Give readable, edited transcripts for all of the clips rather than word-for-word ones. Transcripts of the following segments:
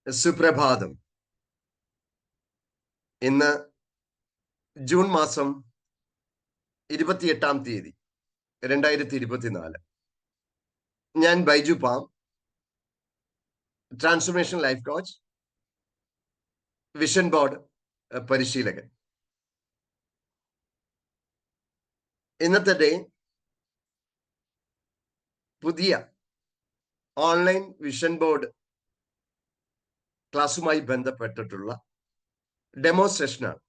സുപ്രഭാതം. ഇന്ന് ജൂൺ മാസം 28-ാം തീയതി 2024. ഞാൻ Baiju palm, transformation life coach, vision board പരിശീലകൻ. ഇന്നത്തെ ഡേ പുതിയ ഓൺലൈൻ വിഷൻ ബോർഡ് ക്ലാസ്സുമായി ബന്ധപ്പെട്ടിട്ടുള്ള ഡെമോൺസ്ട്രേഷനാണ്.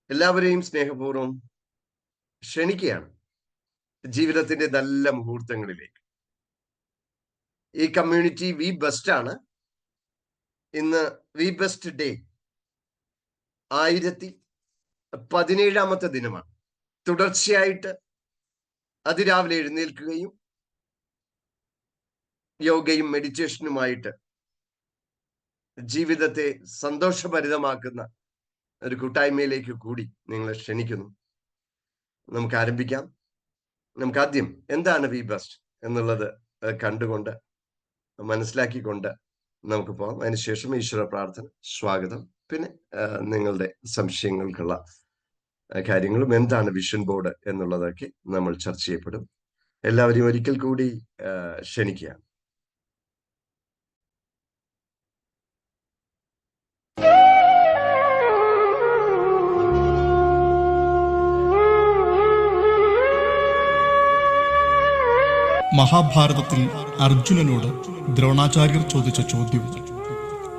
എല്ലാവരെയും സ്നേഹപൂർവ്വം ക്ഷണിക്കുകയാണ് ജീവിതത്തിന്റെ നല്ല മുഹൂർത്തങ്ങളിലേക്ക്. ഈ കമ്മ്യൂണിറ്റി വി ബെസ്റ്റ് ആണ്. ഇന്ന് വി ബെസ്റ്റ് ഡേ 1017ാമത്തെ ദിനമാണ്. തുടർച്ചയായിട്ട് അതിരാവിലെ എഴുന്നേൽക്കുകയും യോഗയും മെഡിറ്റേഷനുമായിട്ട് ജീവിതത്തെ സന്തോഷഭരിതമാക്കുന്ന ഒരു കൂട്ടായ്മയിലേക്ക് കൂടി നിങ്ങളെ ക്ഷണിക്കുന്നു. നമുക്ക് ആരംഭിക്കാം. നമുക്ക് ആദ്യം എന്താണ് വി ബെസ്റ്റ് എന്നുള്ളത് കണ്ടുകൊണ്ട് മനസ്സിലാക്കിക്കൊണ്ട് നമുക്ക് പോകാം. അതിനുശേഷം ഈശ്വര പ്രാർത്ഥന, സ്വാഗതം, പിന്നെ നിങ്ങളുടെ സംശയങ്ങൾക്കുള്ള കാര്യങ്ങളും എന്താണ് വിഷൻ ബോർഡ് എന്നുള്ളതൊക്കെ നമ്മൾ ചർച്ച ചെയ്യപ്പെടും. എല്ലാവരെയും ഒരിക്കൽ കൂടി ക്ഷണിക്കുകയാണ്. മഹാഭാരതത്തിൽ അർജുനനോട് ദ്രോണാചാര്യർ ചോദിച്ച ചോദ്യവും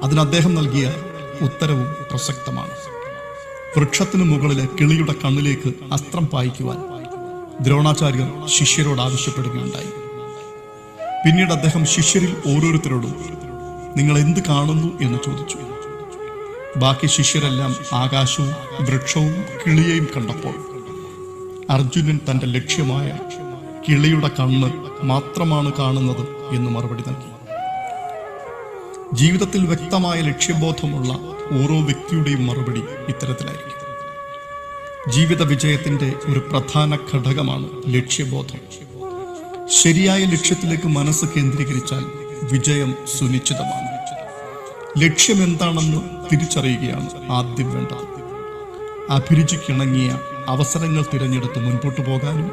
അതിന് അദ്ദേഹം നൽകിയ ഉത്തരവും പ്രസക്തമാണ്. വൃക്ഷത്തിനു മുകളിലെ കിളിയുടെ കണ്ണിലേക്ക് അസ്ത്രം പായിക്കുവാൻ ദ്രോണാചാര്യർ ശിഷ്യരോട് ആവശ്യപ്പെടുകയുണ്ടായി. പിന്നീട് അദ്ദേഹം ശിഷ്യരിൽ ഓരോരുത്തരോടും നിങ്ങൾ എന്ത് കാണുന്നു എന്ന് ചോദിച്ചു. ബാക്കി ശിഷ്യരെല്ലാം ആകാശവും വൃക്ഷവും കിളിയെയും കണ്ടപ്പോൾ അർജുനൻ തന്റെ ലക്ഷ്യമായ കിളിയുടെ കണ്ണ് മാത്രമാണ് കാണുന്നത് എന്ന് മറുപടി നൽകി. ജീവിതത്തിൽ വ്യക്തമായ ലക്ഷ്യബോധമുള്ള ഓരോ വ്യക്തിയുടെയും മറുപടി ഇത്തരത്തിലായിരിക്കും. ജീവിത വിജയത്തിന്റെ ഒരു പ്രധാന ഘടകമാണ് ലക്ഷ്യബോധം. ശരിയായ ലക്ഷ്യത്തിലേക്ക് മനസ്സ് കേന്ദ്രീകരിച്ചാൽ വിജയം സുനിശ്ചിതമാണ്. ലക്ഷ്യം എന്താണെന്ന് തിരിച്ചറിയുകയാണ് ആദ്യം വേണ്ടത്. അഭിരുചിക്കിണങ്ങിയ അവസരങ്ങൾ തിരഞ്ഞെടുത്ത് മുൻപോട്ട് പോകാനും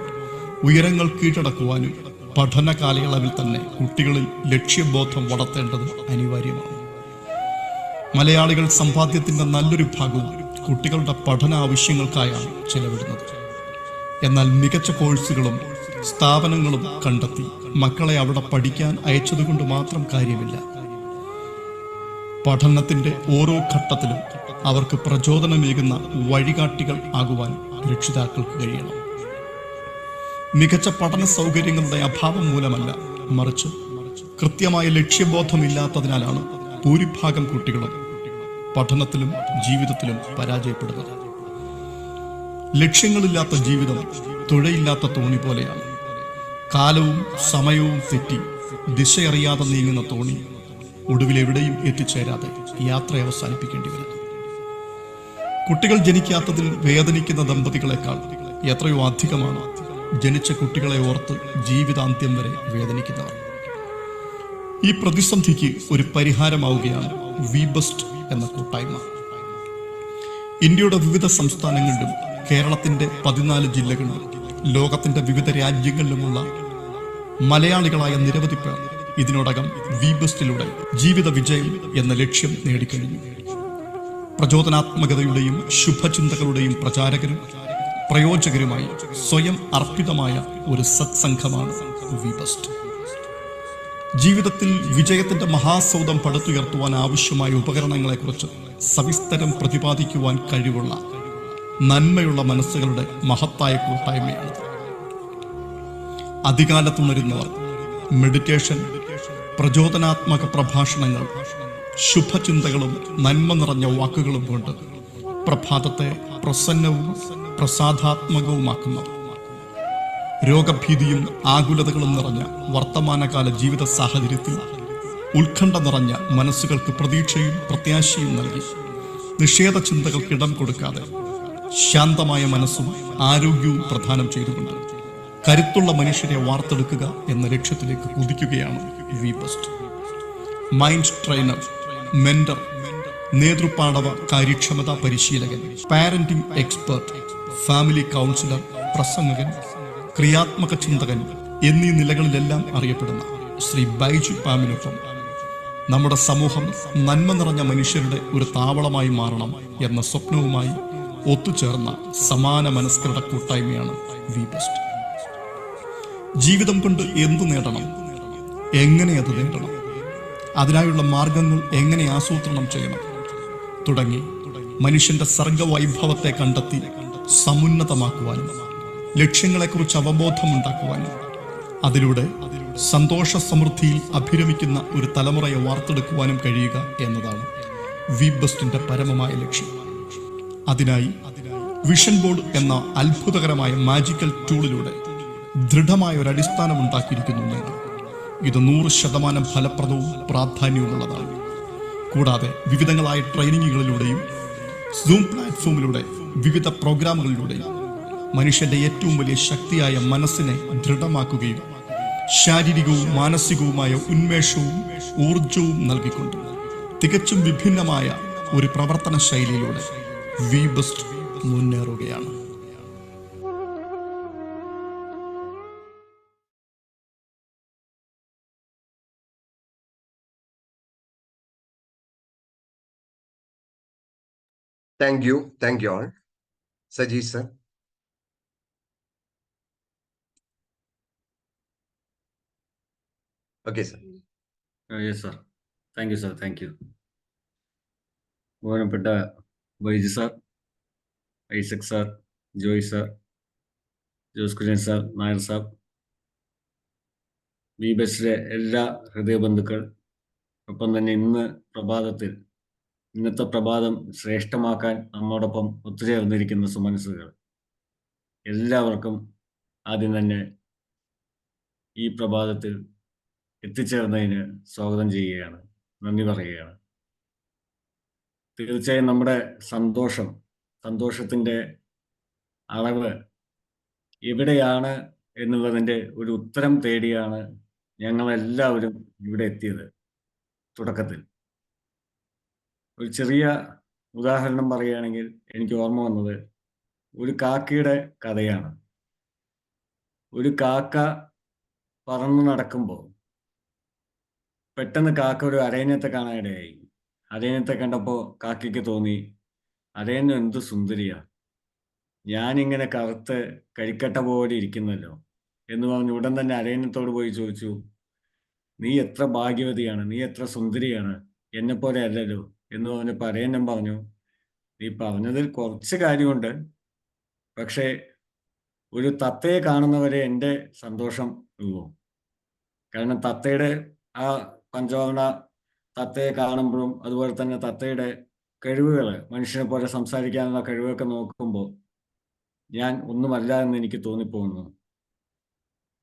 ഉയരങ്ങൾ കീഴടക്കുവാനും പഠന കാലയളവിൽ തന്നെ കുട്ടികളിൽ ലക്ഷ്യബോധം വളർത്തേണ്ടത് അനിവാര്യമാണ്. മലയാളികൾ സമ്പാദ്യത്തിന്റെ നല്ലൊരു ഭാഗവും കുട്ടികളുടെ പഠന ആവശ്യങ്ങൾക്കായാണ് ചെലവിടുന്നത്. എന്നാൽ മികച്ച കോഴ്സുകളും സ്ഥാപനങ്ങളും കണ്ടെത്തി മക്കളെ അവിടെ പഠിക്കാൻ അയച്ചതുകൊണ്ട് മാത്രം കാര്യമില്ല. പഠനത്തിന്റെ ഓരോ ഘട്ടത്തിലും അവർക്ക് പ്രചോദനമേകുന്ന വഴികാട്ടികൾ ആകുവാൻ രക്ഷിതാക്കൾക്ക് കഴിയണം. മികച്ച പഠന സൗകര്യങ്ങളുടെ അഭാവം മൂലമല്ല, മറിച്ച് കൃത്യമായ ലക്ഷ്യബോധമില്ലാത്തതിനാലാണ് ഭൂരിഭാഗം കുട്ടികളും പഠനത്തിലും ജീവിതത്തിലും പരാജയപ്പെടുന്നത്. ലക്ഷ്യങ്ങളില്ലാത്ത ജീവിതം തുഴയില്ലാത്ത തോണി പോലെയാണ്. കാലവും സമയവും തെറ്റി ദിശയറിയാതെ നീങ്ങുന്ന തോണി ഒടുവിലെവിടെയും എത്തിച്ചേരാതെ യാത്ര അവസാനിപ്പിക്കേണ്ടി വരും. കുട്ടികൾ ജനിക്കാത്തതിൽ വേദനിക്കുന്ന ദമ്പതികളെക്കാൾ എത്രയോ അധികമാണ് ജനിച്ച കുട്ടികളെ ഓർത്ത് ജീവിതാന്ത്യം വരെ വേദനിക്കുന്നവർ. ഈ പ്രതിസന്ധിക്ക് ഒരു പരിഹാരമാവുകയാണ് വി ബെസ്റ്റ് എന്ന കൂട്ടായ്മ. ഇന്ത്യയുടെ വിവിധ സംസ്ഥാനങ്ങളിലും കേരളത്തിന്റെ 14 ജില്ലകളിലും ലോകത്തിന്റെ വിവിധ രാജ്യങ്ങളിലുമുള്ള മലയാളികളായ നിരവധി പേർ ഇതിനോടകം വി ബെസ്റ്റിലൂടെ ജീവിത വിജയം എന്ന ലക്ഷ്യം നേടിക്കഴിഞ്ഞു. പ്രചോദനാത്മകതയുടെയും ശുഭചിന്തകളുടെയും പ്രചാരകരും പ്രയോജകരുമായി സ്വയം അർപ്പിതമായ ഒരു സത്സംഘമാണ് വി ബെസ്റ്റ്. ജീവിതത്തിൽ വിജയത്തിന്റെ മഹാസൗധം പടുത്തുയർത്തുവാൻ ആവശ്യമായ ഉപകരണങ്ങളെക്കുറിച്ച് സവിസ്തരം പ്രതിപാദിക്കുവാൻ കഴിവുള്ള നന്മയുള്ള മനസ്സുകളുടെ മഹത്തായ കൂട്ടായ്മയാണിത്. അധികാലത്തുണരുന്നവർ മെഡിറ്റേഷൻ, പ്രചോദനാത്മക പ്രഭാഷണങ്ങൾ, ശുഭചിന്തകളും നന്മ നിറഞ്ഞ വാക്കുകളും കൊണ്ട് പ്രഭാതത്തെ പ്രസന്നവും പ്രസാദാത്മകവുമാക്കുന്നവർ. രോഗഭീതിയും ആകുലതകളും നിറഞ്ഞ വർത്തമാനകാല ജീവിത സാഹചര്യത്തിൽ ഉത്കണ്ഠ നിറഞ്ഞ മനസ്സുകൾക്ക് പ്രതീക്ഷയും പ്രത്യാശയും നൽകി നിഷേധ ചിന്തകൾക്കിടം കൊടുക്കാതെ ശാന്തമായ മനസ്സും ആരോഗ്യവും പ്രദാനം ചെയ്തുകൊണ്ട് കരുത്തുള്ള മനുഷ്യരെ വാർത്തെടുക്കുക എന്ന ലക്ഷ്യത്തിലേക്ക് കുതിക്കുകയാണ് V Best. Mind trainer, mentor, നേതൃപാടവ കാര്യക്ഷമതാ പരിശീലകൻ, പാരന്റിംഗ് എക്സ്പെർട്ട്, ഫാമിലി കൗൺസിലർ, പ്രസംഗകൻ, ക്രിയാത്മക ചിന്തകൻ എന്നീ നിലകളിലെല്ലാം അറിയപ്പെടുന്ന ശ്രീ ബൈജു പാമിനൊപ്പം നമ്മുടെ സമൂഹം നന്മ നിറഞ്ഞ മനുഷ്യരുടെ ഒരു താവളമായി മാറണം എന്ന സ്വപ്നവുമായി ഒത്തുചേർന്ന സമാന മനസ്കരുടെ കൂട്ടായ്മയാണ് വി ബെസ്റ്റ്. ജീവിതം കൊണ്ട് എന്തു നേടണം, എങ്ങനെ അത് നേടണം, അതിനായുള്ള മാർഗങ്ങൾ എങ്ങനെ ആസൂത്രണം ചെയ്യണം തുടങ്ങി മനുഷ്യന്റെ സർഗവൈഭവത്തെ കണ്ടെത്തി സമുന്നതമാക്കുവാനും ലക്ഷ്യങ്ങളെക്കുറിച്ച് അവബോധമുണ്ടാക്കുവാനും അതിലൂടെ സന്തോഷ സമൃദ്ധിയിൽ അഭിരമിക്കുന്ന ഒരു തലമുറയെ വാർത്തെടുക്കുവാനും കഴിയുക എന്നതാണ് വി ബെസ്റ്റിന്റെ പരമമായ ലക്ഷ്യം. അതിനായി വിഷൻ ബോർഡ് എന്ന അത്ഭുതകരമായ മാജിക്കൽ ടൂളിലൂടെ ദൃഢമായ ഒരു അടിസ്ഥാനം ഉണ്ടാക്കിയിരിക്കുന്നു. ഇത് 100% ഫലപ്രദവും പ്രാധാന്യവുമുള്ളതാണ്. കൂടാതെ വിവിധങ്ങളായ ട്രെയിനിങ്ങുകളിലൂടെയും സൂം പ്ലാറ്റ്ഫോമിലൂടെ വിവിധ പ്രോഗ്രാമുകളിലൂടെയും മനുഷ്യന്റെ ഏറ്റവും വലിയ ശക്തിയായ മനസ്സിനെ ദൃഢമാക്കുകയും ശാരീരികവും മാനസികവുമായ ഉന്മേഷവും ഊർജവും നൽകിക്കൊണ്ട് തികച്ചും വിഭിന്നമായ ഒരു പ്രവർത്തന ശൈലിയിലൂടെ വി ബെസ്റ്റ് മുന്നേറുകയാണ്. Thank you all. Saji sir. Okay sir. Yes sir. Thank you sir. Thank you. ബഹുമാനപ്പെട്ട Baiju sir, Isaac sir, Joy sir, Jose Kurian sir, Nair sir, V ബെസ്റ്റിലെ എല്ലാ ഹൃദയബന്ധുക്കൾ, ഒപ്പം തന്നെ ഇന്നത്തെ പ്രഭാതം ശ്രേഷ്ഠമാക്കാൻ നമ്മോടൊപ്പം ഒത്തുചേർന്നിരിക്കുന്ന സുമനസ്സുകൾ, എല്ലാവർക്കും ആദ്യം തന്നെ ഈ പ്രഭാതത്തിൽ എത്തിച്ചേർന്നതിന് സ്വാഗതം ചെയ്യുകയാണ്, നന്ദി പറയുകയാണ്. തീർച്ചയായും നമ്മുടെ സന്തോഷത്തിൻ്റെ അളവ് എവിടെയാണ് എന്നുള്ളതിൻ്റെ ഒരു ഉത്തരം തേടിയാണ് ഞങ്ങളെല്ലാവരും ഇവിടെ എത്തിയത്. തുടക്കത്തിൽ ഒരു ചെറിയ ഉദാഹരണം പറയുകയാണെങ്കിൽ എനിക്ക് ഓർമ്മ വന്നത് ഒരു കാക്കയുടെ കഥയാണ്. ഒരു കാക്ക പറന്നു നടക്കുമ്പോൾ പെട്ടെന്ന് കാക്ക ഒരു അരയന്നത്തെ കാണാനിടയായി. അരയന്നത്തെ കണ്ടപ്പോൾ കാക്കയ്ക്ക് തോന്നി, അരയന്നം എന്ത് സുന്ദരിയാ, ഞാനിങ്ങനെ കറുത്ത് കരിക്കട്ട പോലെ ഇരിക്കുന്നല്ലോ എന്ന് പറഞ്ഞ് ഉടൻ തന്നെ അരയന്നത്തോട് പോയി ചോദിച്ചു, നീ എത്ര ഭാഗ്യവതിയാണ്, നീ എത്ര സുന്ദരിയാണ്, എന്നെപ്പോലെ അല്ലല്ലോ എന്ന് പറഞ്ഞപ്പോൾ അരയന്നം പറഞ്ഞു, നീ പറഞ്ഞതിൽ കുറച്ച് കാര്യമുണ്ട്, പക്ഷേ ഒരു തത്തയെ കാണുന്നവരെ എൻ്റെ സന്തോഷം ഉള്ളൂ. കാരണം തത്തയുടെ ആ പഞ്ചവർണ്ണ തത്തയെ കാണുമ്പോഴും അതുപോലെ തന്നെ തത്തയുടെ കഴിവുകൾ, മനുഷ്യനെ പോലെ സംസാരിക്കാനുള്ള കഴിവൊക്കെ നോക്കുമ്പോൾ ഞാൻ ഒന്നുമല്ല എന്ന് എനിക്ക് തോന്നിപ്പോകുന്നു.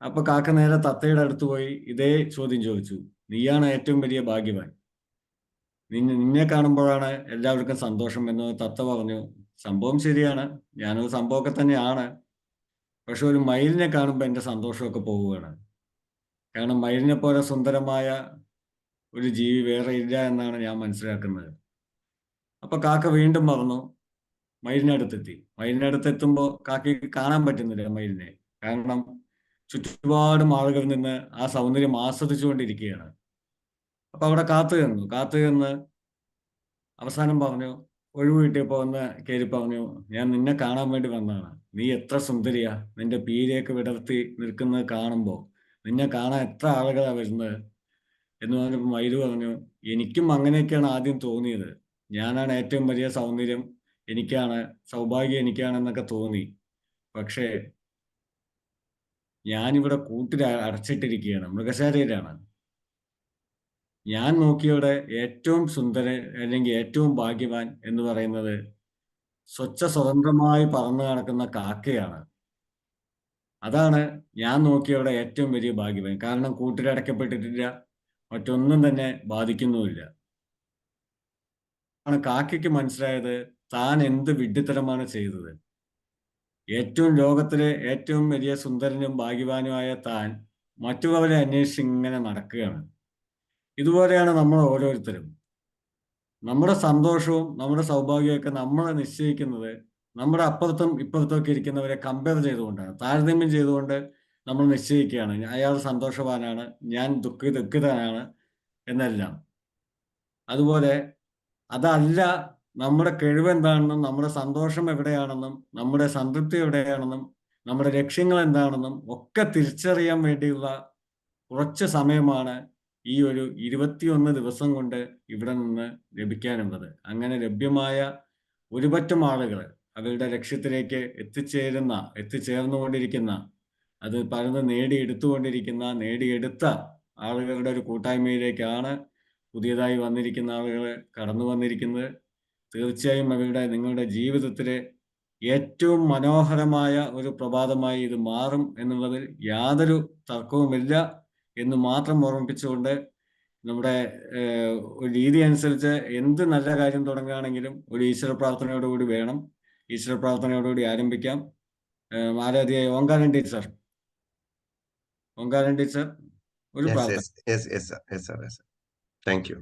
അപ്പൊ കാക്ക നേരെ തത്തയുടെ അടുത്ത് പോയി ഇതേ ചോദ്യം ചോദിച്ചു, നീയാണ് ഏറ്റവും വലിയ ഭാഗ്യവാൻ, നിന്നെ കാണുമ്പോഴാണ് എല്ലാവർക്കും സന്തോഷം എന്ന് തത്ത പറഞ്ഞു. സംഭവം ശരിയാണ്, ഞാനൊരു സംഭവമൊക്കെ തന്നെയാണ്, പക്ഷെ ഒരു മയിലിനെ കാണുമ്പോൾ എൻ്റെ സന്തോഷമൊക്കെ പോവുകയാണ്. കാരണം മയിലിനെ പോലെ സുന്ദരമായ ഒരു ജീവി വേറെ ഇല്ല എന്നാണ് ഞാൻ മനസ്സിലാക്കുന്നത്. അപ്പൊ കാക്ക വീണ്ടും പറഞ്ഞു, മയിലിനടുത്തെത്തി. മയിലിനടുത്തെത്തുമ്പോൾ കാക്കയ്ക്ക് കാണാൻ പറ്റുന്നില്ല മയിലിനെ, കാരണം ചുറ്റുപാടും ആളുകൾ നിന്ന് ആ സൗന്ദര്യം ആസ്വദിച്ചുകൊണ്ടിരിക്കുകയാണ്. അപ്പൊ അവിടെ കാത്തു നിന്ന് അവസാനം പറഞ്ഞു, ഒഴിവ് കിട്ടിയപ്പോൾ ഒന്ന് കയറി പറഞ്ഞു, ഞാൻ നിന്നെ കാണാൻ വേണ്ടി വന്നതാണ്, നീ എത്ര സുന്ദരിയാ, നിന്റെ പീലിയൊക്കെ വിടർത്തി നിൽക്കുന്നത് കാണുമ്പോൾ നിന്നെ കാണാൻ എത്ര ആളുകളാണ് വരുന്നത് എന്ന് പറഞ്ഞപ്പോൾ മയിൽ പറഞ്ഞു, എനിക്കും അങ്ങനെയൊക്കെയാണ് ആദ്യം തോന്നിയത്, ഞാനാണ് ഏറ്റവും വലിയ സൗന്ദര്യം, എനിക്കാണ് സൗഭാഗ്യം, എനിക്കാണെന്നൊക്കെ തോന്നി, പക്ഷേ ഞാനിവിടെ കൂട്ടിൽ അടച്ചിട്ടിരിക്കുകയാണ്, മൃഗശാലയിലാണ്. ഞാൻ നോക്കിയവിടെ ഏറ്റവും സുന്ദരൻ അല്ലെങ്കിൽ ഏറ്റവും ഭാഗ്യവാൻ എന്ന് പറയുന്നത് സ്വതന്ത്രമായി പറന്നു നടക്കുന്ന കാക്കയാണ്. അതാണ് ഞാൻ നോക്കിയവിടെ ഏറ്റവും വലിയ ഭാഗ്യവാൻ. കാരണം കൂട്ടിലടക്കപ്പെട്ടിട്ടില്ല, മറ്റൊന്നും തന്നെ ബാധിക്കുന്നുമില്ല. കാക്കയ്ക്ക് മനസ്സിലായത് താൻ എന്ത് വിഡ്ഢിത്തരമാണ് ചെയ്തത്. ലോകത്തിലെ ഏറ്റവും വലിയ സുന്ദരനും ഭാഗ്യവാനുമായ താൻ മറ്റുള്ളവരെ അന്വേഷിച്ച് ഇങ്ങനെ നടക്കുകയാണ്. ഇതുപോലെയാണ് നമ്മൾ ഓരോരുത്തരും. നമ്മുടെ സന്തോഷവും നമ്മുടെ സൗഭാഗ്യവും ഒക്കെ നമ്മളെ നിശ്ചയിക്കുന്നത് നമ്മുടെ അപ്പുറത്തും ഇപ്പുറത്തും ഒക്കെ ഇരിക്കുന്നവരെ കമ്പയർ ചെയ്തുകൊണ്ടാണ്, താരതമ്യം ചെയ്തുകൊണ്ട് നമ്മൾ നിശ്ചയിക്കുകയാണ് അയാൾ സന്തോഷവാനാണ്, ഞാൻ ദുഃഖിതനാണ് എന്നെല്ലാം. അതുപോലെ അതല്ല നമ്മുടെ കഴിവ് എന്താണെന്നും നമ്മുടെ സന്തോഷം എവിടെയാണെന്നും നമ്മുടെ സംതൃപ്തി എവിടെയാണെന്നും നമ്മുടെ ലക്ഷ്യങ്ങൾ എന്താണെന്നും ഒക്കെ തിരിച്ചറിയാൻ വേണ്ടിയുള്ള കുറച്ച് സമയമാണ് ഈ ഒരു 21 ദിവസം കൊണ്ട് ഇവിടെ നിന്ന് ലഭിക്കാനുള്ളത്. അങ്ങനെ ലഭ്യമായ ഒരുപറ്റം ആളുകൾ അവരുടെ ലക്ഷ്യത്തിലേക്ക് എത്തിച്ചേർന്നുകൊണ്ടിരിക്കുന്ന, അത് പലതും നേടിയെടുത്ത ആളുകളുടെ ഒരു കൂട്ടായ്മയിലേക്കാണ് പുതിയതായി വന്നിരിക്കുന്ന ആളുകൾ കടന്നു വന്നിരിക്കുന്നത്. തീർച്ചയായും നിങ്ങളുടെ ജീവിതത്തിലെ ഏറ്റവും മനോഹരമായ ഒരു പ്രഭാതമായി ഇത് മാറും എന്നുള്ളതിൽ യാതൊരു തർക്കവുമില്ല എന്ന് മാത്രം ഓർമ്മിപ്പിച്ചുകൊണ്ട്, നമ്മുടെ ഒരു രീതി അനുസരിച്ച് എന്ത് നല്ല കാര്യം തുടങ്ങുകയാണെങ്കിലും ഒരു ഈശ്വര പ്രാർത്ഥനയോടുകൂടി വേണം. ഈശ്വര പ്രാർത്ഥനയോടുകൂടി ആരംഭിക്കാം. ആരാധ്യയായ ഓങ്കാരൻ ടീച്ചർ ഒരു Yes, പ്രാർത്ഥന. yes, sir. Yes, sir. Yes, sir. Thank you.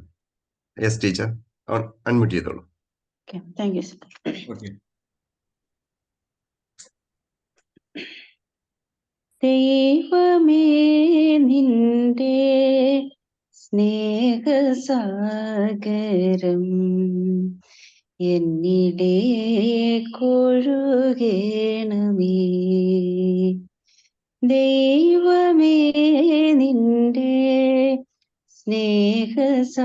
Yes, teacher. Unmute ചെയ്തോളൂ. Okay, thank you, sir. Okay. ദൈവമേ നിന്റെ സ്നേഹസാഗരം എന്നിലേക്കൊഴുകേണമേ. ദൈവമേ നിന്റെ സ്നേഹസാഗരം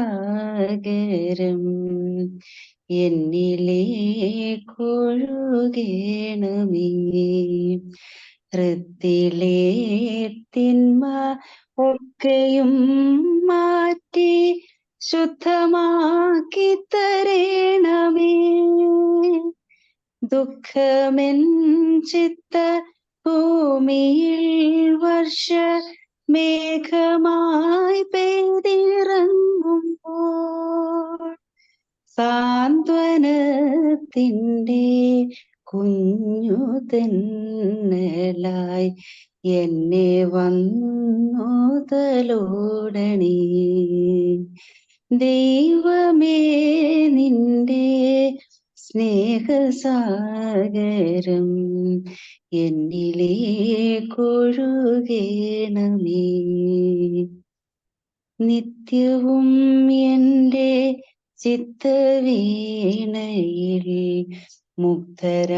എന്നിലേക്കൊഴുകേണമേ. ഹൃത്തിലെ തിന്മ ഒക്കെയും മാറ്റി ശുദ്ധമാക്കി തരേണമേ. ദുഃഖമെൻ ചിത്ത ഭൂമിയിൽ വർഷ മേഘമായി പെയ്തിറങ്ങുമ്പോൾ സാന്ത്വനത്തിൻ്റെ കുഞ്ഞു തെന്നലായി എന്നെ വന്നു തലോടണേ. ദൈവമേ നിന്റെ സ്നേഹസാഗരം എന്നിലേക്കൊഴുകേണമേ. നിത്യവും എൻ്റെ ചിത്തവീണയിൽ മുക്തരാഗമായെത്തണേ.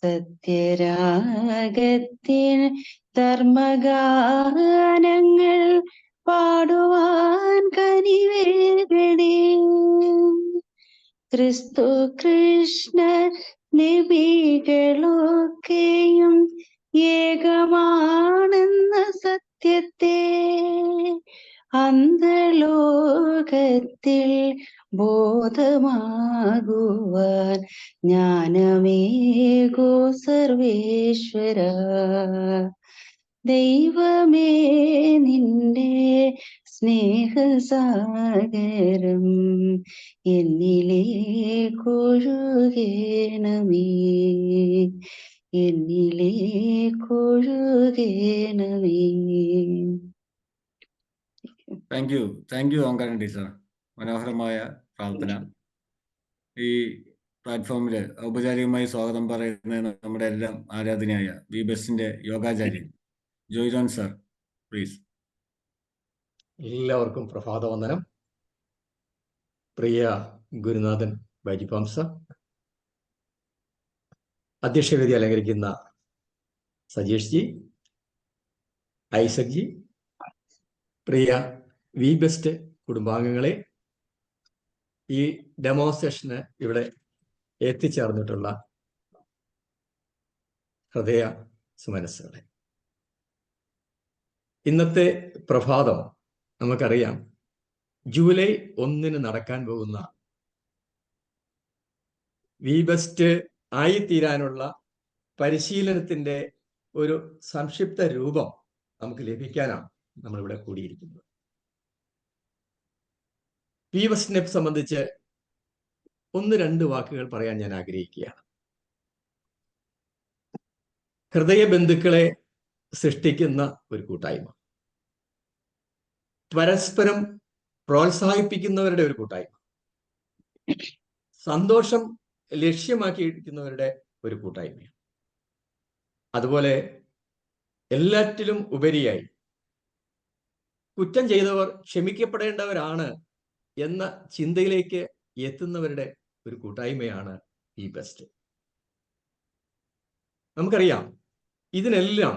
സത്യരാഗത്തിന് ധർമ്മഗാനങ്ങൾ പാടുവാൻ കനിവേകണേ. ക്രിസ്തു കൃഷ്ണ നബികളൊക്കെയും ഏകമാണെന്ന സത്യത്തെ അന്തലോകത്തിൽ ബോധമാകുവാൻ ജ്ഞാനമേകോ സർവേശ്വര. ദൈവമേ നിന്റെ സ്നേഹസാഗരം എന്നിലേക്കൊഴുകേണമേ. എന്നിലേക്കൊഴുകേണമേ. Thank you Omkaran teacher. മനോഹരമായ പ്രാർത്ഥന. ഈ പ്ലാറ്റ്ഫോമിൽ ഔപചാരികമായി സ്വാഗതം പറയുന്നത് നമ്മുടെ എല്ലാം ആരാധനയായ VBESTന്റെ യോഗാചാര്യൻ ജോയ് ജോൺ സർ, പ്ലീസ്. എല്ലാവർക്കും പ്രഭാതവന്ദനം. പ്രിയ ഗുരുനാഥൻ ബൈജിപാം സർ, അധ്യക്ഷവേദി അലങ്കരിക്കുന്ന സജീഷ് ജി, ഐസക് ജി, പ്രിയ VBEST കുടുംബാംഗങ്ങളെ, ഈ ഡെമോൺസ്ട്രേഷന് ഇവിടെ എത്തിച്ചേർന്നിട്ടുള്ള ഹൃദയ സുമനസ്സുകളെ, ഇന്നത്തെ പ്രഭാതം നമുക്കറിയാം ജൂലൈ 1 നടക്കാൻ പോകുന്ന VBEST ആയിത്തീരാനുള്ള പരിശീലനത്തിന്റെ ഒരു സംക്ഷിപ്ത രൂപം നമുക്ക് ലഭിക്കാനാണ് നമ്മളിവിടെ കൂടിയിരിക്കുന്നത്. VBESTനെ സംബന്ധിച്ച് 1-2 വാക്കുകൾ പറയാൻ ഞാൻ ആഗ്രഹിക്കുകയാണ്. ഹൃദയ ബന്ധുക്കളെ സൃഷ്ടിക്കുന്ന ഒരു കൂട്ടായ്മ. പരസ്പരം പ്രോത്സാഹിപ്പിക്കുന്നവരുടെ ഒരു കൂട്ടായ്മ, സന്തോഷം ലക്ഷ്യമാക്കിയിരിക്കുന്നവരുടെ ഒരു കൂട്ടായ്മയാണ്. അതുപോലെ എല്ലാറ്റിലും ഉപരിയായി കുറ്റം ചെയ്തവർ ക്ഷമിക്കപ്പെടേണ്ടവരാണ് എന്ന ചിന്തയിലേക്ക് എത്തുന്നവരുടെ ഒരു കൂട്ടായ്മയാണ് ഈ ബെസ്റ്റ്. നമുക്കറിയാം, ഇതിനെല്ലാം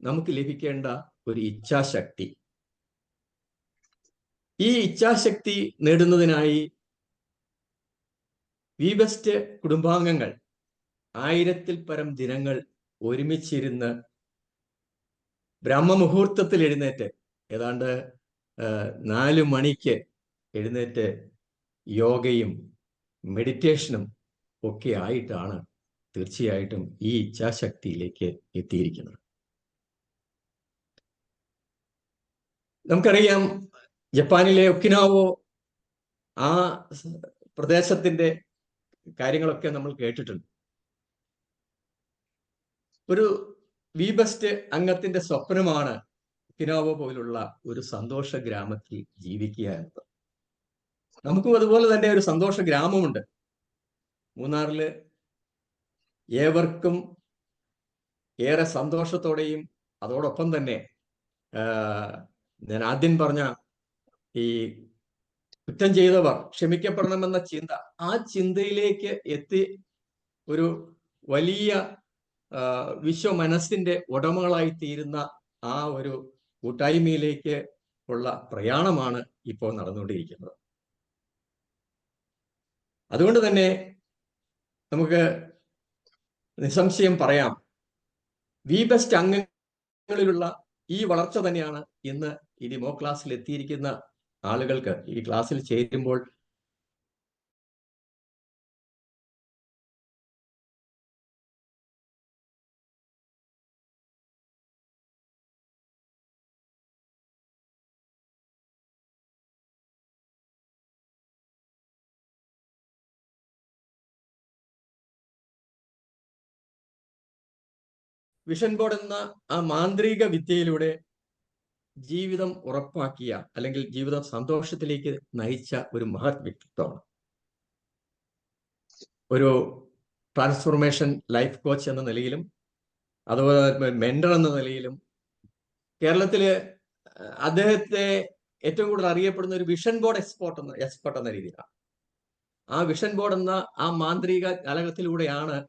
നമുക്ക് ലഭിക്കേണ്ട ഒരു ഇച്ഛാശക്തി. ഈ ഇച്ഛാശക്തി നേടുന്നതിനായി വി ബെസ്റ്റ് കുടുംബാംഗങ്ങൾ 1000-ൽ പരം ദിനങ്ങൾ ഒരുമിച്ചിരുന്ന് ബ്രഹ്മമുഹൂർത്തത്തിൽ എഴുന്നേറ്റ് ഏതാണ്ട് 4 മണിക്ക് എഴുന്നേറ്റ് യോഗയും മെഡിറ്റേഷനും ഒക്കെ ആയിട്ടാണ് തീർച്ചയായിട്ടും ഈ ഇച്ഛാശക്തിയിലേക്ക് എത്തിയിരിക്കുന്നത്. നമുക്കറിയാം, ജപ്പാനിലെ ഒക്കിനാവോ ആ പ്രദേശത്തിന്റെ കാര്യങ്ങളൊക്കെ നമ്മൾ കേട്ടിട്ടുണ്ട്. ഒരു വി ബെസ്റ്റ് അംഗത്തിന്റെ സ്വപ്നമാണ് ഒക്കിനാവോ പോലുള്ള ഒരു സന്തോഷ ഗ്രാമത്തിൽ ജീവിക്കുക എന്നത്. നമുക്കും അതുപോലെ തന്നെ ഒരു സന്തോഷ ഗ്രാമമുണ്ട് മൂന്നാറില്. ഏവർക്കും ഏറെ സന്തോഷത്തോടെയും അതോടൊപ്പം തന്നെ ഞാൻ ആദ്യം പറഞ്ഞ ഈ കുറ്റം ചെയ്തവർ ക്ഷമിക്കപ്പെടണമെന്ന ചിന്ത, ആ ചിന്തയിലേക്ക് എത്തി ഒരു വലിയ വിശ്വ മനസ്സിന്റെ ഉടമകളായി തീരുന്ന ആ ഒരു കൂട്ടായ്മയിലേക്ക് ഉള്ള പ്രയാണമാണ് ഇപ്പോൾ നടന്നുകൊണ്ടിരിക്കുന്നത്. അതുകൊണ്ട് തന്നെ നമുക്ക് നിസ്സംശയം പറയാം, വി ബെസ്റ്റ് അംഗങ്ങളിലുള്ള ഈ വളർച്ച തന്നെയാണ് ഇന്ന് ഈ ഡിമോ ക്ലാസ്സിൽ എത്തിയിരിക്കുന്ന ആളുകൾക്ക് ഈ ക്ലാസ്സിൽ ചേരുമ്പോൾ വിഷൻ ബോർഡ് എന്ന ആ മാന്ത്രിക വിദ്യയിലൂടെ ജീവിതം ഉറപ്പാക്കിയ അല്ലെങ്കിൽ ജീവിതം സന്തോഷത്തിലേക്ക് നയിച്ച ഒരു മഹത് വ്യക്തിത്വമാണ്. ഒരു ട്രാൻസ്ഫോർമേഷൻ ലൈഫ് കോച്ച് എന്ന നിലയിലും അതുപോലെ മെന്റർ എന്ന നിലയിലും കേരളത്തില് അദ്ദേഹത്തെ ഏറ്റവും കൂടുതൽ അറിയപ്പെടുന്ന ഒരു വിഷൻ ബോർഡ് എക്സ്പെർട്ട് എന്ന രീതിയിലാണ്. ആ വിഷൻ ബോർഡ് എന്ന ആ മാന്ത്രിക ജാലകത്തിലൂടെയാണ്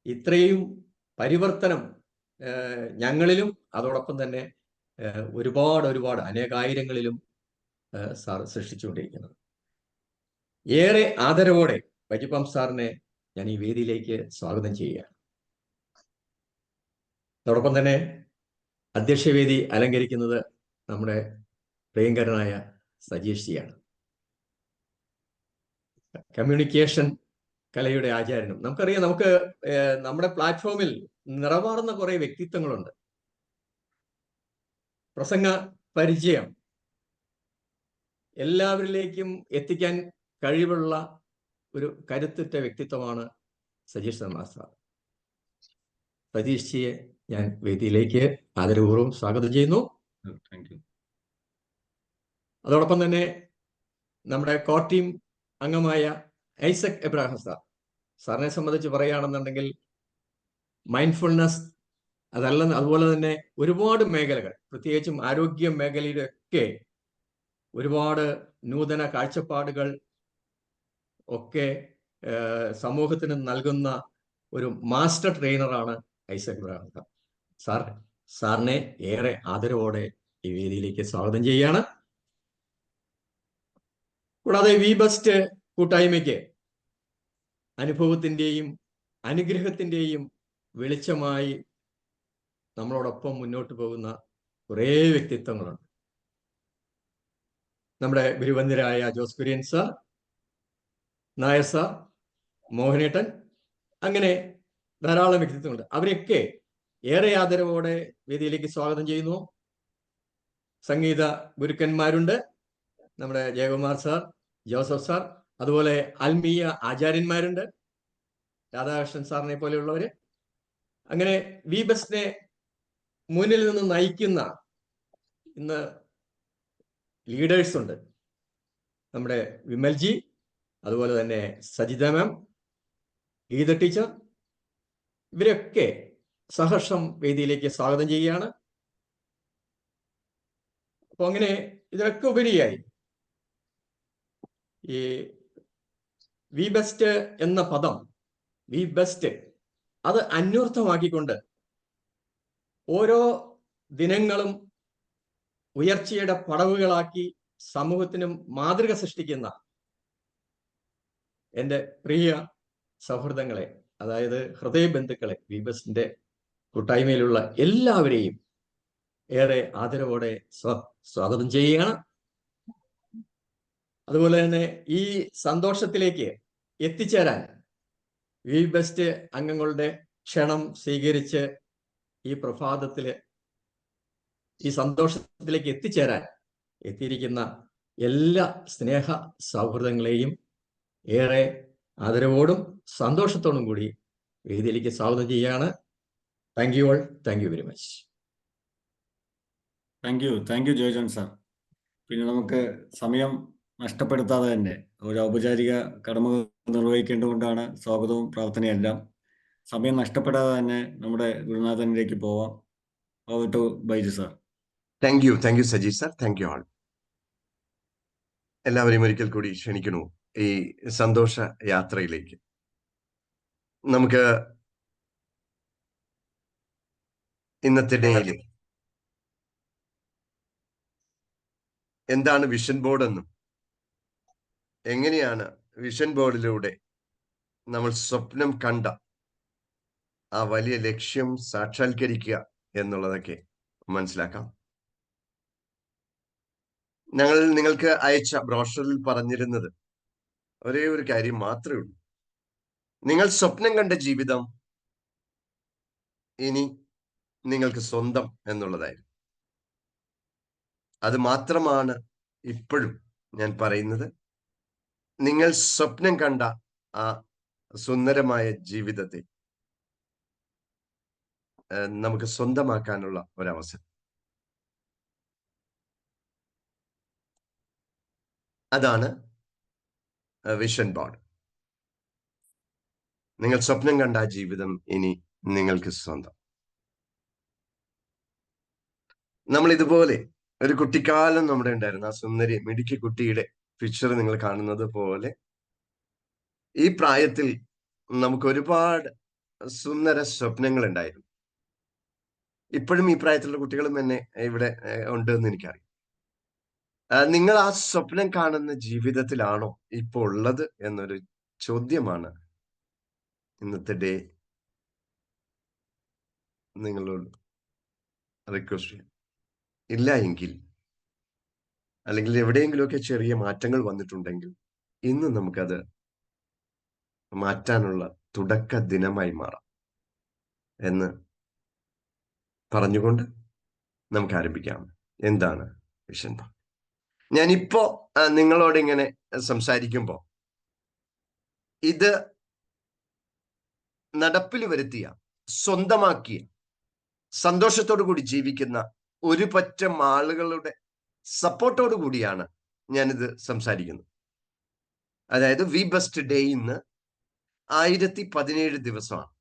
ഇത്രയും പരിവർത്തനം ഞങ്ങളിലും അതോടൊപ്പം തന്നെ ഒരുപാട് അനേകായിരങ്ങളിലും സാർ സൃഷ്ടിച്ചുകൊണ്ടിരിക്കുന്നത്. ഏറെ ആദരവോടെ വൈജിപ്പം സാറിനെ ഞാൻ ഈ വേദിയിലേക്ക് സ്വാഗതം ചെയ്യുകയാണ്. അതോടൊപ്പം തന്നെ അധ്യക്ഷവേദി അലങ്കരിക്കുന്നത് നമ്മുടെ പ്രിയങ്കരനായ സജീഷ് ജിയാണ്. കമ്മ്യൂണിക്കേഷൻ കലയുടെ ആചാര്യനും. നമുക്കറിയാം, നമുക്ക് നമ്മുടെ പ്ലാറ്റ്ഫോമിൽ നിറമാർന്ന കുറെ വ്യക്തിത്വങ്ങളുണ്ട്. പ്രസംഗ പരിചയം എല്ലാവരിലേക്കും എത്തിക്കാൻ കഴിവുള്ള ഒരു കരുത്തുറ്റ വ്യക്തിത്വമാണ് സജീഷ് ശർമ്മ സാർ. സജീഷ് ജിയെ ഞാൻ വേദിയിലേക്ക് ആദരപൂർവ്വം സ്വാഗതം ചെയ്യുന്നു. അതോടൊപ്പം തന്നെ നമ്മുടെ കോർ ടീം അംഗമായ ഐസക് എബ്രാഹിം സാറിനെ സംബന്ധിച്ച് പറയുകയാണെന്നുണ്ടെങ്കിൽ മൈൻഡ്ഫുൾനെസ് അതുപോലെ തന്നെ ഒരുപാട് മേഖലകൾ, പ്രത്യേകിച്ചും ആരോഗ്യ മേഖലയിലൊക്കെ ഒരുപാട് നൂതന കാഴ്ചപ്പാടുകൾ ഒക്കെ സമൂഹത്തിന് നൽകുന്ന ഒരു മാസ്റ്റർ ട്രെയിനറാണ് ഐസക് ഇബ്രാഹിം സാർ. സാറിനെ ഏറെ ആദരവോടെ ഈ വേദിയിലേക്ക് സ്വാഗതം ചെയ്യുകയാണ്. കൂടാതെ വി ബെസ്റ്റ് കൂട്ടായ്മയ്ക്ക് അനുഭവത്തിന്റെയും അനുഗ്രഹത്തിന്റെയും വെളിച്ചമായി നമ്മളോടൊപ്പം മുന്നോട്ട് പോകുന്ന കുറേ വ്യക്തിത്വങ്ങളുണ്ട്. നമ്മുടെ ഗുരുവന്ദരായ ജോസ് കുര്യൻ സാർ, നായർ സാർ, മോഹനേട്ടൻ, അങ്ങനെ ധാരാളം വ്യക്തിത്വങ്ങളുണ്ട്. അവരെയൊക്കെ ഏറെ ആദരവോടെ വേദിയിലേക്ക് സ്വാഗതം ചെയ്യുന്നു. സംഗീത ഗുരുക്കന്മാരുണ്ട്, നമ്മുടെ ജയകുമാർ സാർ, ജോസഫ് സാർ, അതുപോലെ ആത്മീയ ആചാര്യന്മാരുണ്ട്, രാധാകൃഷ്ണൻ സാറിനെ പോലെയുള്ളവര്. അങ്ങനെ വി ബെസ്റ്റിനെ മുന്നിൽ നിന്ന് നയിക്കുന്ന, ഇന്ന് ലീഡേഴ്സ് ഉണ്ട്. നമ്മുടെ വിമൽജി, അതുപോലെ തന്നെ സജിത മാം, ഗീത ടീച്ചർ, ഇവരൊക്കെ സഹർഷം വേദിയിലേക്ക് സ്വാഗതം ചെയ്യുകയാണ്. അപ്പൊ അങ്ങനെ ഇതിനൊക്കെ ഉപരിയായി ഈ വി ബെസ്റ്റ് എന്ന പദം, വി ബെസ്റ്റ്, അത് അന്വർത്ഥമാക്കിക്കൊണ്ട് ഓരോ ദിനങ്ങളും ഉയർച്ചയുടെ പടവുകളാക്കി സമൂഹത്തിനും മാതൃക സൃഷ്ടിക്കുന്ന എൻ്റെ പ്രിയ സൗഹൃദങ്ങളെ, അതായത് ഹൃദയബന്ധുക്കളെ, വി ബെസ്റ്റിന്റെ കൂട്ടായ്മയിലുള്ള എല്ലാവരെയും ഏറെ ആദരവോടെ സ്വാഗതം ചെയ്യുകയാണ്. അതുപോലെ തന്നെ ഈ സന്തോഷത്തിലേക്ക് എത്തിച്ചേരാൻ വി ബെസ്റ്റ് അംഗങ്ങളുടെ ക്ഷണം സ്വീകരിച്ച് ഈ പ്രഭാതത്തില് ഈ സന്തോഷത്തിലേക്ക് എത്തിച്ചേരാൻ എത്തിയിരിക്കുന്ന എല്ലാ സ്നേഹ സൗഹൃദങ്ങളെയും ഏറെ ആദരവോടും സന്തോഷത്തോടും കൂടി വേദിയിലേക്ക് സ്വാഗതം ചെയ്യുകയാണ്. Thank you all. Thank you very much. Thank you Joy John sir. പിന്നെ നമുക്ക് സമയം നഷ്ടപ്പെടുത്താതെ തന്നെ ഒരു ഔപചാരിക കടമ നിർവഹിക്കേണ്ടതുകൊണ്ടാണ് സ്വാഗതവും പ്രാർത്ഥനയെല്ലാം. സമയം നഷ്ടപ്പെടാതെ തന്നെ നമ്മുടെ ഗുരുനാഥനിലേക്ക് പോവാം. Over to Baiju sir. Thank you Saji sir. Thank you all. എല്ലാവരെയും ഒരിക്കൽ കൂടി ക്ഷണിക്കണു ഈ സന്തോഷ യാത്രയിലേക്ക്. നമുക്ക് ഇന്നത്തെ ഡേയിൽ എന്താണ് വിഷൻ ബോർഡ് എന്നും എങ്ങനെയാണ് വിഷൻ ബോർഡിലൂടെ നമ്മൾ സ്വപ്നം കണ്ട ആ വലിയ ലക്ഷ്യം സാക്ഷാത്കരിക്കുക എന്നുള്ളതൊക്കെ മനസ്സിലാക്കാം. ഞങ്ങൾ നിങ്ങൾക്ക് അയച്ച ബ്രോഷറിൽ പറഞ്ഞിരുന്നത് ഒരേ ഒരു കാര്യം മാത്രമേ ഉള്ളൂ. നിങ്ങൾ സ്വപ്നം കണ്ട ജീവിതം ഇനി നിങ്ങൾക്ക് സ്വന്തം എന്നുള്ളതായിരുന്നു. അത് മാത്രമാണ് ഇപ്പോഴും ഞാൻ പറയുന്നത്. നിങ്ങൾ സ്വപ്നം കണ്ട ആ സുന്ദരമായ ജീവിതത്തെ നമുക്ക് സ്വന്തമാക്കാനുള്ള ഒരവസരം. അതാണ് വിഷൻ ബോർഡ്. നിങ്ങൾ സ്വപ്നം കണ്ട ആ ജീവിതം ഇനി നിങ്ങൾക്ക് സ്വന്തം. നമ്മൾ ഇതുപോലെ ഒരു കുട്ടിക്കാലം നമ്മുടെ ഉണ്ടായിരുന്നു. ആ സുന്ദരി മിടുക്കി കുട്ടിയുടെ പിക്ചർ നിങ്ങൾ കാണുന്നത് പോലെ ഈ പ്രായത്തിൽ നമുക്ക് ഒരുപാട് സുന്ദര സ്വപ്നങ്ങൾ ഉണ്ടായിരുന്നു. ഇപ്പോഴും ഈ പ്രായത്തിലുള്ള കുട്ടികളും എന്നെ ഇവിടെ ഉണ്ട് എന്ന് എനിക്കറിയാം. നിങ്ങൾ ആ സ്വപ്നം കാണുന്ന ജീവിതത്തിലാണോ ഇപ്പോൾ ഉള്ളത് എന്നൊരു ചോദ്യമാണ് ഇന്നത്തെ ഡേ നിങ്ങളോട് റിക്വസ്റ്റ് ചെയ്യാം. ഇല്ല എങ്കിൽ, അല്ലെങ്കിൽ എവിടെയെങ്കിലുമൊക്കെ ചെറിയ മാറ്റങ്ങൾ വന്നിട്ടുണ്ടെങ്കിൽ ഇന്ന് നമുക്കത് മാറ്റാനുള്ള തുടക്ക ദിനമായി മാറാം എന്ന് പറഞ്ഞുകൊണ്ട് നമുക്ക് ആരംഭിക്കാം. എന്താണ് വിഷൻ ബോർഡ്? ഞാനിപ്പോ നിങ്ങളോട് ഇങ്ങനെ സംസാരിക്കുമ്പോൾ ഇത് നടപ്പിൽ വരുത്തിയ, സ്വന്തമാക്കിയ, സന്തോഷത്തോടു കൂടി ജീവിക്കുന്ന ഒരു പറ്റം ആളുകളുടെ സപ്പോർട്ടോടു കൂടിയാണ് ഞാനിത് സംസാരിക്കുന്നത്. അതായത് വി ബെസ്റ്റ് ഡേ ഇന്ന് 1017 ദിവസമാണ്.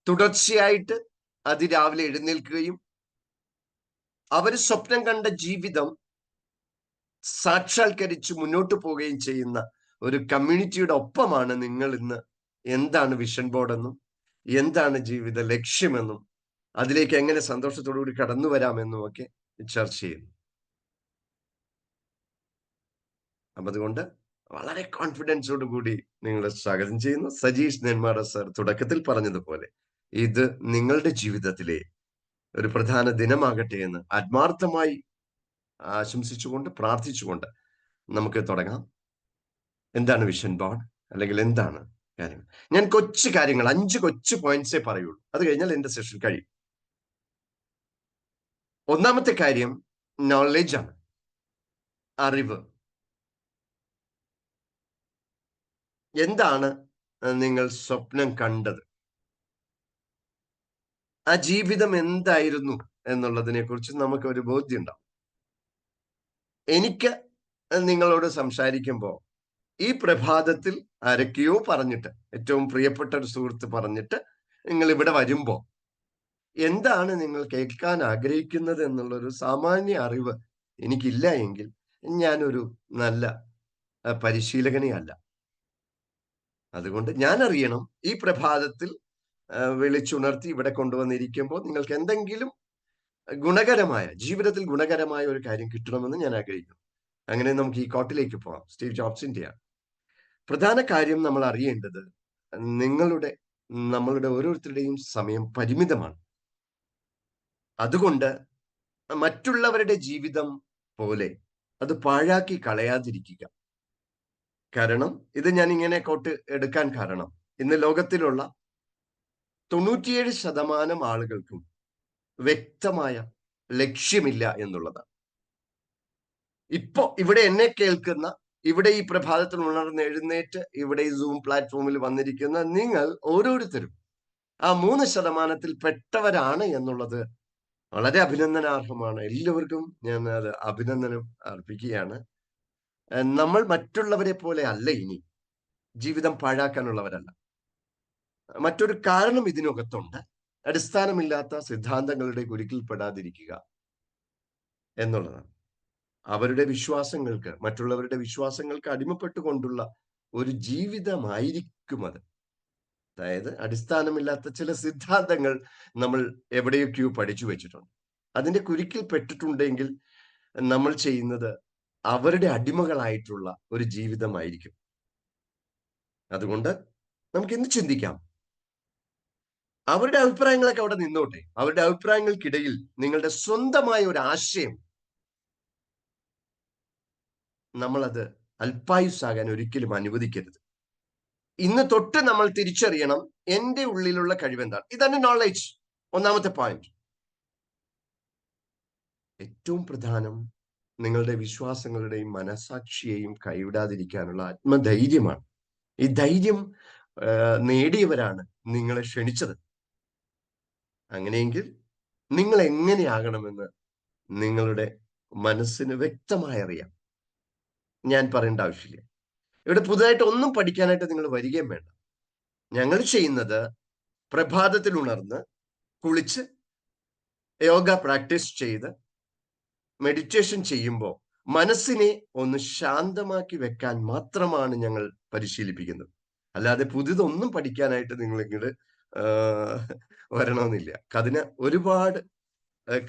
തുടർച്ചയായിട്ട് അതിരാവിലെ എഴുന്നേൽക്കുകയും അവർ സ്വപ്നം കണ്ട ജീവിതം സാക്ഷാത്കരിച്ച് മുന്നോട്ട് പോവുകയും ചെയ്യുന്ന ഒരു കമ്മ്യൂണിറ്റിയുടെ ഒപ്പമാണ് നിങ്ങൾ ഇന്ന് എന്താണ് വിഷൻ ബോർഡ് എന്നും എന്താണ് ജീവിത ലക്ഷ്യമെന്നും അതിലേക്ക് എങ്ങനെ സന്തോഷത്തോടു കൂടി കടന്നു വരാമെന്നും ഒക്കെ ചർച്ച ചെയ്യുന്നു. അപ്പൊ അതുകൊണ്ട് വളരെ കോൺഫിഡൻസോടു കൂടി നിങ്ങളെ സ്വാഗതം ചെയ്യുന്നു. സജീഷ് നെന്മാറ സർ തുടക്കത്തിൽ പറഞ്ഞതുപോലെ ഇത് നിങ്ങളുടെ ജീവിതത്തിലെ ഒരു പ്രധാന ദിനമാകട്ടെ എന്ന് ആത്മാർത്ഥമായി ആശംസിച്ചുകൊണ്ട് പ്രാർത്ഥിച്ചുകൊണ്ട് നമുക്ക് തുടങ്ങാം. എന്താണ് വിഷൻ ബോർഡ്, അല്ലെങ്കിൽ എന്താണ് കാര്യങ്ങൾ? ഞാൻ കൊച്ചു കാര്യങ്ങൾ 5 കൊച്ചു പോയിന്റ്സേ പറയുള്ളൂ. അത് കഴിഞ്ഞാൽ എന്റെ സെഷൻ കഴിയും. ഒന്നാമത്തെ കാര്യം നോളജ് ആണ്, അറിവ്. എന്താണ് നിങ്ങൾ സ്വപ്നം കണ്ടത്? ആ ജീവിതം എന്തായിരുന്നു എന്നുള്ളതിനെ കുറിച്ച് നമുക്ക് ഒരു ബോധ്യം ഉണ്ടാവും. എനിക്ക് നിങ്ങളോട് സംസാരിക്കുമ്പോൾ ഈ പ്രഭാതത്തിൽ ആരൊക്കെയോ പറഞ്ഞിട്ട്, ഏറ്റവും പ്രിയപ്പെട്ട ഒരു സുഹൃത്ത് പറഞ്ഞിട്ട് നിങ്ങൾ ഇവിടെ വരുമ്പോൾ എന്താണ് നിങ്ങൾ കേൾക്കാൻ ആഗ്രഹിക്കുന്നത് എന്നുള്ളൊരു സാമാന്യ അറിവ് എനിക്കില്ല എങ്കിൽ ഞാനൊരു നല്ല പരിശീലകനെ അല്ല. അതുകൊണ്ട് ഞാൻ അറിയണം ഈ പ്രഭാതത്തിൽ വിളിച്ചുണർത്തി ഇവിടെ കൊണ്ടുവന്നിരിക്കുമ്പോൾ നിങ്ങൾക്ക് എന്തെങ്കിലും ജീവിതത്തിൽ ഗുണകരമായ ഒരു കാര്യം കിട്ടണമെന്ന് ഞാൻ ആഗ്രഹിക്കുന്നു. അങ്ങനെ നമുക്ക് ഈ കോട്ടിലേക്ക് പോകാം. സ്റ്റീവ് ജോബ്സിന്റെയാണ്. പ്രധാന കാര്യം നമ്മൾ അറിയേണ്ടത്, നമ്മളുടെ ഓരോരുത്തരുടെയും സമയം പരിമിതമാണ്. അതുകൊണ്ട് മറ്റുള്ളവരുടെ ജീവിതം പോലെ അത് പാഴാക്കി കളയാതിരിക്കുക. കാരണം ഇത് ഞാൻ ഇങ്ങനെ കോട്ട് എടുക്കാൻ കാരണം, ഇന്ന് ലോകത്തിലുള്ള 97% ആളുകൾക്കും വ്യക്തമായ ലക്ഷ്യമില്ല എന്നുള്ളതാണ്. ഇപ്പോ ഇവിടെ എന്നെ കേൾക്കുന്ന, ഇവിടെ ഈ പ്രഭാതത്തിൽ ഉണർന്ന് എഴുന്നേറ്റ് ഇവിടെ ഈ സൂം പ്ലാറ്റ്ഫോമിൽ വന്നിരിക്കുന്ന നിങ്ങൾ ഓരോരുത്തരും ആ 3% പെട്ടവരാണ് എന്നുള്ളത് വളരെ അഭിനന്ദനാർഹമാണ്. എല്ലാവർക്കും ഞാൻ അത് അഭിനന്ദനം അർപ്പിക്കുകയാണ്. നമ്മൾ മറ്റുള്ളവരെ പോലെ അല്ല ഇനി ജീവിതം പാഴാക്കാനുള്ളവരല്ല. മറ്റൊരു കാരണം ഇതിനകത്തുണ്ട്. അടിസ്ഥാനമില്ലാത്ത സിദ്ധാന്തങ്ങളുടെ കുരുക്കിൽപ്പെടാതിരിക്കുക എന്നുള്ളതാണ്. അവരുടെ വിശ്വാസങ്ങൾക്ക്, മറ്റുള്ളവരുടെ വിശ്വാസങ്ങൾക്ക് അടിമപ്പെട്ടുകൊണ്ടുള്ള ഒരു ജീവിതമായിരിക്കും അത്. അതായത് അടിസ്ഥാനമില്ലാത്ത ചില സിദ്ധാന്തങ്ങൾ നമ്മൾ എവിടെയൊക്കെയോ പഠിച്ചു വെച്ചിട്ടുണ്ട്. അതിന്റെ കുരുക്കിൽ പെട്ടിട്ടുണ്ടെങ്കിൽ നമ്മൾ ചെയ്യുന്നത് അവരുടെ അടിമകളായിട്ടുള്ള ഒരു ജീവിതമായിരിക്കും. അതുകൊണ്ട് നമുക്ക് എന്ത് ചിന്തിക്കാം? അവരുടെ അഭിപ്രായങ്ങളൊക്കെ അവിടെ നിന്നോട്ടെ. അവരുടെ അഭിപ്രായങ്ങൾക്കിടയിൽ നിങ്ങളുടെ സ്വന്തമായ ഒരു ആശയം, നമ്മളത് അല്പായുസ്സാകാൻ ഒരിക്കലും അനുവദിക്കരുത്. ഇന്ന് തൊട്ട് നമ്മൾ തിരിച്ചറിയണം എന്റെ ഉള്ളിലുള്ള കഴിവെന്താണ്. ഇതാണ് നോളജ്. ഒന്നാമത്തെ പോയിന്റ്. ഏറ്റവും പ്രധാനം നിങ്ങളുടെ വിശ്വാസങ്ങളുടെയും മനസാക്ഷിയെയും കൈവിടാതിരിക്കാനുള്ള ആത്മധൈര്യമാണ്. ഈ ധൈര്യം നേടിയവരാണ് നിങ്ങളെ ക്ഷണിച്ചത്. അങ്ങനെയെങ്കിൽ നിങ്ങൾ എങ്ങനെയാകണമെന്ന് നിങ്ങളുടെ മനസ്സിന് വ്യക്തമായി അറിയാം. ഞാൻ പറയേണ്ട ആവശ്യമില്ല. ഇവിടെ പുതുതായിട്ട് ഒന്നും പഠിക്കാനായിട്ട് നിങ്ങൾ വരികയും വേണ്ട. ഞങ്ങൾ ചെയ്യുന്നത് പ്രഭാതത്തിൽ ഉണർന്ന് കുളിച്ച് യോഗ പ്രാക്ടീസ് ചെയ്ത് മെഡിറ്റേഷൻ ചെയ്യുമ്പോൾ മനസ്സിനെ ഒന്ന് ശാന്തമാക്കി വെക്കാൻ മാത്രമാണ് ഞങ്ങൾ പരിശീലിപ്പിക്കുന്നത്. അല്ലാതെ പുതിയതൊന്നും പഠിക്കാനായിട്ട് നിങ്ങൾ ഇങ്ങോട്ട് വരണമെന്നില്ല. അതിന് ഒരുപാട്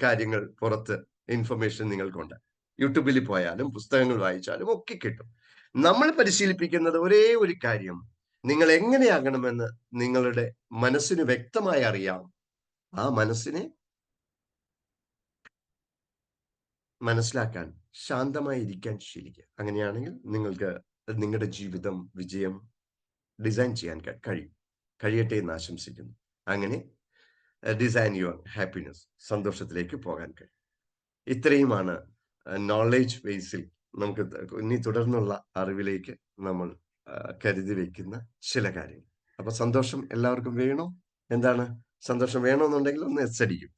കാര്യങ്ങൾ പുറത്ത് ഇൻഫർമേഷൻ നിങ്ങൾക്കുണ്ട്. യൂട്യൂബിൽ പോയാലും പുസ്തകങ്ങൾ വായിച്ചാലും ഒക്കെ കിട്ടും. നമ്മൾ പരിശീലിപ്പിക്കുന്നത് ഒരേ ഒരു കാര്യം, നിങ്ങൾ എങ്ങനെയാകണമെന്ന് നിങ്ങളുടെ മനസ്സിന് വ്യക്തമായി അറിയാം. ആ മനസ്സിനെ മനസ്സിലാക്കാൻ ശാന്തമായി ഇരിക്കാൻ ശീലിക്കുക. അങ്ങനെയാണെങ്കിൽ നിങ്ങൾക്ക് നിങ്ങളുടെ ജീവിതം വിജയം ഡിസൈൻ ചെയ്യാൻ കഴിയട്ടെ എന്ന് ആശംസിക്കുന്നു. അങ്ങനെ ഡിസൈൻ യുവർ ഹാപ്പിനെസ്, സന്തോഷത്തിലേക്ക് പോകാൻ കഴിയും. ഇത്രയുമാണ് നോളേജ് ബേസിൽ നമുക്ക് ഇനി തുടർന്നുള്ള അറിവിലേക്ക് നമ്മൾ കരുതി വെക്കുന്ന ചില കാര്യങ്ങൾ. അപ്പൊ സന്തോഷം എല്ലാവർക്കും വേണോ? എന്താണ് സന്തോഷം വേണമെന്നുണ്ടെങ്കിൽ ഒന്ന് എസ് അടിക്കും.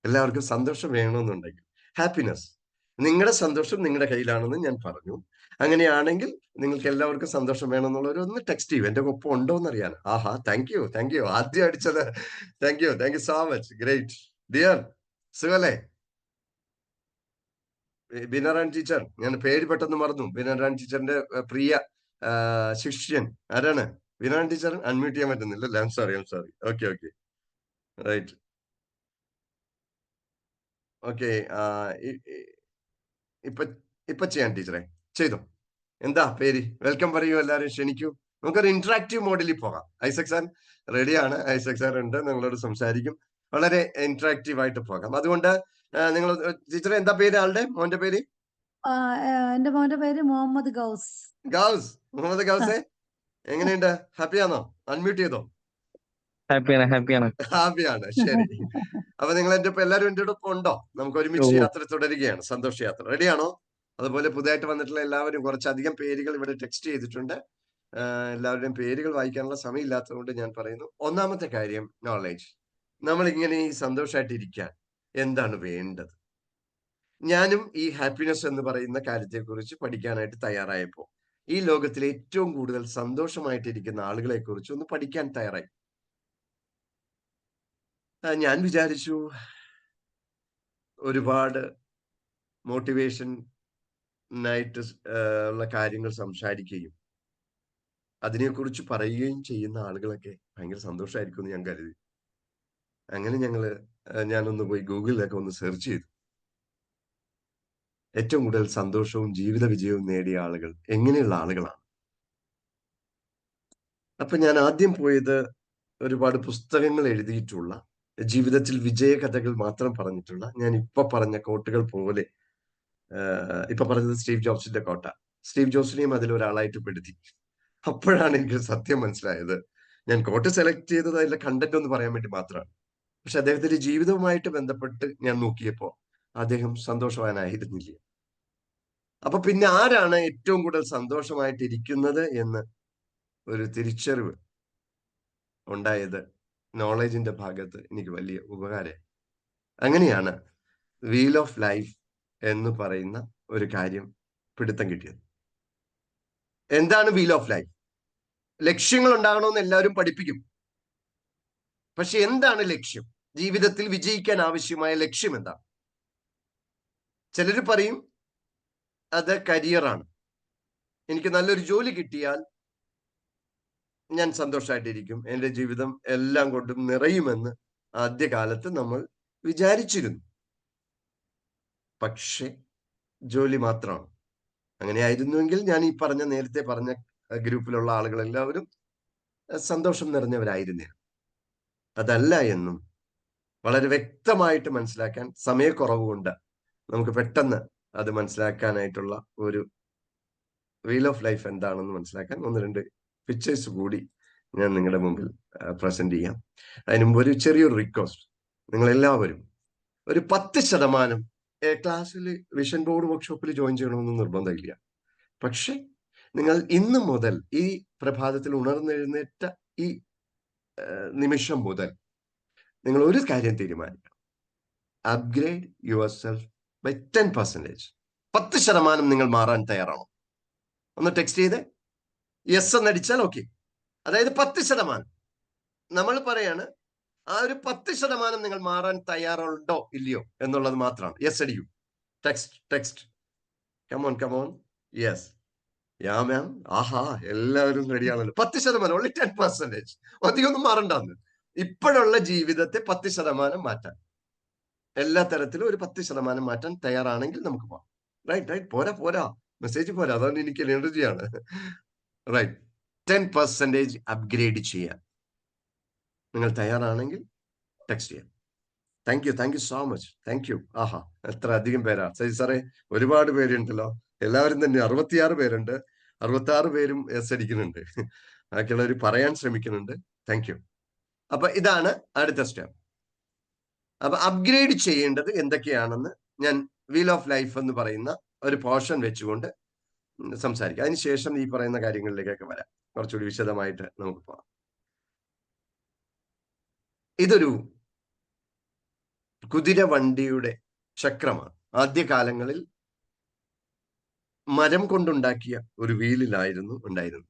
എല്ലാവർക്കും സന്തോഷം വേണമെന്നുണ്ടെങ്കിൽ ഹാപ്പിനെസ്, നിങ്ങളുടെ സന്തോഷം നിങ്ങളുടെ കയ്യിലാണെന്ന് ഞാൻ പറഞ്ഞു. അങ്ങനെയാണെങ്കിൽ നിങ്ങൾക്ക് എല്ലാവർക്കും സന്തോഷം വേണമെന്നുള്ളവർ ഒന്ന് ടെക്സ്റ്റ് ചെയ്യൂ. എന്റെ ഒപ്പം ഉണ്ടോ എന്നറിയാൻ. ആഹാ, താങ്ക് യു. ആദ്യം അടിച്ചത്. Thank you so much. Great dear. സുഖല്ലേ ബിനറാൻ ടീച്ചർ? ഞാൻ പേര് പെട്ടെന്ന് മറന്നു. ബിനറാൻ ടീച്ചറിന്റെ പ്രിയ ശിഷ്യൻ ആരാണ്? ബിനറാൻ ടീച്ചർ അൺമ്യൂട്ട് ചെയ്യാൻ പറ്റുന്നില്ല. I'm sorry. Okay right. Okay, ഇപ്പൊ ചെയ്യാൻ ടീച്ചറെ. ചെയ്തോ. എന്താ പേര്? വെൽക്കം പറയൂ. എല്ലാവരും ക്ഷണിക്കൂ. നമുക്കൊരു ഇന്ററാക്റ്റീവ് മോഡിൽ പോകാം. ഐസക് സാർ റെഡിയാണ്. ഐസക് സാർ ഉണ്ട്, നിങ്ങളോട് സംസാരിക്കും. വളരെ ഇന്ററാക്റ്റീവ് ആയിട്ട് പോകാം. അതുകൊണ്ട് നിങ്ങൾ ടീച്ചറെ എന്താ പേര്? മോന്റെ പേര്? എന്റെ മോന്റെ പേര് മുഹമ്മദ് ഗൗസ്. മുഹമ്മദ് ഗൗസേ, എങ്ങനെയുണ്ട്? ഹാപ്പിയാണോ? അൺമ്യൂട്ട് ചെയ്തോ. ഹാപ്പിയാണ്. ശരി. അപ്പൊ നിങ്ങൾ എല്ലാവരും എന്റെ ഒപ്പം ഉണ്ടോ? നമുക്ക് ഒരുമിച്ച് യാത്ര തുടരുകയാണ്. സന്തോഷ യാത്ര. റെഡിയാണോ? അതുപോലെ പുതുതായിട്ട് വന്നിട്ടുള്ള എല്ലാവരും കുറച്ചധികം പേരുകൾ ഇവിടെ ടെക്സ്റ്റ് ചെയ്തിട്ടുണ്ട്. എല്ലാവരുടെയും പേരുകൾ വായിക്കാനുള്ള സമയം ഇല്ലാത്തതുകൊണ്ട് ഞാൻ പറയുന്നു. ഒന്നാമത്തെ കാര്യം നോളേജ്. നമ്മൾ ഇങ്ങനെ ഈ സന്തോഷമായിട്ടിരിക്കാൻ എന്താണ് വേണ്ടത്? ഞാനും ഈ ഹാപ്പിനെസ് എന്ന് പറയുന്ന കാര്യത്തെക്കുറിച്ച് പഠിക്കാനായിട്ട് തയ്യാറായപ്പോൾ ഈ ലോകത്തിലെ ഏറ്റവും കൂടുതൽ സന്തോഷമായിട്ടിരിക്കുന്ന ആളുകളെ കുറിച്ച് ഒന്ന് പഠിക്കാൻ തയ്യാറായി. ഞാൻ വിചാരിച്ചു ഒരുപാട് മോട്ടിവേഷൻ ആയിട്ട് ഉള്ള കാര്യങ്ങൾ സംസാരിക്കുകയും അതിനെക്കുറിച്ച് പറയുകയും ചെയ്യുന്ന ആളുകളൊക്കെ ഭയങ്കര സന്തോഷമായിരിക്കും എന്ന് ഞാൻ കരുതി. അങ്ങനെ ഞാനൊന്ന് പോയി ഗൂഗിളിലൊക്കെ ഒന്ന് സെർച്ച് ചെയ്തു. ഏറ്റവും കൂടുതൽ സന്തോഷവും ജീവിത വിജയവും നേടിയ ആളുകൾ എങ്ങനെയുള്ള ആളുകളാണ്. അപ്പൊ ഞാൻ ആദ്യം പോയത് ഒരുപാട് പുസ്തകങ്ങൾ എഴുതിയിട്ടുള്ള, ജീവിതത്തിൽ വിജയകഥകൾ മാത്രം പറഞ്ഞിട്ടുള്ള, ഞാൻ ഇപ്പൊ പറഞ്ഞ കോട്ടുകൾ പോലെ, ഇപ്പൊ പറഞ്ഞത് സ്റ്റീവ് ജോബ്സിന്റെ കോട്ട, സ്റ്റീവ് ജോബ്സിനെയും അതിലൊരാളായിട്ട് പെടുത്തി. അപ്പോഴാണ് എനിക്ക് സത്യം മനസ്സിലായത്. ഞാൻ കോട്ട് സെലക്ട് ചെയ്തത് അതിലെ കണ്ടന്റ് ഒന്ന് പറയാൻ വേണ്ടി മാത്രമാണ്. പക്ഷെ അദ്ദേഹത്തിന്റെ ജീവിതവുമായിട്ട് ബന്ധപ്പെട്ട് ഞാൻ നോക്കിയപ്പോ അദ്ദേഹം സന്തോഷവാനായിരുന്നില്ല. അപ്പൊ പിന്നെ ആരാണ് ഏറ്റവും കൂടുതൽ സന്തോഷമായിട്ടിരിക്കുന്നത് എന്ന് ഒരു തിരിച്ചറിവ് ഉണ്ടായത് നോളജിന്റെ ഭാഗത്ത് എനിക്ക് വലിയ ഉപകാരം. അങ്ങനെയാണ് വീൽ ഓഫ് ലൈഫ് എന്ന് പറയുന്ന ഒരു കാര്യം പിടുത്തം കിട്ടിയത്. എന്താണ് വീൽ ഓഫ് ലൈഫ്? ലക്ഷ്യങ്ങൾ ഉണ്ടാകണമെന്ന് എല്ലാവരും പഠിപ്പിക്കും. പക്ഷെ എന്താണ് ലക്ഷ്യം? ജീവിതത്തിൽ വിജയിക്കാൻ ആവശ്യമായ ലക്ഷ്യം എന്താണ്? ചിലർ പറയും അത് കരിയറാണ്. എനിക്ക് നല്ലൊരു ജോലി കിട്ടിയാൽ ഞാൻ സന്തോഷമായിട്ടിരിക്കും, എൻ്റെ ജീവിതം എല്ലാം കൊണ്ടും നിറയുമെന്ന് ആദ്യകാലത്ത് നമ്മൾ വിചാരിച്ചിരുന്നു. പക്ഷെ ജോലി മാത്രമാണ്. അങ്ങനെയായിരുന്നുവെങ്കിൽ ഞാൻ ഈ നേരത്തെ പറഞ്ഞ ഗ്രൂപ്പിലുള്ള ആളുകളെല്ലാവരും സന്തോഷം നിറഞ്ഞവരായിരുന്നില്ല. അതല്ല എന്നും വളരെ വ്യക്തമായിട്ട് മനസ്സിലാക്കാൻ സമയക്കുറവ് കൊണ്ട് നമുക്ക് പെട്ടെന്ന് അത് മനസ്സിലാക്കാനായിട്ടുള്ള ഒരു വീൽ ഓഫ് ലൈഫ് എന്താണെന്ന് മനസ്സിലാക്കാൻ ഒന്ന് രണ്ട് പിക്ചേഴ്സ് കൂടി ഞാൻ നിങ്ങളുടെ മുമ്പിൽ പ്രസന്റ് ചെയ്യാം. അതിന് മുമ്പ് ഒരു ചെറിയൊരു റിക്വസ്റ്റ്. നിങ്ങളെല്ലാവരും ഒരു 10% ക്ലാസ്സിൽ വിഷൻ ബോർഡ് വർക്ക്ഷോപ്പിൽ ജോയിൻ ചെയ്യണമെന്ന് നിർബന്ധമില്ല. പക്ഷെ നിങ്ങൾ ഇന്ന് മുതൽ, ഈ പ്രഭാതത്തിൽ ഉണർന്നെഴുന്നേറ്റ ഈ നിമിഷം മുതൽ നിങ്ങൾ ഒരു കാര്യം തീരുമാനിക്കണം. Upgrade your self by 10%. 10% നിങ്ങൾ മാറാൻ തയ്യാറാണോ? ഒന്ന് ടെക്സ്റ്റ് ചെയ്ത് യെസ് എന്നടിച്ചാൽ ഓക്കെ. അതായത് 10%. നമ്മൾ പറയാണ് ആ ഒരു 10% നിങ്ങൾ മാറാൻ തയ്യാറുണ്ടോ ഇല്ലയോ എന്നുള്ളത് മാത്രമാണ്. യെസ് അടിക്കൂ. Text come on. Yes, ya ma'am. ആഹാ, എല്ലാവരും റെഡിയാണല്ലോ. 10%, ഓൺലി 10%. അധികമൊന്നും മാറണ്ടെന്ന്. ഇപ്പോഴുള്ള ജീവിതത്തെ 10% മാറ്റാൻ, എല്ലാ തരത്തിലും ഒരു 10% മാറ്റാൻ തയ്യാറാണെങ്കിൽ നമുക്ക് പോവാം. റൈറ്റ്. പോരാ, മെസ്സേജ് പോരാ, അതാണ് എനിക്ക് എനർജിയാണ്. റൈറ്റ്, 10% അപ്ഗ്രേഡ് ചെയ്യാൻ നിങ്ങൾ തയ്യാറാണെങ്കിൽ ടെക്സ്റ്റ് ചെയ്യാം. Thank you so much. Thank you. ആഹാ, എത്ര അധികം പേരാ സജി സാറേ, ഒരുപാട് പേരുണ്ടല്ലോ. എല്ലാവരും തന്നെ 66 പേരുണ്ട്. 66 പേരും എസ് അടിക്കുന്നുണ്ട്. ബാക്കിയുള്ളവർ പറയാൻ ശ്രമിക്കുന്നുണ്ട്. Thank you. അപ്പൊ ഇതാണ് അടുത്ത സ്റ്റെപ്പ്. അപ്പൊ അപ്ഗ്രേഡ് ചെയ്യേണ്ടത് എന്തൊക്കെയാണെന്ന് ഞാൻ വീൽ ഓഫ് ലൈഫ് എന്ന് പറയുന്ന ഒരു പോർഷൻ വെച്ചുകൊണ്ട് സംസാരിക്കാം. അതിനുശേഷം ഈ പറയുന്ന കാര്യങ്ങളിലേക്കൊക്കെ വരാം. കുറച്ചുകൂടി വിശദമായിട്ട് നമുക്ക് പോകാം. ഇതൊരു കുതിരവണ്ടിയുടെ ചക്രമാണ്. ആദ്യകാലങ്ങളിൽ മരം കൊണ്ടുണ്ടാക്കിയ ഒരു വീലിലായിരുന്നു ഉണ്ടായിരുന്നത്.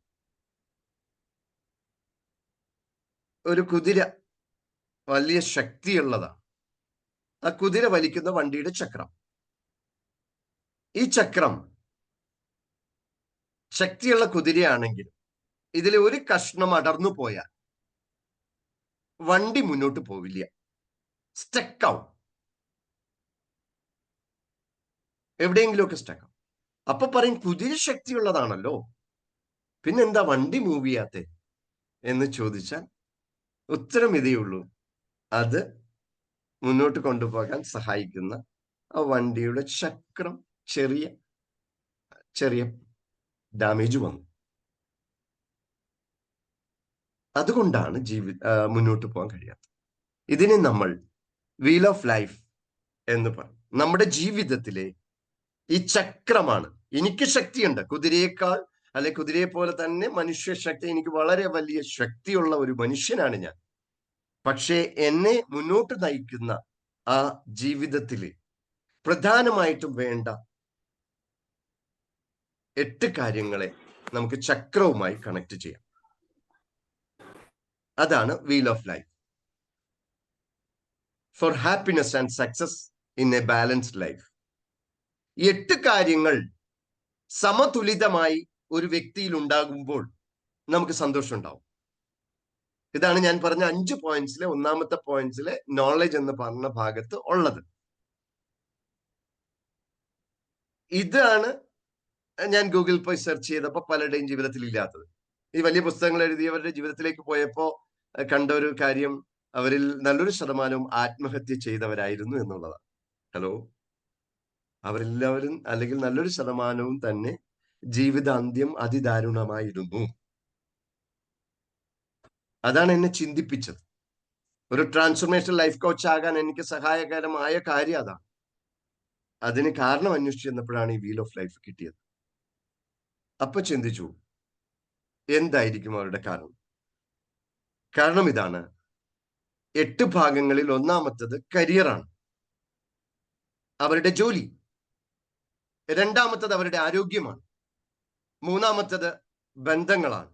ഒരു കുതിര വലിയ ശക്തിയുള്ളതാണ്. ആ കുതിര വലിക്കുന്ന വണ്ടിയുടെ ചക്രം. ഈ ചക്രം ശക്തിയുള്ള കുതിരയാണെങ്കിൽ ഇതിലെ ഒരു കഷ്ണം അടർന്നു പോയാൽ വണ്ടി മുന്നോട്ട് പോവില്ല, സ്റ്റക്കാവും, എവിടെയെങ്കിലുമൊക്കെ സ്റ്റക്കാവും. അപ്പൊ പറയും കുതിര ശക്തിയുള്ളതാണല്ലോ, പിന്നെന്താ വണ്ടി മൂവ് ചെയ്യാത്തെ എന്ന് ചോദിച്ചാൽ ഉത്തരം ഇതേ ഉള്ളൂ. അത് മുന്നോട്ട് കൊണ്ടുപോകാൻ സഹായിക്കുന്ന ആ വണ്ടിയുടെ ചക്രം ചെറിയ ഡാമേജ് വന്നു. അതുകൊണ്ടാണ് മുന്നോട്ട് പോകാൻ കഴിയാത്തത്. ഇതിനെ നമ്മൾ വീൽ ഓഫ് ലൈഫ് എന്ന് പറയും. നമ്മുടെ ജീവിതത്തിലെ ഈ ചക്രമാണ്. എനിക്ക് ശക്തിയുണ്ട്, കുതിരയേക്കാൾ, അല്ലെ കുതിരയെ പോലെ തന്നെ മനുഷ്യ ശക്തി, എനിക്ക് വളരെ വലിയ ശക്തിയുള്ള ഒരു മനുഷ്യനാണ് ഞാൻ. പക്ഷേ എന്നെ മുന്നോട്ട് നയിക്കുന്ന ആ ജീവിതത്തില് പ്രധാനമായിട്ടും വേണ്ട 8 കാര്യങ്ങളെ നമുക്ക് ചക്രവുമായി കണക്ട് ചെയ്യാം. അതാണ് wheel of life. Four happiness and success in A balanced life. 8 കാര്യങ്ങൾ സമതുലിതമായി ഒരു വ്യക്തിയിൽ ഉണ്ടാകുമ്പോൾ നമുക്ക് സന്തോഷം ഉണ്ടാവും. ഇതാണ് ഞാൻ പറഞ്ഞ 5 പോയിന്റ്സിലെ ഒന്നാമത്തെ പോയിന്റ്സിലെ നോളജ് എന്ന് പറഞ്ഞ ഭാഗത്ത് ഉള്ളത്. ഇതാണ് ഞാൻ ഗൂഗിൾ പോയി സെർച്ച് ചെയ്തപ്പോൾ പലരുടെയും ജീവിതത്തിൽ ഇല്ലാത്തത്. ഈ വലിയ പുസ്തകങ്ങൾ എഴുതിയവരുടെ ജീവിതത്തിലേക്ക് പോയപ്പോ കണ്ട ഒരു കാര്യം, അവരിൽ നല്ലൊരു ശതമാനവും ആത്മഹത്യ ചെയ്തവരായിരുന്നു എന്നുള്ളതാണ്. ഹലോ, അവരെല്ലാവരും അല്ലെങ്കിൽ നല്ലൊരു ശതമാനവും തന്നെ ജീവിതാന്ത്യം അതിദാരുണമായിരുന്നു. അതാണ് എന്നെ ചിന്തിപ്പിച്ചത്. ഒരു ട്രാൻസ്ഫോർമേഷൻ ലൈഫ് കോച്ച് ആകാൻ എനിക്ക് സഹായകരമായ കാര്യം അതാണ്. അതിന് കാരണം അന്വേഷിച്ച് ചെന്നപ്പോഴാണ് ഈ വീൽ ഓഫ് ലൈഫ് കിട്ടിയത്. അപ്പൊ ചിന്തിച്ചു, എന്തായിരിക്കും അവരുടെ കാരണം? കാരണം ഇതാണ്. 8 ഭാഗങ്ങളിൽ ഒന്നാമത്തത് കരിയറാണ്, അവരുടെ ജോലി. രണ്ടാമത്തത് അവരുടെ ആരോഗ്യമാണ്. മൂന്നാമത്തത് ബന്ധങ്ങളാണ്.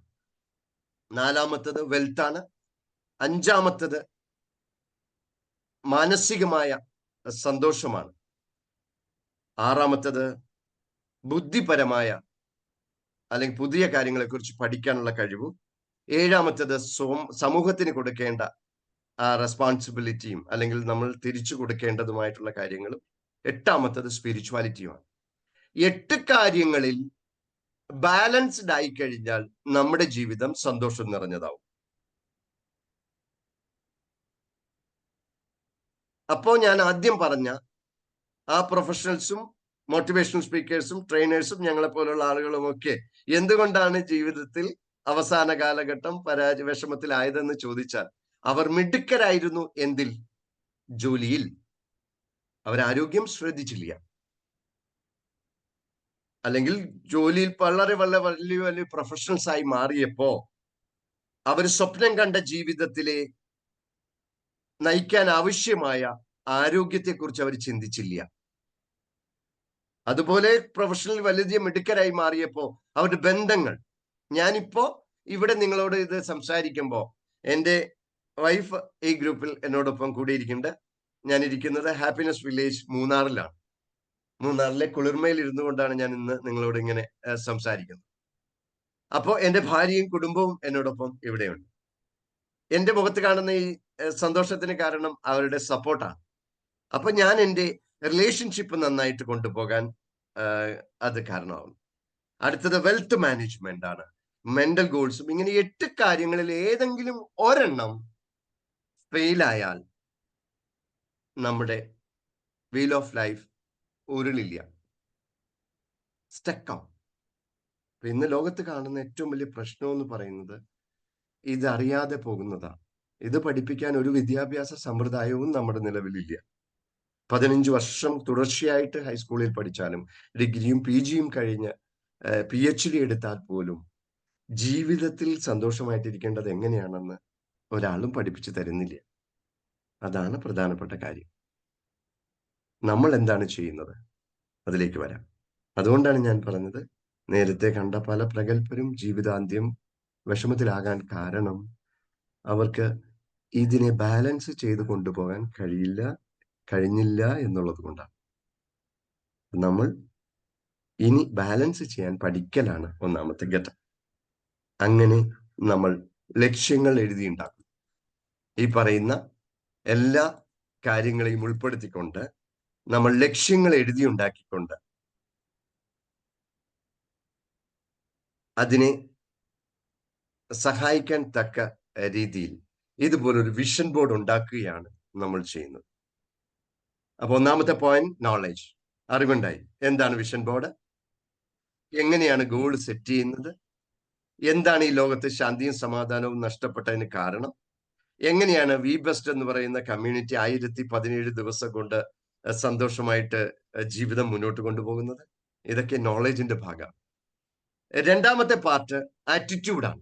നാലാമത്തത് വെൽത്താണ്. അഞ്ചാമത്തത് മാനസികമായ സന്തോഷമാണ്. ആറാമത്തത് ബുദ്ധിപരമായ അല്ലെങ്കിൽ പുതിയ കാര്യങ്ങളെക്കുറിച്ച് പഠിക്കാനുള്ള കഴിവും. ഏഴാമത്തത് സമൂഹത്തിന് കൊടുക്കേണ്ട റെസ്പോൺസിബിലിറ്റിയും അല്ലെങ്കിൽ നമ്മൾ തിരിച്ചു കൊടുക്കേണ്ടതുമായിട്ടുള്ള കാര്യങ്ങളും. എട്ടാമത്തത് സ്പിരിച്വാലിറ്റിയുമാണ്. 8 കാര്യങ്ങളിൽ ബാലൻസ്ഡ് ആയി കഴിഞ്ഞാൽ നമ്മുടെ ജീവിതം സന്തോഷം നിറഞ്ഞതാവും. അപ്പോ ഞാൻ ആദ്യം പറഞ്ഞ ആ പ്രൊഫഷണൽസും മോട്ടിവേഷണൽ സ്പീക്കേഴ്സും ട്രെയിനേഴ്സും ഞങ്ങളെ പോലുള്ള ആളുകളും ഒക്കെ എന്തുകൊണ്ടാണ് ജീവിതത്തിൽ അവസാന കാലഘട്ടം വിഷമത്തിലായതെന്ന് ചോദിച്ചാൽ, അവർ മിടുക്കരായിരുന്നു. എന്തിൽ? ജോലിയിൽ. അവരാരോഗ്യം ശ്രദ്ധിച്ചില്ല. അല്ലെങ്കിൽ ജോലിയിൽ വളരെ വളരെ വലിയ വലിയ പ്രൊഫഷണൽസ് ആയി മാറിയപ്പോ അവർ സ്വപ്നം കണ്ട ജീവിതത്തിലെ നയിക്കാൻ ആവശ്യമായ ആരോഗ്യത്തെക്കുറിച്ച് അവർ ചിന്തിച്ചില്ല. അതുപോലെ പ്രൊഫഷണൽ വലിയ മിടുക്കരായി മാറിയപ്പോ അവരുടെ ബന്ധങ്ങൾ. ഞാനിപ്പോ ഇവിടെ നിങ്ങളോട് ഇത് സംസാരിക്കുമ്പോ എൻ്റെ വൈഫ് ഈ ഗ്രൂപ്പിൽ എന്നോടൊപ്പം കൂടിയിരിക്കുന്നുണ്ട്. ഞാൻ ഇരിക്കുന്നത് ഹാപ്പിനെസ് വില്ലേജ് മൂന്നാറിലാണ്. മൂന്നാറിലെ കുളിർമയിൽ ഇരുന്നു കൊണ്ടാണ് ഞാൻ ഇന്ന് നിങ്ങളോട് ഇങ്ങനെ സംസാരിക്കുന്നത്. അപ്പോ എൻ്റെ ഭാര്യയും കുടുംബവും എന്നോടൊപ്പം ഇവിടെയുണ്ട്. എൻ്റെ മുഖത്ത് കാണുന്ന ഈ സന്തോഷത്തിന് കാരണം അവരുടെ സപ്പോർട്ടാണ്. അപ്പൊ ഞാൻ എൻ്റെ റിലേഷൻഷിപ്പ് നന്നായിട്ട് കൊണ്ടുപോകാൻ അത് കാരണമാവും. അടുത്തത് വെൽത്ത് മാനേജ്മെന്റ് ആണ്, മെന്റൽ ഗോൾസും. ഇങ്ങനെ 8 കാര്യങ്ങളിൽ ഏതെങ്കിലും ഒരെണ്ണം ഫെയിലായാൽ നമ്മുടെ വീൽ ഓഫ് ലൈഫ് ഉരുളില്ല, സ്റ്റക്കാവും. ഇന്ന് ലോകത്ത് കാണുന്ന ഏറ്റവും വലിയ പ്രശ്നം എന്ന് പറയുന്നത് ഇത് അറിയാതെ പോകുന്നതാണ്. ഇത് പഠിപ്പിക്കാൻ ഒരു വിദ്യാഭ്യാസ സമ്പ്രദായവും നമ്മുടെ നിലവിലില്ല. 15 വർഷം തുടർച്ചയായിട്ട് ഹൈസ്കൂളിൽ പഠിച്ചാലും ഡിഗ്രിയും PGയും കഴിഞ്ഞ് PhD എടുത്താൽ പോലും ജീവിതത്തിൽ സന്തോഷമായിട്ടിരിക്കേണ്ടത് എങ്ങനെയാണെന്ന് ഒരാളും പഠിപ്പിച്ചു തരുന്നില്ല. അതാണ് പ്രധാനപ്പെട്ട കാര്യം. നമ്മൾ എന്താണ് ചെയ്യുന്നത്? അതിലേക്ക് വരാം. അതുകൊണ്ടാണ് ഞാൻ പറഞ്ഞത്, നേരത്തെ കണ്ട പല പ്രഗത്ഭരും ജീവിതാന്ത്യം വിഷമത്തിലാകാൻ കാരണം അവർക്ക് ഇതിനെ ബാലൻസ് ചെയ്ത് കൊണ്ടുപോകാൻ കഴിഞ്ഞില്ല എന്നുള്ളത് കൊണ്ടാണ്. നമ്മൾ ഇനി ബാലൻസ് ചെയ്യാൻ പഠിക്കലാണ് ഒന്നാമത്തെ ഘട്ടം. അങ്ങനെ നമ്മൾ ലക്ഷ്യങ്ങൾ എഴുതിയുണ്ടാക്കും. ഈ പറയുന്ന എല്ലാ കാര്യങ്ങളെയും ഉൾപ്പെടുത്തിക്കൊണ്ട് നമ്മൾ ലക്ഷ്യങ്ങൾ എഴുതിയുണ്ടാക്കിക്കൊണ്ട് അതിനെ സഹായിക്കാൻ തക്ക രീതിയിൽ ഇതുപോലൊരു വിഷൻ ബോർഡ് ഉണ്ടാക്കുകയാണ് നമ്മൾ ചെയ്യുന്നത്. അപ്പൊ ഒന്നാമത്തെ പോയിന്റ് നോളജ്, അറിവുണ്ടായി. എന്താണ് വിഷൻ ബോർഡ്? എങ്ങനെയാണ് ഗോൾ സെറ്റ് ചെയ്യുന്നത്? എന്താണ് ഈ ലോകത്ത് ശാന്തിയും സമാധാനവും നഷ്ടപ്പെട്ടതിന് കാരണം? എങ്ങനെയാണ് വി ബെസ്റ്റ് എന്ന് പറയുന്ന കമ്മ്യൂണിറ്റി 1017 ദിവസം കൊണ്ട് സന്തോഷമായിട്ട് ജീവിതം മുന്നോട്ട് കൊണ്ടുപോകുന്നത്? ഇതൊക്കെ നോളജിന്റെ ഭാഗമാണ്. രണ്ടാമത്തെ പാർട്ട് ആറ്റിറ്റ്യൂഡാണ്.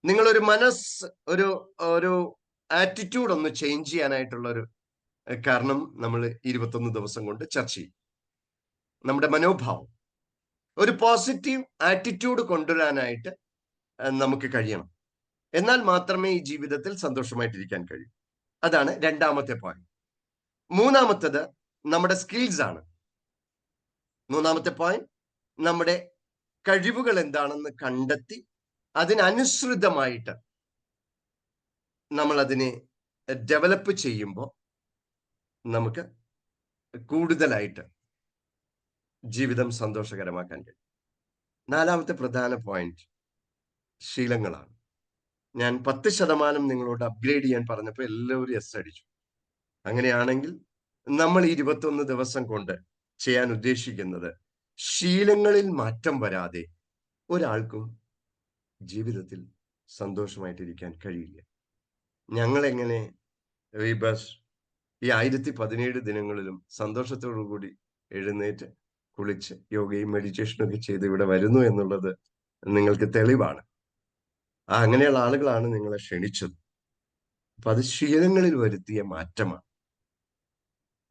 നിങ്ങളൊരു ഒരു ആറ്റിറ്റ്യൂഡ് ഒന്ന് ചേഞ്ച് ചെയ്യാനായിട്ടുള്ള ഒരു കാരണം നമ്മൾ 21 ദിവസം കൊണ്ട് ചർച്ച ചെയ്യും. നമ്മുടെ മനോഭാവം, ഒരു പോസിറ്റീവ് ആറ്റിറ്റ്യൂഡ് കൊണ്ടുവരാനായിട്ട് നമുക്ക് കഴിയണം. എന്നാൽ മാത്രമേ ഈ ജീവിതത്തിൽ സന്തോഷമായിട്ടിരിക്കാൻ കഴിയൂ. അതാണ് രണ്ടാമത്തെ പോയിന്റ്. മൂന്നാമത്തത് നമ്മുടെ സ്കിൽസ് ആണ്. മൂന്നാമത്തെ പോയിന്റ് നമ്മുടെ കഴിവുകൾ എന്താണെന്ന് കണ്ടെത്തി അതിനനുസൃതമായിട്ട് നമ്മൾ അതിനെ ഡെവലപ്പ് ചെയ്യുമ്പോൾ നമുക്ക് കൂടുതലായിട്ട് ജീവിതം സന്തോഷകരമാക്കാൻ കഴിയും. നാലാമത്തെ പ്രധാന പോയിന്റ് ശീലങ്ങളാണ്. ഞാൻ 10% നിങ്ങളോട് അപ്ഗ്രേഡ് ചെയ്യാൻ പറഞ്ഞപ്പോൾ എല്ലാവരും എസ് അടിച്ചു. അങ്ങനെയാണെങ്കിൽ നമ്മൾ 21 ദിവസം കൊണ്ട് ചെയ്യാൻ ഉദ്ദേശിക്കുന്നത് ശീലങ്ങളിൽ മാറ്റം വരാതെ ഒരാൾക്കും ജീവിതത്തിൽ സന്തോഷമായിട്ടിരിക്കാൻ കഴിയില്ല. ഞങ്ങളെങ്ങനെ ബസ് ഈ 1017 ദിനങ്ങളിലും സന്തോഷത്തോടു കൂടി എഴുന്നേറ്റ് കുളിച്ച് യോഗയും മെഡിറ്റേഷനും ഒക്കെ ചെയ്ത് ഇവിടെ വരുന്നു എന്നുള്ളത് നിങ്ങൾക്ക് തെളിവാണ്. അങ്ങനെയുള്ള ആളുകളാണ് നിങ്ങളെ ക്ഷണിച്ചത്. അപ്പൊ അത് ശീലങ്ങളിൽ വരുത്തിയ മാറ്റമാണ്.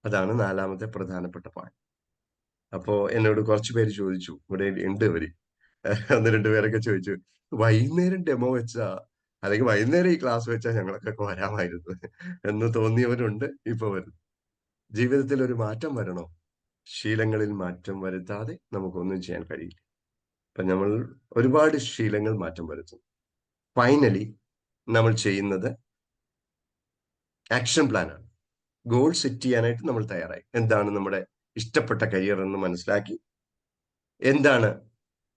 അതാണ് നാലാമത്തെ പ്രധാനപ്പെട്ട പോയിന്റ്. അപ്പോ എന്നോട് കുറച്ചു പേര് ചോദിച്ചു, ഇവിടെ ഉണ്ട് ഇവര് 1-2 പേരൊക്കെ ചോദിച്ചു, വൈകുന്നേരം ഡെമോ വെച്ചാ അല്ലെങ്കിൽ വൈകുന്നേരം ഈ ക്ലാസ് വെച്ചാൽ ഞങ്ങളൊക്കെ വരാമായിരുന്നു എന്ന് തോന്നിയവരുണ്ട്. ഇപ്പൊ വരും. ജീവിതത്തിൽ ഒരു മാറ്റം വരണോ? ശീലങ്ങളിൽ മാറ്റം വരുത്താതെ നമുക്കൊന്നും ചെയ്യാൻ കഴിയില്ല. അപ്പൊ നമ്മൾ ഒരുപാട് ശീലങ്ങൾ മാറ്റം വരുത്തും. ഫൈനലി നമ്മൾ ചെയ്യുന്നത് ആക്ഷൻ പ്ലാൻ ആണ്. ഗോൾ സെറ്റ് ചെയ്യാനായിട്ട് നമ്മൾ തയ്യാറായി. എന്താണ് നമ്മുടെ ഇഷ്ടപ്പെട്ട കരിയർ എന്ന് മനസ്സിലാക്കി, എന്താണ്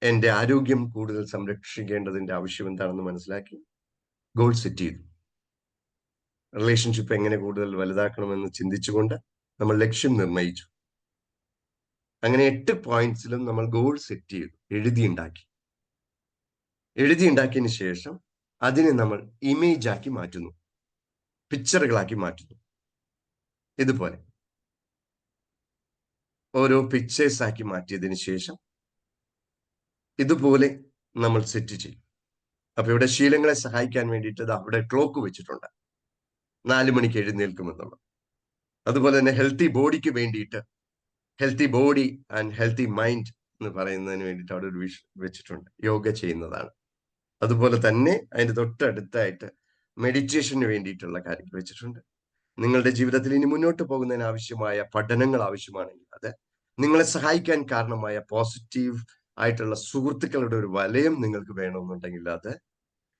എൻ്റെ ആരോഗ്യം കൂടുതൽ സംരക്ഷിക്കേണ്ടതിന്റെ ആവശ്യം എന്താണെന്ന് മനസ്സിലാക്കി ഗോൾ സെറ്റ് ചെയ്തു. റിലേഷൻഷിപ്പ് എങ്ങനെ കൂടുതൽ വലുതാക്കണമെന്ന് ചിന്തിച്ചുകൊണ്ട് നമ്മൾ ലക്ഷ്യം നിർണയിച്ചു. അങ്ങനെ 8 പോയിന്റ്സിലും നമ്മൾ ഗോൾ സെറ്റ് ചെയ്തു, എഴുതിയുണ്ടാക്കിയതിന് ശേഷം അതിനെ നമ്മൾ ഇമേജ് ആക്കി മാറ്റുന്നു, പിക്ചറുകളാക്കി മാറ്റുന്നു. ഇതുപോലെ ഓരോ പിക്ചേഴ്സ് ആക്കി മാറ്റിയതിന് ശേഷം ഇതുപോലെ നമ്മൾ സെറ്റ് ചെയ്യും. അപ്പൊ ഇവിടെ ശീലങ്ങളെ സഹായിക്കാൻ വേണ്ടിയിട്ട് അവിടെ ക്ലോക്ക് വെച്ചിട്ടുണ്ട്, 4 മണിക്ക് എഴുന്നേൽക്കുമെന്നുള്ളത്. അതുപോലെ തന്നെ ഹെൽത്തി ബോഡിക്ക് വേണ്ടിയിട്ട് healthy body and healthy mind എന്ന് പറയുന്നതിന് വേണ്ടിയിട്ട് അവിടെ ഒരു വെച്ചിട്ടുണ്ട്, യോഗ ചെയ്യുന്നതാണ്. അതുപോലെ തന്നെ അതിന്റെ തൊട്ടടുത്തായിട്ട് മെഡിറ്റേഷന് വേണ്ടിയിട്ടുള്ള കാര്യങ്ങൾ വെച്ചിട്ടുണ്ട്. നിങ്ങളുടെ ജീവിതത്തിൽ ഇനി മുന്നോട്ട് പോകുന്നതിന് ആവശ്യമായ പഠനങ്ങൾ ആവശ്യമാണെങ്കിൽ അത്, നിങ്ങളെ സഹായിക്കാൻ കാരണമായ പോസിറ്റീവ് ആയിട്ടുള്ള സുഹൃത്തുക്കളുടെ ഒരു വലയം നിങ്ങൾക്ക് വേണമെന്നുണ്ടെങ്കിൽ അത്,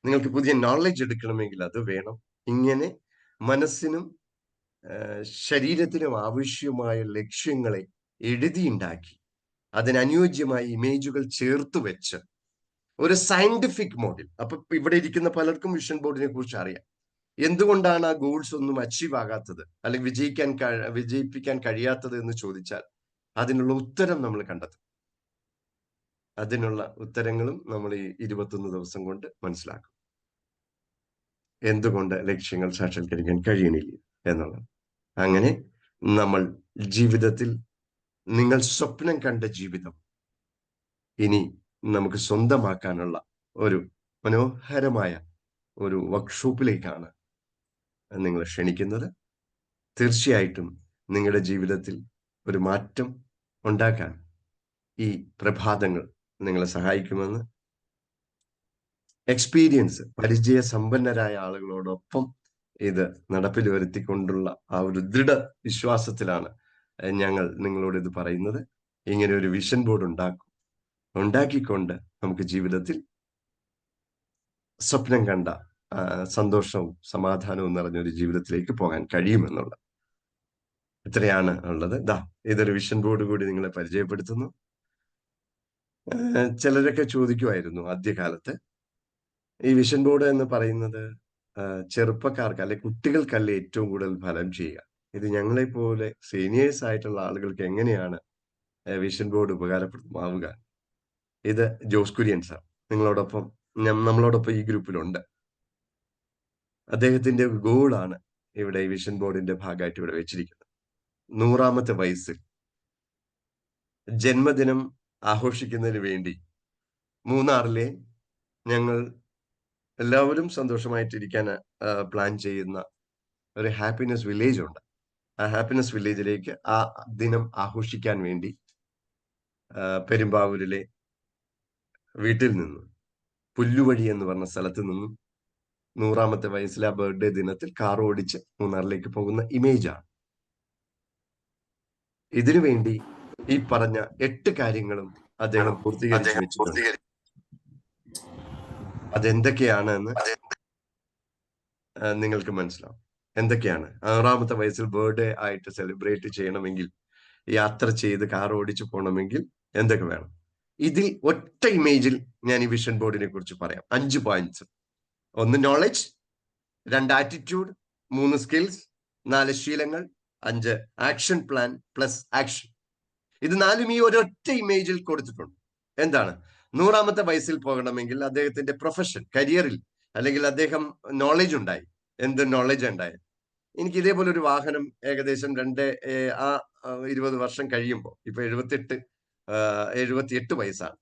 നിങ്ങൾക്ക് പുതിയ നോളജ് എടുക്കണമെങ്കിൽ അത് വേണം. ഇങ്ങനെ മനസ്സിനും ശരീരത്തിനും ആവശ്യമായ ലക്ഷ്യങ്ങളെ എഴുതിയുണ്ടാക്കി അതിനനുയോജ്യമായ ഇമേജുകൾ ചേർത്ത് വെച്ച് ഒരു സയന്റിഫിക് മോഡിൽ. അപ്പൊ ഇവിടെ ഇരിക്കുന്ന പലർക്കും വിഷൻ ബോർഡിനെ കുറിച്ച് അറിയാം. എന്തുകൊണ്ടാണ് ആ ഗോൾസ് ഒന്നും അച്ചീവ് ആകാത്തത് അല്ലെങ്കിൽ വിജയിപ്പിക്കാൻ കഴിയാത്തത് എന്ന് ചോദിച്ചാൽ അതിനുള്ള ഉത്തരം നമ്മൾ കണ്ടെത്തും. അതിനുള്ള ഉത്തരങ്ങളും നമ്മൾ ഈ 21 ദിവസം കൊണ്ട് മനസ്സിലാക്കും. എന്തുകൊണ്ട് ലക്ഷ്യങ്ങൾ സാക്ഷാത്കരിക്കാൻ കഴിയണില്ല എന്നുള്ളത്. അങ്ങനെ നമ്മൾ ജീവിതത്തിൽ നിങ്ങൾ സ്വപ്നം കണ്ട ജീവിതം ഇനി നമുക്ക് സ്വന്തമാക്കാനുള്ള ഒരു മനോഹരമായ ഒരു വർക്ക്ഷോപ്പിലേക്കാണ് നിങ്ങളെ ക്ഷണിക്കുന്നത്. തീർച്ചയായിട്ടും നിങ്ങളുടെ ജീവിതത്തിൽ ഒരു മാറ്റം ഉണ്ടാക്കാൻ ഈ പ്രഭാതങ്ങൾ നിങ്ങളെ സഹായിക്കുമെന്ന് എക്സ്പീരിയൻസ്, പരിചയ സമ്പന്നരായ ആളുകളോടൊപ്പം ഇത് നടപ്പിൽ വരുത്തിക്കൊണ്ടുള്ള ആ ഒരു ദൃഢ വിശ്വാസത്തിലാണ് ഞങ്ങൾ നിങ്ങളോട് ഇത് പറയുന്നത്. ഇങ്ങനെ ഒരു വിഷൻ ബോർഡ് ഉണ്ടാക്കിക്കൊണ്ട് നമുക്ക് ജീവിതത്തിൽ സ്വപ്നം കണ്ട സന്തോഷവും സമാധാനവും നിറഞ്ഞൊരു ജീവിതത്തിലേക്ക് പോകാൻ കഴിയുമെന്നുള്ളത്. ഇത്രയാണ് ഉള്ളത്. ഇതൊരു വിഷൻ ബോർഡ് കൂടി നിങ്ങളെ പരിചയപ്പെടുത്തുന്നു. ചിലരൊക്കെ ചോദിക്കുമായിരുന്നു ആദ്യകാലത്ത്, ഈ വിഷൻ ബോർഡ് എന്ന് പറയുന്നത് ചെറുപ്പക്കാർക്ക് അല്ലെ കുട്ടികൾക്കല്ല ഏറ്റവും കൂടുതൽ ഫലം ചെയ്യുക, ഇത് ഞങ്ങളെ പോലെ സീനിയേഴ്സ് ആയിട്ടുള്ള ആളുകൾക്ക് എങ്ങനെയാണ് വിഷൻ ബോർഡ് ഉപകാരപ്രദമാവുക? ഇത് ജോസ് കുര്യൻ സാർ നമ്മളോടൊപ്പം ഈ ഗ്രൂപ്പിലുണ്ട്. അദ്ദേഹത്തിന്റെ ഗോളാണ് ഇവിടെ ഈ വിഷൻ ബോർഡിന്റെ ഭാഗമായിട്ട് ഇവിടെ വെച്ചിരിക്കുന്നത്. 100ാമത്തെ വയസ്സിൽ ജന്മദിനം ആഘോഷിക്കുന്നതിന് വേണ്ടി മൂന്നാറിലെ ഞങ്ങൾ എല്ലാവരും സന്തോഷമായിട്ടിരിക്കാൻ പ്ലാൻ ചെയ്യുന്ന ഒരു ഹാപ്പിനെസ് വില്ലേജ് ഉണ്ട്. ആ ഹാപ്പിനെസ് വില്ലേജിലേക്ക് ആ ദിനം ആഘോഷിക്കാൻ വേണ്ടി പെരുമ്പാവൂരിലെ വീട്ടിൽ നിന്നും പുല്ലുവഴി എന്ന് പറഞ്ഞ സ്ഥലത്ത് നിന്നും 100ാമത്തെ വയസ്സിലെ ആ ബർത്ത്ഡേ ദിനത്തിൽ കാർ ഓടിച്ച് മൂന്നാറിലേക്ക് പോകുന്ന ഇമേജാണ്. ഇതിനു വേണ്ടി ഈ പറഞ്ഞ 8 കാര്യങ്ങളും അദ്ദേഹം പൂർത്തീകരിച്ചു വെച്ചിട്ടുണ്ട്. അതെന്തൊക്കെയാണ് എന്ന് നിങ്ങൾക്ക് മനസ്സിലാവും. എന്തൊക്കെയാണ്? 6ാമത്തെ വയസ്സിൽ ബർത്ത്ഡേ ആയിട്ട് സെലിബ്രേറ്റ് ചെയ്യണമെങ്കിൽ, യാത്ര ചെയ്ത് കാർ ഓടിച്ചു പോകണമെങ്കിൽ എന്തൊക്കെ വേണം? ഇതിൽ ഒറ്റ ഇമേജിൽ ഞാൻ ഈ വിഷൻ ബോർഡിനെ കുറിച്ച് പറയാം. 5 പോയിന്റ്സ്. 1 നോളജ്, 2 ആറ്റിറ്റ്യൂഡ്, 3 സ്കിൽസ്, 4 ശീലങ്ങൾ, 5 ആക്ഷൻ പ്ലാൻ പ്ലസ് ആക്ഷൻ. ഇത് 4ഉം ഈ ഒരൊറ്റ ഇമേജിൽ കൊടുത്തിട്ടുണ്ട്. എന്താണ്? 100ാമത്തെ വയസ്സിൽ പോകണമെങ്കിൽ അദ്ദേഹത്തിന്റെ പ്രൊഫഷൻ, കരിയറിൽ, അല്ലെങ്കിൽ അദ്ദേഹം നോളജ് ഉണ്ടായി. എന്ത് നോളജ് ഉണ്ടായി? എനിക്ക് ഇതേപോലെ ഒരു വാഹനം ഏകദേശം 20 വർഷം കഴിയുമ്പോൾ, ഇപ്പൊ 78 വയസ്സാണ്.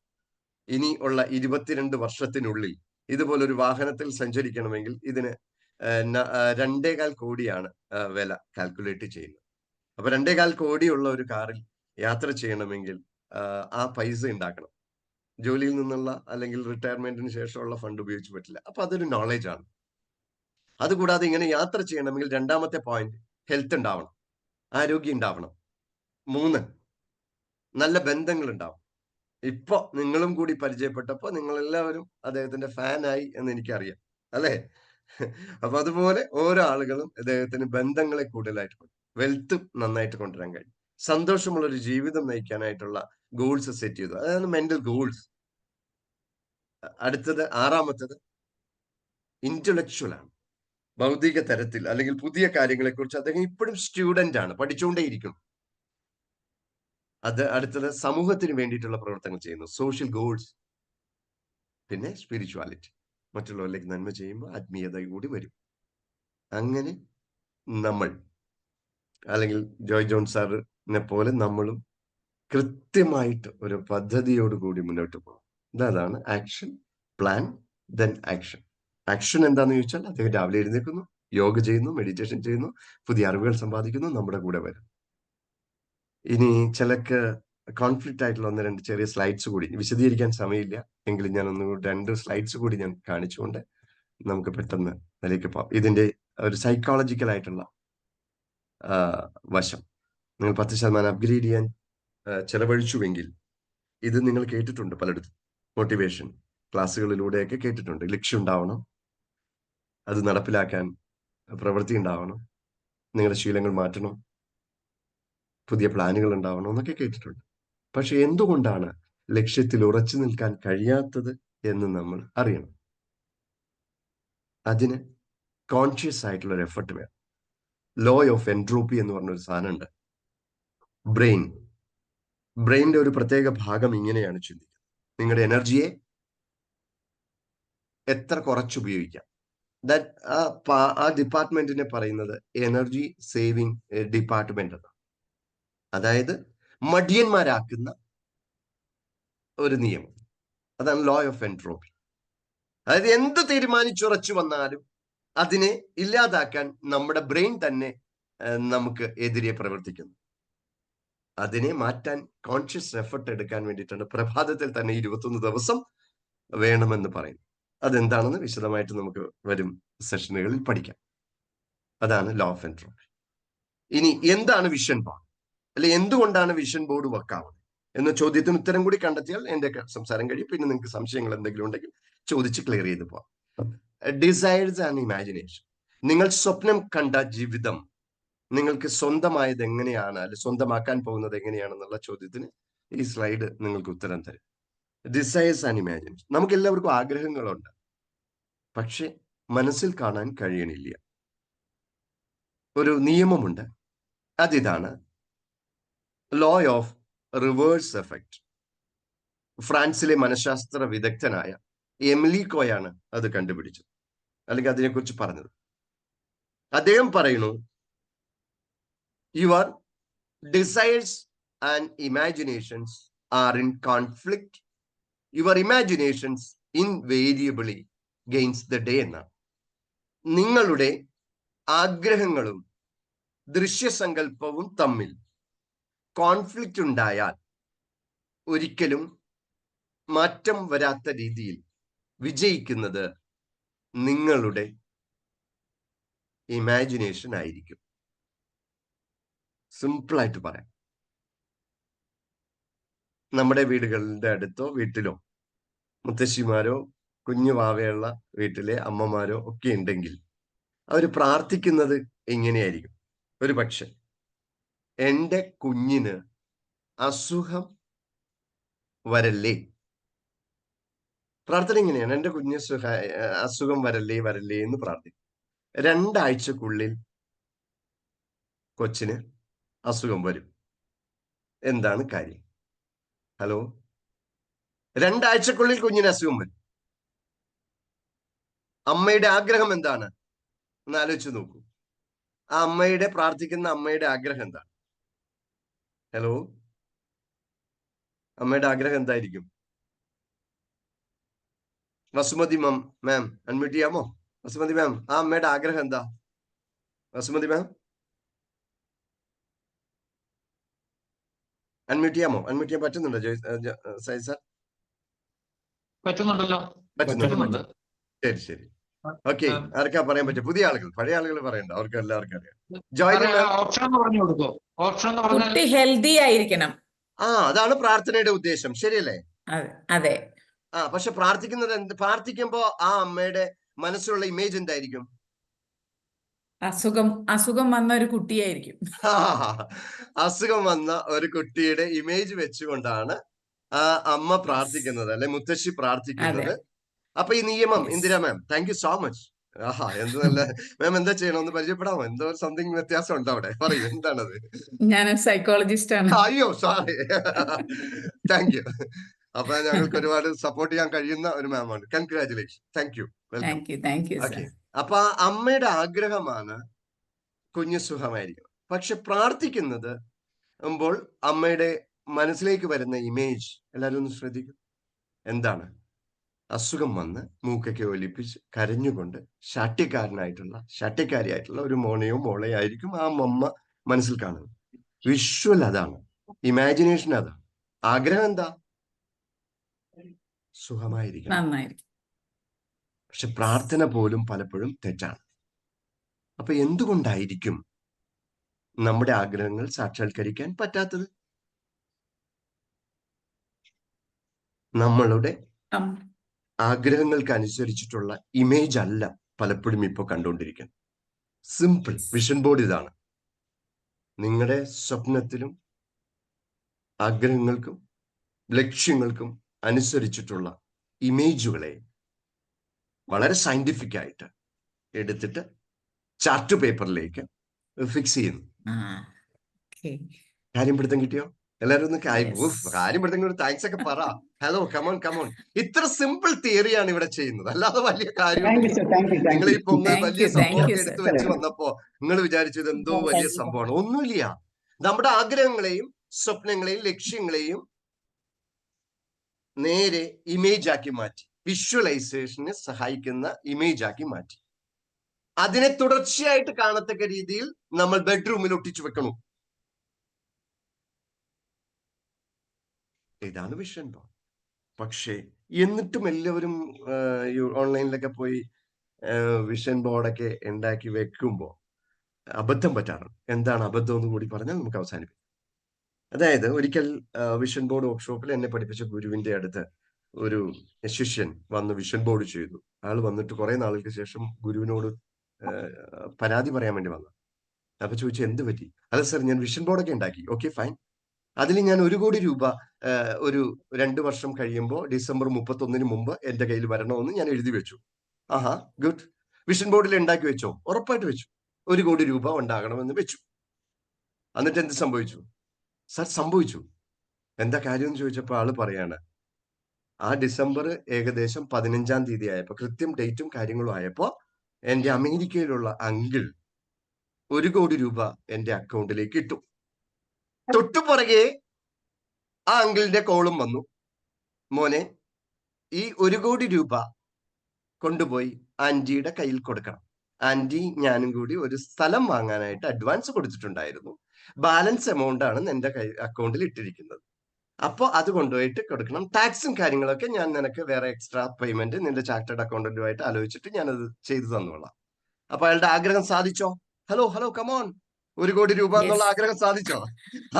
ഇനി ഉള്ള 22 വർഷത്തിനുള്ളിൽ ഇതുപോലൊരു വാഹനത്തിൽ സഞ്ചരിക്കണമെങ്കിൽ ഇതിന് 2.25 കോടിയാണ് വില കാൽക്കുലേറ്റ് ചെയ്യുന്നത്. അപ്പൊ 2.25 കോടിയുള്ള ഒരു കാറിൽ യാത്ര ചെയ്യണമെങ്കിൽ ആ പൈസ ഉണ്ടാക്കണം. ജോലിയിൽ നിന്നുള്ള അല്ലെങ്കിൽ റിട്ടയർമെന്റിന് ശേഷമുള്ള ഫണ്ട് ഉപയോഗിച്ച് പറ്റില്ല. അപ്പൊ അതൊരു നോളജ് ആണ്. അതുകൂടാതെ ഇങ്ങനെ യാത്ര ചെയ്യണമെങ്കിൽ 2ാമത്തെ പോയിന്റ് ഹെൽത്ത് ഉണ്ടാവണം, ആരോഗ്യം ഉണ്ടാവണം. 3 നല്ല ബന്ധങ്ങൾ ഉണ്ടാവും. ഇപ്പൊ നിങ്ങളും കൂടി പരിചയപ്പെട്ടപ്പോ നിങ്ങൾ എല്ലാവരും അദ്ദേഹത്തിന്റെ ഫാനായി എന്ന് എനിക്കറിയാം, അല്ലെ? അപ്പൊ അതുപോലെ ഓരോ ആളുകളും അദ്ദേഹത്തിന് ബന്ധങ്ങളെ കൂടുതലായിട്ട് വെൽത്ത് നന്നായിട്ട് കൊണ്ടുവരാൻ കഴിയും. സന്തോഷമുള്ള ഒരു ജീവിതം നയിക്കാനായിട്ടുള്ള ഗോൾസ് സെറ്റ് ചെയ്തു. അതാണ് മെന്റൽ ഗോൾസ്. അടുത്തത് 6ാമത്തത് ഇന്റലക്ച്വൽ ആണ്. ഭൗതിക തരത്തിൽ അല്ലെങ്കിൽ പുതിയ കാര്യങ്ങളെ കുറിച്ച് അദ്ദേഹം ഇപ്പോഴും സ്റ്റുഡന്റ് ആണ്, പഠിച്ചുകൊണ്ടേയിരിക്കും. അടുത്തത് സമൂഹത്തിന് വേണ്ടിയിട്ടുള്ള പ്രവർത്തനങ്ങൾ ചെയ്യുന്നു, സോഷ്യൽ ഗോൾസ്. പിന്നെ സ്പിരിച്വാലിറ്റി, മറ്റുള്ളവരിലേക്ക് നന്മ ചെയ്യുമ്പോൾ ആത്മീയത കൂടി വരും. അങ്ങനെ നമ്മൾ, അല്ലെങ്കിൽ ജോയ് ജോൺ സാറിനെ പോലെ നമ്മളും കൃത്യമായിട്ട് ഒരു പദ്ധതിയോടുകൂടി മുന്നോട്ട് പോകും. അതാണ് action plan then action. Action എന്താണെന്ന് ചോദിച്ചാൽ അദ്ദേഹം രാവിലെ എഴുന്നേൽക്കുന്നു, യോഗ ചെയ്യുന്നു, മെഡിറ്റേഷൻ ചെയ്യുന്നു, പുതിയ അറിവുകൾ സമ്പാദിക്കുന്നു, നമ്മുടെ കൂടെ വരും. ഇനി ചിലക്ക് കോൺഫ്ലിക്റ്റ് ആയിട്ടുള്ള 1-2 ചെറിയ സ്ലൈഡ്സ് കൂടി, വിശദീകരിക്കാൻ സമയമില്ല എങ്കിലും ഞാൻ 2 സ്ലൈഡ്സ് കൂടി ഞാൻ കാണിച്ചുകൊണ്ട് നമുക്ക് പെട്ടെന്ന് അതിലേക്ക് പോകാം. ഇതിന്റെ ഒരു സൈക്കോളജിക്കൽ ആയിട്ടുള്ള വശം നിങ്ങൾ 10% അപ്ഗ്രേഡ് ചെയ്യാൻ ചെലവഴിച്ചുവെങ്കിൽ ഇത് നിങ്ങൾ കേട്ടിട്ടുണ്ട് പലയിടത്തും, മോട്ടിവേഷൻ ക്ലാസ്സുകളിലൂടെയൊക്കെ കേട്ടിട്ടുണ്ട്. ലക്ഷ്യം ഉണ്ടാവണം, അത് നടപ്പിലാക്കാൻ പ്രവൃത്തി ഉണ്ടാവണം, നിങ്ങളുടെ ശീലങ്ങൾ മാറ്റണം, പുതിയ പ്ലാനുകൾ ഉണ്ടാവണം എന്നൊക്കെ കേട്ടിട്ടുണ്ട്. പക്ഷെ എന്തുകൊണ്ടാണ് ലക്ഷ്യത്തിൽ ഉറച്ചു നിൽക്കാൻ കഴിയാത്തത് എന്ന് നമ്മൾ അറിയണം. അതിന് കോൺഷ്യസ് ആയിട്ടുള്ള ഒരു എഫർട്ട് വേണം. ലോ ഓഫ് എൻട്രോപ്പി എന്ന് പറഞ്ഞൊരു സാധനമുണ്ട്. ബ്രെയിനിന്റെ ഒരു പ്രത്യേക ഭാഗം ഇങ്ങനെയാണ് ചിന്തിക്കുന്നത്: നിങ്ങളുടെ എനർജിയെ എത്ര കുറച്ചുപയോഗിക്കാം. ആ ഡിപ്പാർട്ട്മെന്റിനെ പറയുന്നത് എനർജി സേവിങ് ഡിപ്പാർട്ട്മെന്റ് എന്നാണ്. അതായത് മടിയന്മാരാക്കുന്ന ഒരു നിയമം. അതാണ് ലോ ഓഫ് എൻട്രോപ്പി. അതായത് എന്ത് തീരുമാനിച്ചുറച്ചു വന്നാലും അതിനെ ഇല്ലാതാക്കാൻ നമ്മുടെ ബ്രെയിൻ തന്നെ നമുക്ക് എതിരെ പ്രവർത്തിക്കുന്നു. അതിനെ മാറ്റാൻ കോൺഷ്യസ് എഫർട്ട് എടുക്കാൻ വേണ്ടിയിട്ടാണ് പ്രഭാതത്തിൽ തന്നെ 21 ദിവസം വേണമെന്ന് പറയുന്നത്. അതെന്താണെന്ന് വിശദമായിട്ട് നമുക്ക് വരും സെഷനുകളിൽ പഠിക്കാം. അതാണ് ലോ ഓഫ് എൻട്രോപ്പി. ഇനി എന്താണ് വിഷൻ ബോർഡ്, അല്ലെ എന്തുകൊണ്ടാണ് വിഷൻ ബോർഡ് വർക്കാവുന്നത് എന്ന ചോദ്യത്തിന് ഉത്തരം കൂടി കണ്ടെത്തിയാൽ എന്റെ സംസാരം കഴിയും. പിന്നെ നിങ്ങൾക്ക് സംശയങ്ങൾ എന്തെങ്കിലും ഉണ്ടെങ്കിൽ ചോദിച്ച് ക്ലിയർ ചെയ്ത് പോവാം. Desires and imagination. നിങ്ങൾ സ്വപ്നം കണ്ട ജീവിതം നിങ്ങൾക്ക് സ്വന്തമായത് എങ്ങനെയാണ്, അല്ലെ സ്വന്തമാക്കാൻ പോകുന്നത് എങ്ങനെയാണെന്നുള്ള ചോദ്യത്തിന് ഈ സ്ലൈഡ് നിങ്ങൾക്ക് ഉത്തരം തരും. Desires and imagination. നമുക്ക് എല്ലാവർക്കും ആഗ്രഹങ്ങളുണ്ട്, പക്ഷെ മനസ്സിൽ കാണാൻ കഴിയണില്ല. ഒരു നിയമമുണ്ട്, അതിതാണ് ലോ ഓഫ് റിവേഴ്സ് എഫക്റ്റ്. ഫ്രാൻസിലെ മനഃശാസ്ത്ര വിദഗ്ധനായ എമിലി കോയാണ് അത് കണ്ടുപിടിച്ചത്, അല്ലെങ്കിൽ അതിനെക്കുറിച്ച് പറഞ്ഞത്. അദ്ദേഹം പറയുന്നു, your desires and imaginations are in conflict, your imaginations invariably gains the day എന്നാണ്. നിങ്ങളുടെ ആഗ്രഹങ്ങളും ദൃശ്യസങ്കല്പവും തമ്മിൽ കോൺഫ്ലിക്റ്റ് ഉണ്ടായാൽ ഒരിക്കലും മാറ്റം വരാത്ത രീതിയിൽ വിജയിക്കുന്നത് നിങ്ങളുടെ ഇമാജിനേഷൻ ആയിരിക്കും. സിമ്പിളായിട്ട് പറയാം. നമ്മുടെ വീടുകളുടെ അടുത്തോ വീട്ടിലോ മുത്തശ്ശിമാരോ കുഞ്ഞു വാവയുള്ള വീട്ടിലെ അമ്മമാരോ ഒക്കെ ഉണ്ടെങ്കിൽ അവർ പ്രാർത്ഥിക്കുന്നത് എങ്ങനെയായിരിക്കും? ഒരു പക്ഷെ എൻ്റെ കുഞ്ഞിന് അസുഖം വരല്ലേ. പ്രാർത്ഥന ഇങ്ങനെയാണ്, എൻ്റെ കുഞ്ഞ് അസുഖം വരല്ലേ വരല്ലേ എന്ന് പ്രാർത്ഥിക്കും. 2 ആഴ്ചക്കുള്ളിൽ കൊച്ചിന് അസുഖം വരും. എന്താണ് കാര്യം? ഹലോ, 2 ആഴ്ചക്കുള്ളിൽ കുഞ്ഞിന് അസുഖം വരും. അമ്മയുടെ ആഗ്രഹം എന്താണ് എന്ന് ആലോചിച്ച് നോക്കൂ. ആ അമ്മയുടെ പ്രാർത്ഥിക്കുന്ന അമ്മയുടെ ആഗ്രഹം എന്താണ്? ഹലോ, അമ്മയുടെ ആഗ്രഹം എന്തായിരിക്കും? വസുമതി മാം അൺമ്യൂട്ട് ചെയ്യാമോ? വസുമതി മാം, ആ അമ്മയുടെ ആഗ്രഹം എന്താ? വസുമതി മാം അൺമ്യൂട്ട് ചെയ്യാമോ? അൺമ്യൂട്ട് ചെയ്യാൻ പറ്റുന്നുണ്ടോ സൈ സാർ? പറ്റുന്നുണ്ടല്ലോ. പറ്റുന്നുണ്ട്. ശരി ശരി, ഓക്കെ. ആർക്കാ പറയാൻ പറ്റും? പുതിയ ആളുകൾ, പഴയ ആളുകൾ പറയണ്ട, അവർക്ക് എല്ലാവർക്കും അറിയാം. ജോയിൻ ഓപ്ഷൻ പറഞ്ഞു കൊടുക്കോ? ഓപ്ഷൻ എന്ന് പറഞ്ഞാൽ കുട്ടി ഹെൽത്തി ആയിരിക്കണം. അതാണ് പ്രാർത്ഥനയുടെ ഉദ്ദേശം, ശരിയല്ലേ? അതെ. പക്ഷെ പ്രാർത്ഥിക്കുമ്പോ ആ അമ്മയുടെ മനസ്സിലുള്ള ഇമേജ് എന്തായിരിക്കും? അസുഖം വന്ന ഒരു കുട്ടിയായിരിക്കും. അസുഖം വന്ന ഒരു കുട്ടിയുടെ ഇമേജ് വെച്ചുകൊണ്ടാണ് ആ അമ്മ പ്രാർത്ഥിക്കുന്നത്, അല്ലെ മുത്തശ്ശി പ്രാർത്ഥിക്കുന്നത്. അപ്പൊ ഈ നിയമം, ഇന്ദിര മാം, താങ്ക് യു സോ മച്ച്. എന്ത് നല്ല മാം, എന്താ ചെയ്യണം ഒന്ന് പരിചയപ്പെടാമോ? എന്തോ സംതിങ് വ്യത്യാസം ഉണ്ടോ അവിടെ? പറയൂ, എന്താണത്? ഞാൻ സൈക്കോളജിസ്റ്റ് ആണ്. അയ്യോ സോറി, താങ്ക് യു. അപ്പൊ ഞങ്ങൾക്ക് ഒരുപാട് സപ്പോർട്ട് ചെയ്യാൻ കഴിയുന്ന ഒരു മാമാണ്. Congratulation, thank you, welcome. Okay, അപ്പൊ അമ്മയുടെ ആഗ്രഹമാണ് കുഞ്ഞു സുഖമായിരിക്കും. പക്ഷെ പ്രാർത്ഥിക്കുന്നത് അമ്മയുടെ മനസ്സിലേക്ക് വരുന്ന ഇമേജ് എല്ലാവരും ഒന്ന് ശ്രദ്ധിക്കും. എന്താണ്? അസുഖം വന്ന് മൂക്കൊക്കെ ഒലിപ്പിച്ച് കരഞ്ഞുകൊണ്ട് ശാഠ്യക്കാരിയായിട്ടുള്ള ഒരു മോനെയോ മോളെയോ ആയിരിക്കും ആ അമ്മ മനസ്സിൽ കാണുന്നത്. വിഷ്വൽ അതാണ്, ഇമാജിനേഷൻ അതാണ്. ആഗ്രഹം എന്താ? സുഖമായിരിക്കണം. പക്ഷെ പ്രാർത്ഥന പോലും പലപ്പോഴും തെറ്റാണ്. അപ്പൊ എന്തുകൊണ്ടായിരിക്കും നമ്മുടെ ആഗ്രഹങ്ങൾ സാക്ഷാത്കരിക്കാൻ പറ്റാത്തത്? നമ്മളുടെ ആഗ്രഹങ്ങൾക്ക് അനുസരിച്ചിട്ടുള്ള ഇമേജ് അല്ല പലപ്പോഴും ഇപ്പോൾ കണ്ടുകൊണ്ടിരിക്കുന്നത്. സിമ്പിൾ വിഷൻ ബോർഡ് ഇതാണ്. നിങ്ങളുടെ സ്വപ്നത്തിലും ആഗ്രഹങ്ങൾക്കും ലക്ഷ്യങ്ങൾക്കും അനുസരിച്ചിട്ടുള്ള ഇമേജുകളെ വളരെ സയന്റിഫിക് ആയിട്ട് എടുത്തിട്ട് ചാർട്ട് പേപ്പറിലേക്ക് ഫിക്സ് ചെയ്യുന്നു. കാര്യം പിടുത്തം കിട്ടിയോ? എല്ലാവരും ഒന്ന് കാര്യം പിടുത്തം താങ്ക്സ് ഒക്കെ പറ. Hello, come on. ഇത്ര സിമ്പിൾ തിയറിയാണ് ഇവിടെ ചെയ്യുന്നത്, അല്ലാതെ വലിയ കാര്യം. നിങ്ങൾ ഈ വലിയ സംഭവം എടുത്തു വെച്ച് വന്നപ്പോ നിങ്ങൾ വിചാരിച്ചത് എന്തോ വലിയ സംഭവമാണ്. ഒന്നുമില്ല. നമ്മുടെ ആഗ്രഹങ്ങളെയും സ്വപ്നങ്ങളെയും ലക്ഷ്യങ്ങളെയും നേരെ ഇമേജ് ആക്കി മാറ്റി, വിഷ്വലൈസേഷന് സഹായിക്കുന്ന ഇമേജ് ആക്കി മാറ്റി, അതിനെ തുടർച്ചയായിട്ട് കാണത്തക്ക രീതിയിൽ നമ്മൾ ബെഡ്റൂമിൽ ഒട്ടിച്ചു വെക്കണം. ഇതാണ് വിഷൻ ബോർഡ്. പക്ഷേ എന്നിട്ടും എല്ലാവരും ഓൺലൈനിലൊക്കെ പോയി വിഷൻ ബോർഡൊക്കെ ഉണ്ടാക്കി വെക്കുമ്പോൾ അബദ്ധം പറ്റാറുണ്ട്. എന്താണ് അബദ്ധം എന്ന് കൂടി പറഞ്ഞാൽ നമുക്ക് അവസാനിപ്പിക്കാം. അതായത് ഒരിക്കൽ വിഷൻ ബോർഡ് വർക്ക്ഷോപ്പിൽ എന്നെ പഠിപ്പിച്ച ഗുരുവിന്റെ അടുത്ത് ഒരു ശിഷ്യൻ വന്ന് വിഷൻ ബോർഡ് ചെയ്തു. ആൾ വന്നിട്ട് കുറെ നാളുകൾക്ക് ശേഷം ഗുരുവിനോട് പരാതി പറയാൻ വേണ്ടി വന്നു. അപ്പൊ ചോദിച്ചു, എന്ത് പറ്റി? അല്ല സാർ, ഞാൻ വിഷൻ ബോർഡൊക്കെ ഉണ്ടാക്കി. Okay, fine. അതിൽ ഞാൻ 1 കോടി രൂപ ഒരു 2 വർഷം കഴിയുമ്പോൾ ഡിസംബർ 31 മുമ്പ് എന്റെ കയ്യിൽ വരണമെന്ന് ഞാൻ എഴുതി വെച്ചു. ഗുഡ്. വിഷൻ ബോർഡിൽ ഉണ്ടാക്കി വെച്ചോ? ഉറപ്പായിട്ട് വെച്ചു. 1 കോടി രൂപ ഉണ്ടാകണമെന്ന് വെച്ചു. എന്നിട്ട് എന്ത് സംഭവിച്ചു? സാർ, സംഭവിച്ചു. എന്താ കാര്യം എന്ന് ചോദിച്ചപ്പോൾ ആള് പറയാണ്, ആ ഡിസംബർ ഏകദേശം 15-ാം തീയതി ആയപ്പോ, കൃത്യം ഡേറ്റും കാര്യങ്ങളും ആയപ്പോ എന്റെ അമേരിക്കയിലുള്ള അങ്കിൾ 1 കോടി രൂപ എന്റെ അക്കൗണ്ടിലേക്ക് ഇട്ടു. തൊട്ടുപുറകെ ആ അങ്കിളിന്റെ കോളും വന്നു, മോനെ ഈ 1 കോടി രൂപ കൊണ്ടുപോയി ആന്റിയുടെ കയ്യിൽ കൊടുക്കണം, ആന്റി ഞാനും കൂടി ഒരു സ്ഥലം വാങ്ങാനായിട്ട് അഡ്വാൻസ് കൊടുത്തിട്ടുണ്ടായിരുന്നു. ബാലൻസ് എമൗണ്ട് ആണ് എന്റെ അക്കൗണ്ടിൽ ഇട്ടിരിക്കുന്നത്. അപ്പോൾ അത് കൊണ്ടുപോയിട്ട് കൊടുക്കണം. ടാക്സും കാര്യങ്ങളൊക്കെ ഞാൻ നിനക്ക് വേറെ എക്സ്ട്രാ പേയ്മെന്റ് നിന്റെ ചാർട്ടേഡ് അക്കൗണ്ടന്റുമായിട്ട് ആലോചിച്ചിട്ട് ഞാനത് ചെയ്തു തന്നോളാം. അപ്പൊ അയാളുടെ ആഗ്രഹം സാധിച്ചോ? ഹലോ കമോൺ, 1 കോടി രൂപ എന്നുള്ള യെസ്. ആഗ്രഹം സാധിച്ചോ?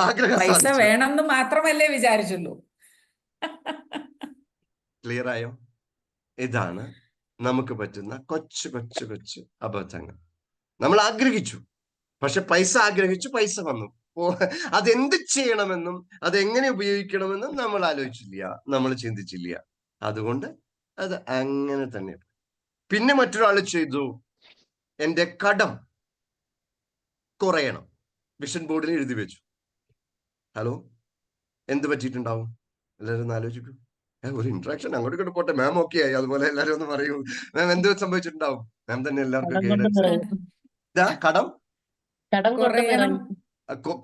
ആഗ്രഹം പൈസ സാധിച്ചോ? വേണമെന്ന് മാത്രമല്ലേ വിചാരിച്ചുള്ളൂ. ക്ലിയർ ആയോ? ഇതാണ് നമുക്ക് പറ്റുന്ന കൊച്ചു കൊച്ചു കൊച്ചു അബദ്ധങ്ങൾ. നമ്മൾ ആഗ്രഹിച്ചു, പക്ഷെ പൈസ ആഗ്രഹിച്ചു, പൈസ വന്നു. അതെന്ത് ചെയ്യണമെന്നും അതെങ്ങനെ ഉപയോഗിക്കണമെന്നും നമ്മൾ ആലോചിച്ചില്ല, നമ്മൾ ചിന്തിച്ചില്ല. അതുകൊണ്ട് അത് അങ്ങനെ തന്നെ. പിന്നെ മറ്റൊരാൾ ചെയ്തു, എന്റെ കടം കുറയണം, വിഷൻ ബോർഡിൽ എഴുതി വെച്ചു. ഹലോ, എന്ത് പറ്റിയിട്ടുണ്ടാവും? എല്ലാവരും ഒന്ന് ആലോചിക്കൂ. ഒരു ഇന്ററാക്ഷൻ അങ്ങോട്ട് ഇങ്ങോട്ട് പോട്ടെ. മാം ഓക്കെ ആയി, അതുപോലെ എല്ലാവരും ഒന്ന് പറയൂ. മാം എന്ത് സംഭവിച്ചിട്ടുണ്ടാവും? മാം തന്നെ എല്ലാവർക്കും കടം കൊണ്ട് ഗൈഡൻസ്. നിറയും. കടം കടം കൊണ്ട് കുറയണം. നിറയും.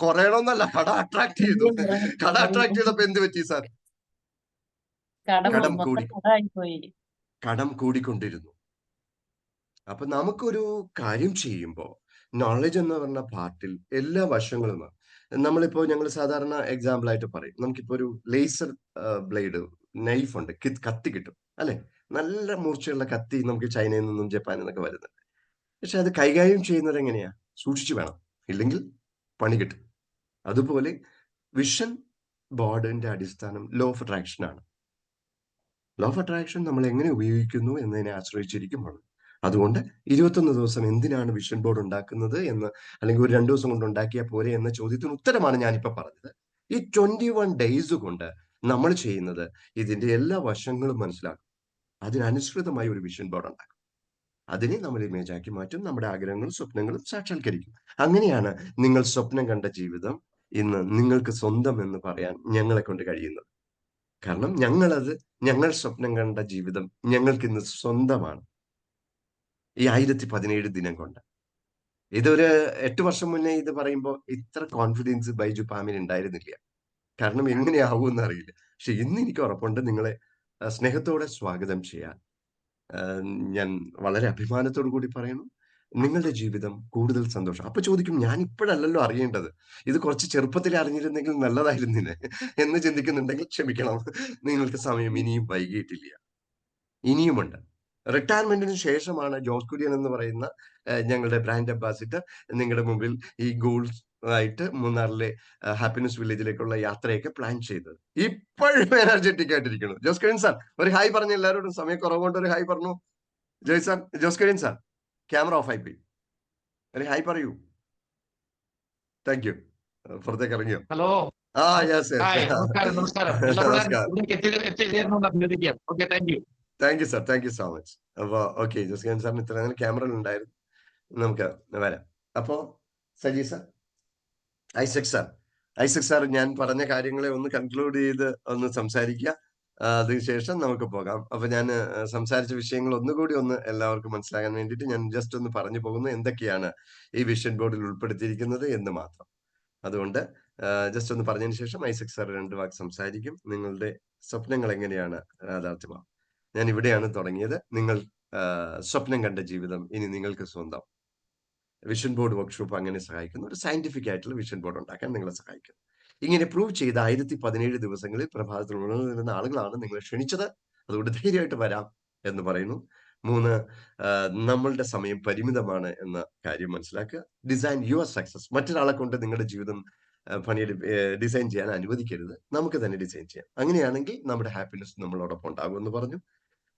കുറയണമെന്നല്ല, കടം അട്രാക്ട് ചെയ്തു. കടം അട്രാക്ട് ചെയ്തപ്പോ എന്ത് പറ്റി സാർ? കടം കൂടി, കടം കൂടിക്കൊണ്ടിരുന്നു. അപ്പൊ നമുക്കൊരു കാര്യം ചെയ്യുമ്പോ നോളജ് എന്ന് പറഞ്ഞ പാർട്ടിൽ എല്ലാ വശങ്ങളും നമ്മളിപ്പോ ഞങ്ങൾ സാധാരണ എക്സാമ്പിൾ ആയിട്ട് പറയും, നമുക്കിപ്പോ ഒരു ലേസർ ബ്ലേഡ് നൈഫ് ഉണ്ട്, കത്തി കിട്ടും അല്ലെ? നല്ല മൂർച്ചയുള്ള കത്തി നമുക്ക് ചൈനയിൽ നിന്നും ജപ്പാനിൽ നിന്നൊക്കെ വരുന്നുണ്ട്. പക്ഷെ അത് കൈകാര്യം ചെയ്യുന്നത് എങ്ങനെയാ? സൂക്ഷിച്ചു വേണം, ഇല്ലെങ്കിൽ പണി കിട്ടും. അതുപോലെ വിഷൻ ബോർഡിന്റെ അടിസ്ഥാനം ലോ ഓഫ് അട്രാക്ഷൻ ആണ്. ലോ ഓഫ് അട്രാക്ഷൻ നമ്മൾ എങ്ങനെ ഉപയോഗിക്കുന്നു എന്നതിനെ ആശ്രയിച്ചിരിക്കുമ്പോൾ, അതുകൊണ്ട് 21 ദിവസം എന്തിനാണ് വിഷൻ ബോർഡ് ഉണ്ടാക്കുന്നത് എന്ന്, അല്ലെങ്കിൽ ഒരു 2 ദിവസം കൊണ്ട് ഉണ്ടാക്കിയാൽ പോരെ എന്ന ചോദ്യത്തിന് ഉത്തരമാണ് ഞാനിപ്പോ പറഞ്ഞത്. ഈ 21 ഡേയ്സ് കൊണ്ട് നമ്മൾ ചെയ്യുന്നത് ഇതിന്റെ എല്ലാ വശങ്ങളും മനസ്സിലാക്കും, അതിനനുസൃതമായി ഒരു വിഷൻ ബോർഡ് ഉണ്ടാക്കും, അതിനെ നമ്മൾ ഇമേജ് ആക്കി മാറ്റും, നമ്മുടെ ആഗ്രഹങ്ങളും സ്വപ്നങ്ങളും സാക്ഷാത്കരിക്കും. അങ്ങനെയാണ് നിങ്ങൾ സ്വപ്നം കണ്ട ജീവിതം ഇന്ന് നിങ്ങൾക്ക് സ്വന്തം എന്ന് പറയാൻ ഞങ്ങളെ കൊണ്ട് കഴിയുന്നത്. കാരണം ഞങ്ങൾ സ്വപ്നം കണ്ട ജീവിതം ഞങ്ങൾക്ക് ഇന്ന് സ്വന്തമാണ്. ഈ 1017 ദിനം കൊണ്ട്. ഇതൊരു 8 വർഷം മുന്നേ ഇത് പറയുമ്പോൾ ഇത്ര കോൺഫിഡൻസ് ബൈജു പാമിന് ഉണ്ടായിരുന്നില്ല. കാരണം എങ്ങനെയാവും എന്നറിയില്ല. പക്ഷെ ഇന്ന് എനിക്ക് ഉറപ്പുണ്ട്, നിങ്ങളെ സ്നേഹത്തോടെ സ്വാഗതം ചെയ്യാൻ ഞാൻ വളരെ അഭിമാനത്തോടു കൂടി പറയുന്നു. നിങ്ങളുടെ ജീവിതം കൂടുതൽ സന്തോഷം. അപ്പൊ ചോദിക്കും, ഞാൻ ഇപ്പോഴല്ലല്ലോ അറിയേണ്ടത്, ഇത് കുറച്ച് ചെറുപ്പത്തിൽ അറിഞ്ഞിരുന്നെങ്കിൽ നല്ലതായിരുന്നില്ലേ എന്ന് ചിന്തിക്കുന്നുണ്ടെങ്കിൽ ക്ഷമിക്കണം, നിങ്ങൾക്ക് സമയം ഇനിയും വൈകിയിട്ടില്ല, ഇനിയുമുണ്ട്. റിട്ടയർമെന്റിന് ശേഷമാണ് ജോസ് കുര്യൻ എന്ന് പറയുന്ന ഞങ്ങളുടെ ബ്രാൻഡ് അംബാസിഡർ നിങ്ങളുടെ മുമ്പിൽ ഈ ഗോൾസ് ആയിട്ട് മൂന്നാറിലെ ഹാപ്പിനെസ് വില്ലേജിലേക്കുള്ള യാത്രയൊക്കെ പ്ലാൻ ചെയ്തത്. ഇപ്പോഴും എനർജറ്റിക് ആയിട്ടിരിക്കുന്നു. ജോസ് കുര്യൻ സാർ ഒരു ഹായ് പറഞ്ഞു, എല്ലാവരോടും സമയം കുറവുകൊണ്ട് ഒരു ഹായ് പറഞ്ഞു. Jose Kurian sir camera off ആയി പോയി, ഒരു ഹായ് പറയൂ. Thank you. പുറത്തേക്ക് ഇറങ്ങിയോ? ഹലോ. യെസ്. നമസ്കാരം. Okay, thank U. Thank you sir, thank you so much. അപ്പൊ ഓക്കെ, ജോസ് കുര്യൻ സാറിന് ഇത്ര നേരം ക്യാമറയിൽ ഉണ്ടായിരുന്നു, നമുക്ക് വരാം. അപ്പോ സജി സാർ, ഐസക് സാർ ഞാൻ പറഞ്ഞ കാര്യങ്ങളെ ഒന്ന് കൺക്ലൂഡ് ചെയ്ത് ഒന്ന് സംസാരിക്കുക, അതിനുശേഷം നമുക്ക് പോകാം. അപ്പൊ ഞാൻ സംസാരിച്ച വിഷയങ്ങൾ ഒന്നുകൂടി ഒന്ന് എല്ലാവർക്കും മനസ്സിലാകാൻ വേണ്ടിയിട്ട് ഞാൻ ജസ്റ്റ് ഒന്ന് പറഞ്ഞു പോകുന്നു, എന്തൊക്കെയാണ് ഈ വിഷൻ ബോർഡിൽ ഉൾപ്പെടുത്തിയിരിക്കുന്നത് എന്ന് മാത്രം. അതുകൊണ്ട് ജസ്റ്റ് ഒന്ന് പറഞ്ഞതിന് ശേഷം ഐസക് സാർ 2 വാക്ക് സംസാരിക്കും. നിങ്ങളുടെ സ്വപ്നങ്ങൾ എങ്ങനെയാണ് യാഥാർത്ഥ്യമാവും. ഞാൻ ഇവിടെയാണ് തുടങ്ങിയത്. നിങ്ങൾ സ്വപ്നം കണ്ട ജീവിതം ഇനി നിങ്ങൾക്ക് സ്വന്തം. വിഷൻ ബോർഡ് വർക്ക്ഷോപ്പ് അങ്ങനെ സഹായിക്കുന്നു, ഒരു സയന്റിഫിക് ആയിട്ടുള്ള വിഷൻ ബോർഡ് ഉണ്ടാക്കാൻ നിങ്ങളെ സഹായിക്കുന്നു. ഇങ്ങനെ പ്രൂവ് ചെയ്ത 1017 ദിവസങ്ങളിൽ പ്രഭാതത്തിൽ ഉണർന്നിരുന്ന ആളുകളാണ് നിങ്ങളെ ക്ഷണിച്ചത്. അതുകൊണ്ട് ധൈര്യമായിട്ട് വരാം എന്ന് പറയുന്നു. 3, നമ്മളുടെ സമയം പരിമിതമാണ് എന്ന കാര്യം മനസ്സിലാക്കുക. Design your success. മറ്റൊരാളെ കൊണ്ട് നിങ്ങളുടെ ജീവിതം ഡിസൈൻ ചെയ്യാൻ അനുവദിക്കരുത്, നമുക്ക് തന്നെ ഡിസൈൻ ചെയ്യാം. അങ്ങനെയാണെങ്കിൽ നമ്മുടെ ഹാപ്പിനെസ് നമ്മളോടൊപ്പം ഉണ്ടാകും എന്ന് പറഞ്ഞു.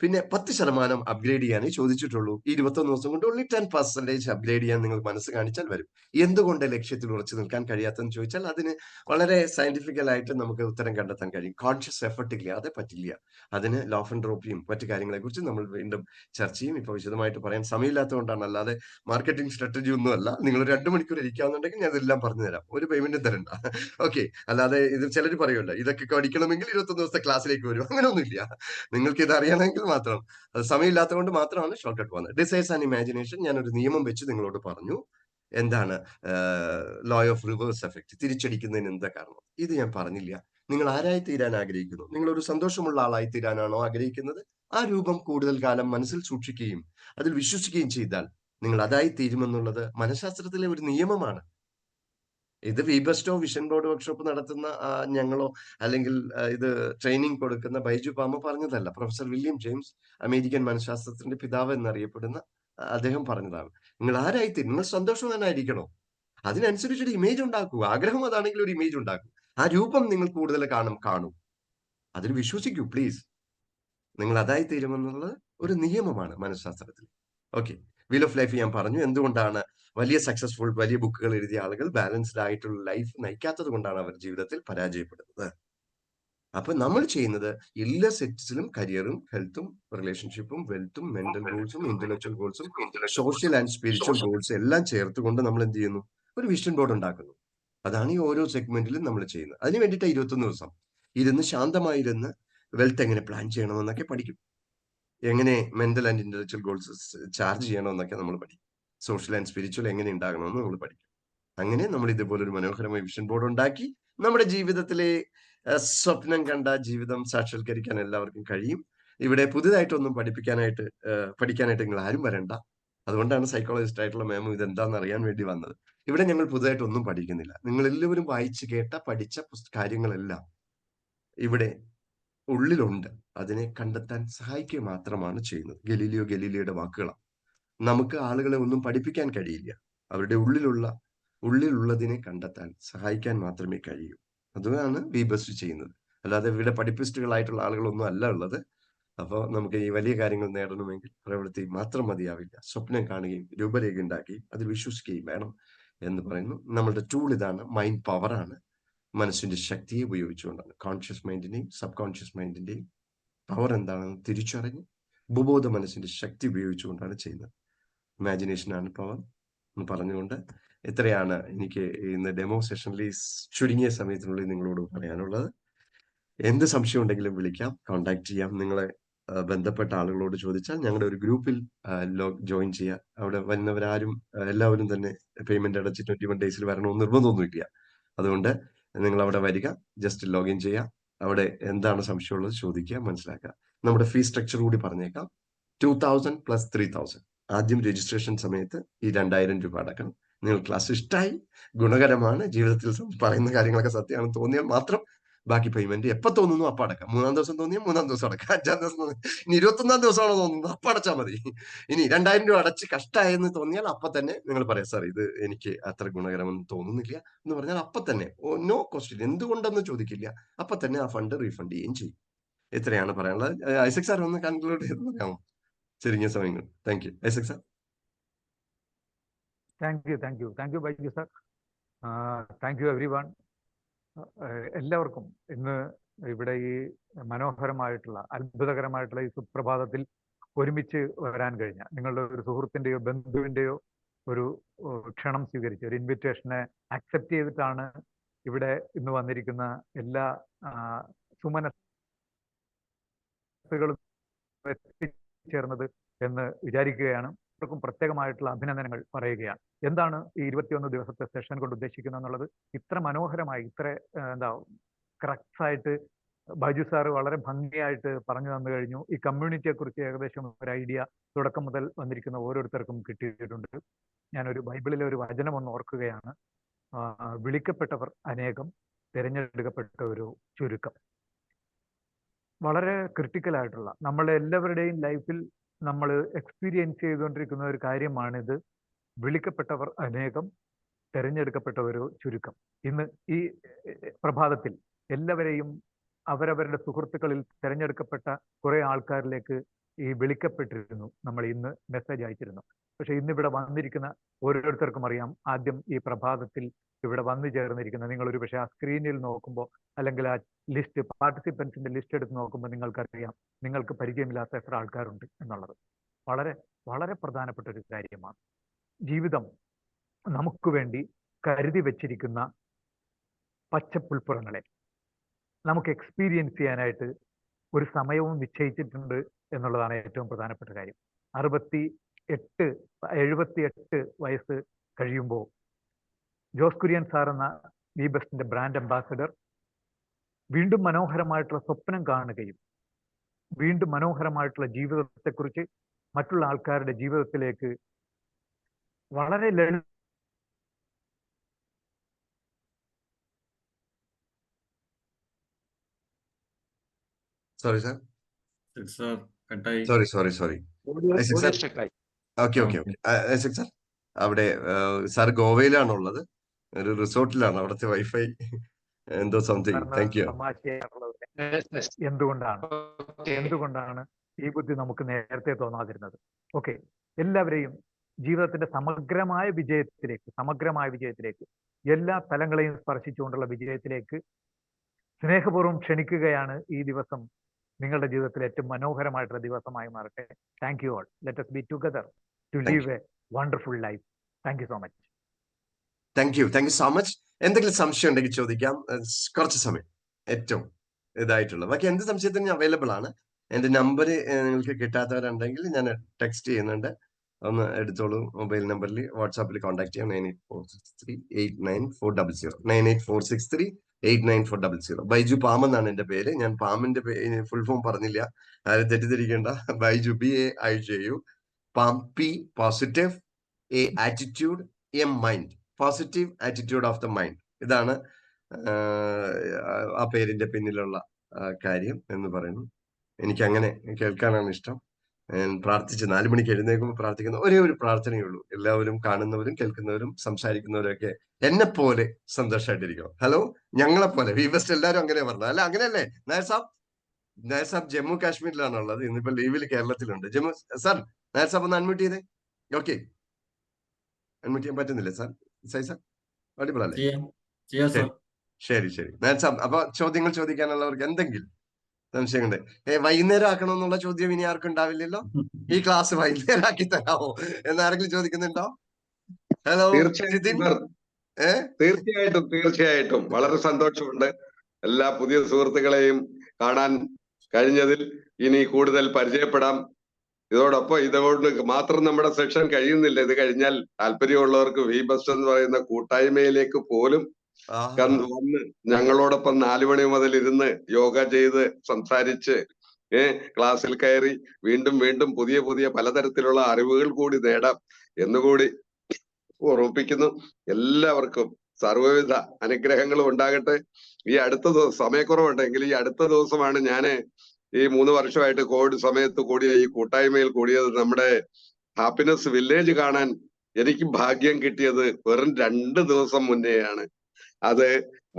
പിന്നെ 10% അപ്ഗ്രേഡ് ചെയ്യാനേ ചോദിച്ചിട്ടുള്ളൂ. ഈ 21 ദിവസം കൊണ്ട് only 10% അപ്ഗ്രേഡ് ചെയ്യാൻ നിങ്ങൾ മനസ്സ് കാണിച്ചാൽ വരും. എന്തുകൊണ്ട് ലക്ഷ്യത്തിൽ ഉറച്ചു നിൽക്കാൻ കഴിയാത്തെന്ന് ചോദിച്ചാൽ അതിന് വളരെ സയന്റിഫിക്കൽ ആയിട്ട് നമുക്ക് ഉത്തരം കണ്ടെത്താൻ കഴിയും. കോൺഷ്യസ് എഫർട്ട് ഇല്ലാതെ പറ്റില്ല. അതിന് ലോ ഓഫ് എൻട്രോപ്പിയും മറ്റു കാര്യങ്ങളെ കുറിച്ച് നമ്മൾ വീണ്ടും ചർച്ച ചെയ്യും. ഇപ്പൊ വിശദമായിട്ട് പറയാൻ സമയമില്ലാത്തതുകൊണ്ടാണ്, അല്ലാതെ മാർക്കറ്റിംഗ് സ്ട്രാറ്റജി ഒന്നും അല്ല. നിങ്ങൾ 2 മണിക്കൂർ ഇരിക്കാന്നുണ്ടെങ്കിൽ ഞാൻ ഇതെല്ലാം പറഞ്ഞു തരാം, ഒരു പേയ്മെന്റും തരണ്ട. ഓക്കെ, അല്ലാതെ ഇത് ചിലർ പറയുമല്ലോ, ഇതൊക്കെ പഠിക്കണമെങ്കിൽ 21 ദിവസത്തെ ക്ലാസ്സിലേക്ക് വരും, അങ്ങനെയൊന്നുമില്ല. നിങ്ങൾക്ക് ഇത് അറിയണമെങ്കിൽ മാത്രം, അത് സമയമില്ലാത്തതുകൊണ്ട് മാത്രമാണ് ഷോർട്ട് കട്ട് പോകുന്നത്. ഡിസൈർസ് ആൻഡ് ഇമാജിനേഷൻ ഞാൻ ഒരു നിയമം വെച്ച് നിങ്ങളോട് പറഞ്ഞു. എന്താണ് ലോ ഓഫ് റിവേഴ്സ് എഫക്ട്, തിരിച്ചടിക്കുന്നതിന് എന്താ കാരണം, ഇത് ഞാൻ പറഞ്ഞില്ല. നിങ്ങൾ ആരായി തീരാൻ ആഗ്രഹിക്കുന്നു, നിങ്ങൾ ഒരു സന്തോഷമുള്ള ആളായി തീരാനാണോ ആഗ്രഹിക്കുന്നത്? ആ രൂപം കൂടുതൽ കാലം മനസ്സിൽ സൂക്ഷിക്കുകയും അതിൽ വിശ്വസിക്കുകയും ചെയ്താൽ നിങ്ങൾ അതായി തീരുമെന്നുള്ളത് മനഃശാസ്ത്രത്തിലെ ഒരു നിയമമാണ്. ഇത് വിബസ്റ്റോ വിഷൻ ബോർഡ് വർക്ക്ഷോപ്പ് നടത്തുന്ന ഞങ്ങളോ അല്ലെങ്കിൽ ഇത് ട്രെയിനിങ് കൊടുക്കുന്ന ബൈജു പാമ പറഞ്ഞതല്ല. പ്രൊഫസർ വില്യം ജെയിംസ്, അമേരിക്കൻ മനഃശാസ്ത്രത്തിന്റെ പിതാവ് എന്നറിയപ്പെടുന്ന അദ്ദേഹം പറഞ്ഞതാണ്. നിങ്ങൾ ആരായിത്തീരും, നിങ്ങൾ സന്തോഷവാനായിരിക്കണോ, അതിനനുസരിച്ചൊരു ഇമേജ് ഉണ്ടാക്കൂ. ആഗ്രഹം അതാണെങ്കിൽ ഒരു ഇമേജ് ഉണ്ടാക്കൂ. ആ രൂപം നിങ്ങൾ കൂടുതൽ കാണൂ, അതിൽ വിശ്വസിക്കൂ പ്ലീസ്. നിങ്ങൾ അതായി തീരുമെന്നുള്ളത് ഒരു നിയമമാണ് മനഃശാസ്ത്രത്തിൽ. ഓക്കെ, വീൽ ഓഫ് ലൈഫ് ഞാൻ പറഞ്ഞു. എന്തുകൊണ്ടാണ് വലിയ സക്സസ്ഫുൾ വലിയ ബുക്കുകൾ എഴുതിയ ആളുകൾ ബാലൻസ്ഡ് ആയിട്ടുള്ള ലൈഫ് നയിക്കാത്തത് കൊണ്ടാണ് അവർ ജീവിതത്തിൽ പരാജയപ്പെടുന്നത്. അപ്പൊ നമ്മൾ ചെയ്യുന്നത് എല്ലാ സെറ്റ്സിലും കരിയറും ഹെൽത്തും റിലേഷൻഷിപ്പും വെൽത്തും മെന്റൽ ഗോൾസും ഇന്റലക്ച്വൽ ഗോൾസും സോഷ്യൽ ആൻഡ് സ്പിരിച്വൽ ഗോൾസും എല്ലാം ചേർത്തുകൊണ്ട് നമ്മൾ എന്ത് ചെയ്യുന്നു, ഒരു വിഷൻ ബോർഡ് ഉണ്ടാക്കുന്നു. അതാണ് ഈ ഓരോ സെഗ്മെന്റിലും നമ്മൾ ചെയ്യുന്നത്. അതിന് വേണ്ടിയിട്ട് 21 ദിവസം ഇരുന്ന് ശാന്തമായിരുന്ന് വെൽത്ത് എങ്ങനെ പ്ലാൻ ചെയ്യണമെന്നൊക്കെ പഠിക്കും. എങ്ങനെ mental and intellectual goals charge ചെയ്യണമെന്നൊക്കെ നമ്മൾ പഠിക്കും. സോഷ്യൽ ആൻഡ് സ്പിരിച്വൽ എങ്ങനെ ഉണ്ടാകണമെന്ന് നമ്മൾ പഠിക്കും. അങ്ങനെ നമ്മൾ ഇതുപോലെ ഒരു മനോഹരമായ വിഷൻ ബോർഡ് ഉണ്ടാക്കി നമ്മുടെ ജീവിതത്തിലെ സ്വപ്നം കണ്ട ജീവിതം സാക്ഷാത്കരിക്കാൻ എല്ലാവർക്കും കഴിയും. ഇവിടെ പുതുതായിട്ടൊന്നും പഠിക്കാനായിട്ട് നിങ്ങൾ ആരും വരണ്ട. അതുകൊണ്ടാണ് സൈക്കോളജിസ്റ്റ് ആയിട്ടുള്ള മാമും ഇതെന്താണെന്ന് അറിയാൻ വേണ്ടി വന്നത്. ഇവിടെ ഞങ്ങൾ പുതുതായിട്ടൊന്നും പഠിക്കുന്നില്ല. നിങ്ങൾ എല്ലാവരും വായിച്ചു കേട്ട പഠിച്ച കാര്യങ്ങളെല്ലാം ഇവിടെ ഉള്ളിലുണ്ട്. അതിനെ കണ്ടെത്താൻ സഹായിക്കുക മാത്രമാണ് ചെയ്യുന്നത്. ഗലീലിയോയുടെ വാക്കുകളാണ്. നമുക്ക് ആളുകളെ ഒന്നും പഠിപ്പിക്കാൻ കഴിയില്ല. അവരുടെ ഉള്ളിലുള്ളതിനെ കണ്ടെത്താൻ സഹായിക്കാൻ മാത്രമേ കഴിയൂ. അതുമാണ് വിബസ്റ്റ് ചെയ്യുന്നത്. അല്ലാതെ ഇവിടെ പഠിപ്പിസ്റ്റുകളായിട്ടുള്ള ആളുകളൊന്നും അല്ല ഉള്ളത്. അപ്പോൾ നമുക്ക് ഈ വലിയ കാര്യങ്ങൾ നേടണമെങ്കിൽ പ്രവൃത്തി മാത്രം മതിയാവില്ല. സ്വപ്നം കാണുകയും രൂപരേഖ ഉണ്ടാക്കുകയും അതിൽ വിശ്വസിക്കുകയും വേണം എന്ന് പറയുന്നു. നമ്മളുടെ ടൂൾ ഇതാണ്, മൈൻഡ് പവറാണ്. മനസ്സിന്റെ ശക്തിയെ ഉപയോഗിച്ചുകൊണ്ടാണ്, കോൺഷ്യസ് മൈൻഡിന്റെയും സബ് കോൺഷ്യസ് മൈൻഡിന്റെയും പവർ എന്താണെന്ന് തിരിച്ചറിഞ്ഞ് ഉപബോധ മനസ്സിന്റെ ശക്തി ഉപയോഗിച്ചുകൊണ്ടാണ് ചെയ്യുന്നത്. ഇമാജിനേഷൻ ആണ് പവർ എന്ന് പറഞ്ഞുകൊണ്ട് ഇത്രയാണ് എനിക്ക് ഇന്ന് ഡെമോ സെഷനിൽ ചുരുങ്ങിയ സമയത്തിനുള്ളിൽ നിങ്ങളോട് പറയാനുള്ളത്. എന്ത് സംശയം ഉണ്ടെങ്കിലും വിളിക്കാം, കോൺടാക്ട് ചെയ്യാം. നിങ്ങളെ ബന്ധപ്പെട്ട ആളുകളോട് ചോദിച്ചാൽ ഞങ്ങളുടെ ഒരു ഗ്രൂപ്പിൽ ജോയിൻ ചെയ്യാം. അവിടെ വരുന്നവരാരും എല്ലാവരും തന്നെ പേയ്മെന്റ് അടച്ച് 21 ഡേയ്സിൽ വരണമെന്ന് നിർബന്ധമൊന്നുമില്ല. അതുകൊണ്ട് നിങ്ങൾ അവിടെ വരിക, ജസ്റ്റ് ലോഗിൻ ചെയ്യുക, അവിടെ എന്താണ് സംശയമുള്ളത് ചോദിക്കുക, മനസ്സിലാക്കുക. നമ്മുടെ ഫീ സ്ട്രക്ചർ കൂടി പറഞ്ഞേക്കാം. 2000 + 3000. ആദ്യം രജിസ്ട്രേഷൻ സമയത്ത് ഈ 2000 രൂപ അടക്കണം. നിങ്ങൾ ക്ലാസ് ഇഷ്ടമായി, ഗുണകരമാണ്, ജീവിതത്തിൽ പറയുന്ന കാര്യങ്ങളൊക്കെ സത്യമാണെന്ന് തോന്നിയാൽ മാത്രം ബാക്കി പേയ്മെന്റ് എപ്പോ തോന്നുന്നു അപ്പൊ അടക്കാം. 3-ാം ദിവസം തോന്നിയാൽ 3-ാം ദിവസം അടക്കാം. 5-ാം ദിവസം തോന്നി, ഇനി 21-ാം ദിവസമാണോ തോന്നുന്നത് അപ്പൊ അടച്ചാൽ മതി. ഇനി 2000 രൂപ അടച്ച് കഷ്ടമായെന്ന് തോന്നിയാൽ അപ്പൊ തന്നെ നിങ്ങൾ പറയാം, സാർ ഇത് എനിക്ക് അത്ര ഗുണകരമെന്ന് തോന്നുന്നില്ല എന്ന് പറഞ്ഞാൽ അപ്പൊ തന്നെ നോ ക്വസ്റ്റ്യൻ, എന്തുകൊണ്ടെന്ന് ചോദിക്കില്ല, അപ്പൊ തന്നെ ആ ഫണ്ട് റീഫണ്ട് ചെയ്യുകയും ചെയ്യും. ഇത്രയാണ് പറയാനുള്ളത്. ഐസക് സാർ ഒന്ന് കൺക്ലൂഡ് ചെയ്ത് പറയാമോ ചുരുങ്ങിയ സമയങ്ങൾ? Thank you. Isaac sir. Thank U Baiju sir. Thank U every one. എല്ലാവർക്കും ഇന്ന് ഇവിടെ ഈ മനോഹരമായിട്ടുള്ള അത്ഭുതകരമായിട്ടുള്ള ഈ സുപ്രഭാതത്തിൽ ഒരുമിച്ച് വരാൻ കഴിഞ്ഞ നിങ്ങളുടെ ഒരു സുഹൃത്തിൻ്റെയോ ബന്ധുവിൻ്റെയോ ഒരു ക്ഷണം സ്വീകരിച്ച് ഒരു ഇൻവിറ്റേഷനെ അക്സെപ്റ്റ് ചെയ്തിട്ടാണ് ഇവിടെ ഇന്ന് വന്നിരിക്കുന്ന എല്ലാ സുമനസ്സുകളും എത്തിച്ചേർന്നത് എന്ന് വിചാരിക്കുകയാണ്. ക്കും പ്രത്യേകമായിട്ടുള്ള അഭിനന്ദനങ്ങൾ പറയുകയാണ്. എന്താണ് ഈ 21 ദിവസത്തെ സെഷൻ കൊണ്ട് ഉദ്ദേശിക്കുന്നത് എന്നുള്ളത് ഇത്ര മനോഹരമായി, ഇത്ര കറക്റ്റ് ആയിട്ട് ബൈജു സാറ് വളരെ ഭംഗിയായിട്ട് പറഞ്ഞു തന്നു കഴിഞ്ഞു. ഈ കമ്മ്യൂണിറ്റിയെ കുറിച്ച് ഏകദേശം ഒരു ഐഡിയ തുടക്കം മുതൽ വന്നിരിക്കുന്ന ഓരോരുത്തർക്കും കിട്ടിയിട്ടുണ്ട്. ഞാനൊരു ബൈബിളിലെ ഒരു വചനം ഒന്ന് ഓർക്കുകയാണ്. വിളിക്കപ്പെട്ടവർ അനേകം, തിരഞ്ഞെടുക്കപ്പെട്ട ഒരു ചുരുക്കം. വളരെ ക്രിട്ടിക്കലായിട്ടുള്ള നമ്മളെ എല്ലാവരുടെയും ലൈഫിൽ നമ്മൾ എക്സ്പീരിയൻസ് ചെയ്തുകൊണ്ടിരിക്കുന്ന ഒരു കാര്യമാണിത്. വിളിക്കപ്പെട്ടവർ അനേകം, തിരഞ്ഞെടുക്കപ്പെട്ട ഒരു ചുരുക്കം. ഇന്ന് ഈ പ്രഭാതത്തിൽ എല്ലാവരെയും അവരവരുടെ സുഹൃത്തുക്കളിൽ തിരഞ്ഞെടുക്കപ്പെട്ട കുറെ ആൾക്കാരിലേക്ക് ഈ വിളിക്കപ്പെട്ടിരുന്നു. നമ്മൾ ഇന്ന് മെസ്സേജ് അയച്ചിരുന്നു. പക്ഷെ ഇന്നിവിടെ വന്നിരിക്കുന്ന ഓരോരുത്തർക്കും അറിയാം, ആദ്യം ഈ പ്രഭാതത്തിൽ ഇവിടെ വന്നു ചേർന്നിരിക്കുന്ന നിങ്ങളൊരു പക്ഷേ ആ സ്ക്രീനിൽ നോക്കുമ്പോൾ അല്ലെങ്കിൽ ആ ലിസ്റ്റ് പാർട്ടിസിപ്പൻസിന്റെ ലിസ്റ്റ് എടുത്ത് നോക്കുമ്പോൾ നിങ്ങൾക്കറിയാം നിങ്ങൾക്ക് പരിചയമില്ലാത്ത എത്ര ആൾക്കാരുണ്ട് എന്നുള്ളത്. വളരെ വളരെ പ്രധാനപ്പെട്ട ഒരു കാര്യമാണ്. ജീവിതം നമുക്ക് വേണ്ടി കരുതി വെച്ചിരിക്കുന്ന പച്ചപ്പുൽപ്പുറങ്ങളെ നമുക്ക് എക്സ്പീരിയൻസ് ചെയ്യാനായിട്ട് ഒരു സമയവും നിശ്ചയിച്ചിട്ടുണ്ട് എന്നുള്ളതാണ് ഏറ്റവും പ്രധാനപ്പെട്ട കാര്യം. 78 വയസ്സ് കഴിയുമ്പോൾ ജോസ് കുര്യൻ സാർ എന്ന വിബസ്റ്റിന്റെ ബ്രാൻഡ് അംബാസഡർ വീണ്ടും മനോഹരമായിട്ടുള്ള സ്വപ്നം കാണുകയും വീണ്ടും മനോഹരമായിട്ടുള്ള ജീവിതത്തെക്കുറിച്ച് മറ്റുള്ള ആൾക്കാരുടെ ജീവിതത്തിലേക്ക് വളരെ സോറി സാർ, സാർ കട്ടായി. Sorry. Isaac sir, okay. Isaac sir, അവിടെ സാർ ഗോവയിലാണുള്ളത്, ഒരു റിസോർട്ടിലാണ്, അവിടുത്തെ വൈഫൈ എന്തോ സംതിങ്. Thank you. എന്തുകൊണ്ടാണ് ഈ ബുദ്ധി നമുക്ക് നേരത്തെ തോന്നാതിരുന്നത്? ഓക്കെ, എല്ലാവരെയും ജീവിതത്തിന്റെ സമഗ്രമായ വിജയത്തിലേക്ക് എല്ലാ തലങ്ങളെയും സ്പർശിച്ചുകൊണ്ടുള്ള വിജയത്തിലേക്ക് സ്നേഹപൂർവ്വം ക്ഷണിക്കുകയാണ്. ഈ ദിവസം നിങ്ങളുടെ ജീവിതത്തിലെ ഏറ്റവും മനോഹരമായിട്ടുള്ള ദിവസമായി മാറട്ടെ. Thank you all. Let us be together to live a wonderful life. Thank you so much. Thank you so much. എന്തെങ്കിലും സംശയം ഉണ്ടെങ്കിൽ ചോദിക്കാം, കുറച്ച് സമയം ഏറ്റവും ഇതായിട്ടുള്ള. ബാക്കി എന്ത് സംശയത്തിനും ഞാൻ അവൈലബിൾ ആണ്. എന്റെ നമ്പർ നിങ്ങൾക്ക് കിട്ടാത്തവരുണ്ടെങ്കിൽ ഞാൻ ടെക്സ്റ്റ് ചെയ്യുന്നുണ്ട്, ഒന്ന് എടുത്തോളൂ. മൊബൈൽ നമ്പറിൽ വാട്സാപ്പിൽ കോൺടാക്ട് ചെയ്യാം. 9846389463. ബൈജു പാം എന്നാണ് എന്റെ പേര്. ഞാൻ പാമിന്റെ ഫുൾ ഫോം പറഞ്ഞില്ല, ആരും തെറ്റിദ്ധരിക്കേണ്ട. Baiju, BAIJU, Pam, P positive, A attitude, M mind, positive attitude of the mind. ഇതാണ് ആ പേരിന്റെ പിന്നിലുള്ള കാര്യം എന്ന് പറയുന്നു. എനിക്ക് അങ്ങനെ കേൾക്കാനാണ് ഇഷ്ടം. ഞാൻ പ്രാർത്ഥിച്ച് 4 മണിക്ക് എഴുന്നേൽക്കുമ്പോൾ പ്രാർത്ഥിക്കുന്ന ഒരേ ഒരു പ്രാർത്ഥനയേ ഉള്ളൂ, എല്ലാവരും കാണുന്നവരും കേൾക്കുന്നവരും സംസാരിക്കുന്നവരും ഒക്കെ എന്നെ പോലെ സന്തോഷമായിട്ടിരിക്കണം. ഹലോ, ഞങ്ങളെ പോലെ വീബസ്റ്റ് എല്ലാവരും അങ്ങനെ പറഞ്ഞു. അല്ല, അങ്ങനെയല്ലേ നായർ സാബ് ജമ്മു കാശ്മീരിലാണുള്ളത്, ഇന്നിപ്പോ ലീവിൽ കേരളത്തിലുണ്ട്. ജമ്മു സാർ, നായർ സാബ് ഒന്ന് അൺമ്യൂട്ട് ചെയ്തേ. ഓക്കെ, അൺമ്യൂട്ട് ചെയ്യാൻ പറ്റുന്നില്ലേ സാർ? സൈ സാർ ഓഡിബിൾ അല്ലേ? ശരി. നായർ സാബ്, അപ്പൊ ചോദ്യങ്ങൾ ചോദിക്കാനുള്ളവർക്ക് എന്തെങ്കിലും സംശയമുണ്ട്? വൈകുന്നേരം ആക്കണമെന്നുള്ള ചോദ്യം ഇനി ആർക്കും ഉണ്ടാവില്ലല്ലോ. ഈ ക്ലാസ് വൈകുന്നേരം ആക്കി തരാമോ എന്നാരെങ്കിലും ചോദിക്കുന്നുണ്ടോ? ഹലോ, തീർച്ചയായിട്ടും വളരെ സന്തോഷമുണ്ട്. എല്ലാ പുതിയ സുഹൃത്തുക്കളെയും കാണാൻ കഴിഞ്ഞതിൽ ഇനി കൂടുതൽ പരിചയപ്പെടാം. ഇതോട് മാത്രം നമ്മുടെ സെഷൻ കഴിയുന്നില്ല. ഇത് കഴിഞ്ഞാൽ താല്പര്യമുള്ളവർക്ക് വീബസ്റ്റ് എന്ന് പറയുന്ന കൂട്ടായ്മയിലേക്ക് പോലും വന്ന് ഞങ്ങളോടൊപ്പം 4 മണി മുതൽ ഇരുന്ന് യോഗ ചെയ്ത് സംസാരിച്ച് ക്ലാസ്സിൽ കയറി വീണ്ടും പുതിയ പലതരത്തിലുള്ള അറിവുകൾ കൂടി നേടാം എന്നുകൂടി ഓർമ്മിപ്പിക്കുന്നു. എല്ലാവർക്കും സർവ്വവിധ അനുഗ്രഹങ്ങളും ഉണ്ടാകട്ടെ. ഈ അടുത്ത സമയക്കുറവുണ്ടെങ്കിൽ ഈ അടുത്ത ദിവസമാണ് ഞാന് ഈ 3 വർഷമായിട്ട് കോവിഡ് സമയത്ത് കൂടിയ ഈ കൂട്ടായ്മയിൽ കൂടിയത്. നമ്മുടെ ഹാപ്പിനെസ് വില്ലേജ് കാണാൻ എനിക്ക് ഭാഗ്യം കിട്ടിയത് വെറും 2 ദിവസം മുന്നേയാണ്. അത്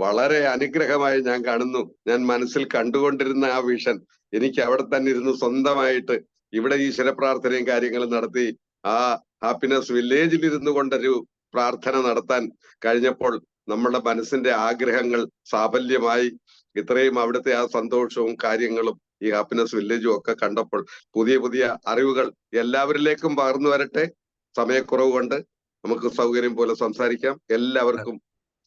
വളരെ അനുഗ്രഹമായി ഞാൻ കാണുന്നു. ഞാൻ മനസ്സിൽ കണ്ടുകൊണ്ടിരുന്ന ആ വിഷൻ എനിക്ക് അവിടെ തന്നെ ഇരുന്ന് സ്വന്തമായിട്ട് ഇവിടെ ഈശ്വര പ്രാർത്ഥനയും കാര്യങ്ങളും നടത്തി ആ ഹാപ്പിനെസ് വില്ലേജിൽ ഇരുന്നു കൊണ്ടൊരു പ്രാർത്ഥന നടത്താൻ കഴിഞ്ഞപ്പോൾ നമ്മുടെ മനസ്സിന്റെ ആഗ്രഹങ്ങൾ സാഫല്യമായി. ഇത്രയും അവിടുത്തെ ആ സന്തോഷവും കാര്യങ്ങളും ഈ ഹാപ്പിനെസ് വില്ലേജും ഒക്കെ കണ്ടപ്പോൾ പുതിയ അറിവുകൾ എല്ലാവരിലേക്കും പകർന്നു വരട്ടെ. സമയക്കുറവ് കൊണ്ട് നമുക്ക് സൗകര്യം പോലെ സംസാരിക്കാം. എല്ലാവർക്കും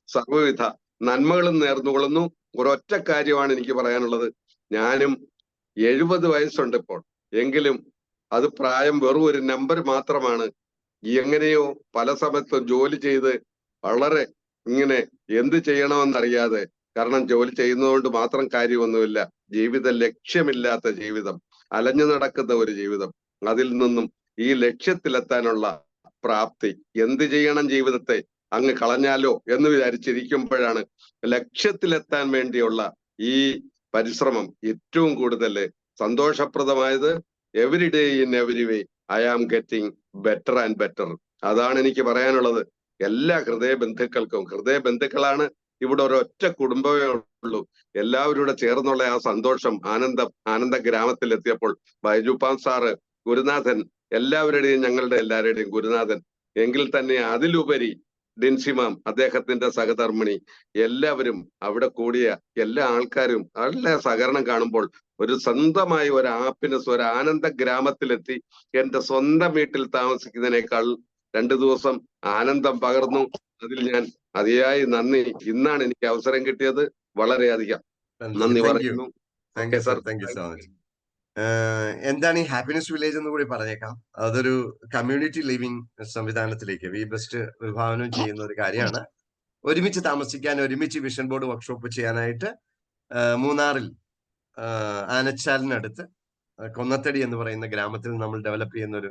സർവ്വവിധ നന്മകളും നേർന്നുകൊള്ളുന്നു. ഒരൊറ്റ കാര്യമാണ് എനിക്ക് പറയാനുള്ളത്. ഞാനും 70 വയസ്സുണ്ട് ഇപ്പോൾ, എങ്കിലും അത് പ്രായം വെറും ഒരു നമ്പർ മാത്രമാണ്. എങ്ങനെയോ പല സമയത്തും ജോലി ചെയ്ത് വളരെ ഇങ്ങനെ എന്ത് ചെയ്യണമെന്നറിയാതെ, കാരണം ജോലി ചെയ്യുന്നതുകൊണ്ട് മാത്രം കാര്യമൊന്നുമില്ല, ജീവിത ലക്ഷ്യമില്ലാത്ത ജീവിതം, അലഞ്ഞു നടക്കുന്ന ഒരു ജീവിതം, അതിൽ നിന്നും ഈ ലക്ഷ്യത്തിലെത്താനുള്ള പ്രാപ്തി, എന്ത് ചെയ്യണം ജീവിതത്തെ അങ്ങ് കളഞ്ഞാലോ എന്ന് വിചാരിച്ചിരിക്കുമ്പോഴാണ് ലക്ഷ്യത്തിലെത്താൻ വേണ്ടിയുള്ള ഈ പരിശ്രമം ഏറ്റവും കൂടുതൽ സന്തോഷപ്രദമായത്. Every day in every way I am getting better and better. അതാണ് എനിക്ക് പറയാനുള്ളത്. എല്ലാ ഹൃദയബന്ധുക്കളാണ് ഇവിടെ ഒരൊറ്റ കുടുംബമേ ഉള്ളൂ. എല്ലാവരും ചേർന്നുള്ള ആ സന്തോഷം, ആനന്ദ ഗ്രാമത്തിൽ എത്തിയപ്പോൾ ബൈജുപാം സാറ് ഗുരുനാഥൻ, എല്ലാവരുടെയും ഞങ്ങളുടെ എല്ലാവരുടെയും ഗുരുനാഥൻ, എങ്കിൽ തന്നെ അതിലുപരി ഡിൻസിമാം, അദ്ദേഹത്തിന്റെ സഹധർമ്മിണി, എല്ലാവരും അവിടെ കൂടിയ എല്ലാ ആൾക്കാരും നല്ല സഹകരണം കാണുമ്പോൾ ഒരു സ്വന്തമായി ഒരു ഹാപ്പിനെസ്, ഒരു ആനന്ദ ഗ്രാമത്തിലെത്തി എന്റെ സ്വന്തം വീട്ടിൽ താമസിക്കുന്നതിനേക്കാൾ 2 ദിവസം ആനന്ദം പകർന്നു. അതിൽ ഞാൻ അതിയായി നന്ദി. ഇന്നാണ് എനിക്ക് അവസരം കിട്ടിയത്. വളരെയധികം നന്ദി പറയുന്നു. എന്താണ് ഈ ഹാപ്പിനെസ് വില്ലേജ് എന്ന് കൂടി പറഞ്ഞേക്കാം. അതൊരു കമ്മ്യൂണിറ്റി ലിവിംഗ് സംവിധാനത്തിലേക്ക് വീബസ്റ്റ് വിഭാവനം ചെയ്യുന്ന ഒരു കാര്യമാണ്. ഒരുമിച്ച് താമസിക്കാൻ, ഒരുമിച്ച് വിഷൻ ബോർഡ് വർക്ക്ഷോപ്പ് ചെയ്യാനായിട്ട് മൂന്നാറിൽ ആനച്ചാലിനടുത്ത് കൊന്നത്തടി എന്ന് പറയുന്ന ഗ്രാമത്തിൽ നമ്മൾ ഡെവലപ്പ് ചെയ്യുന്ന ഒരു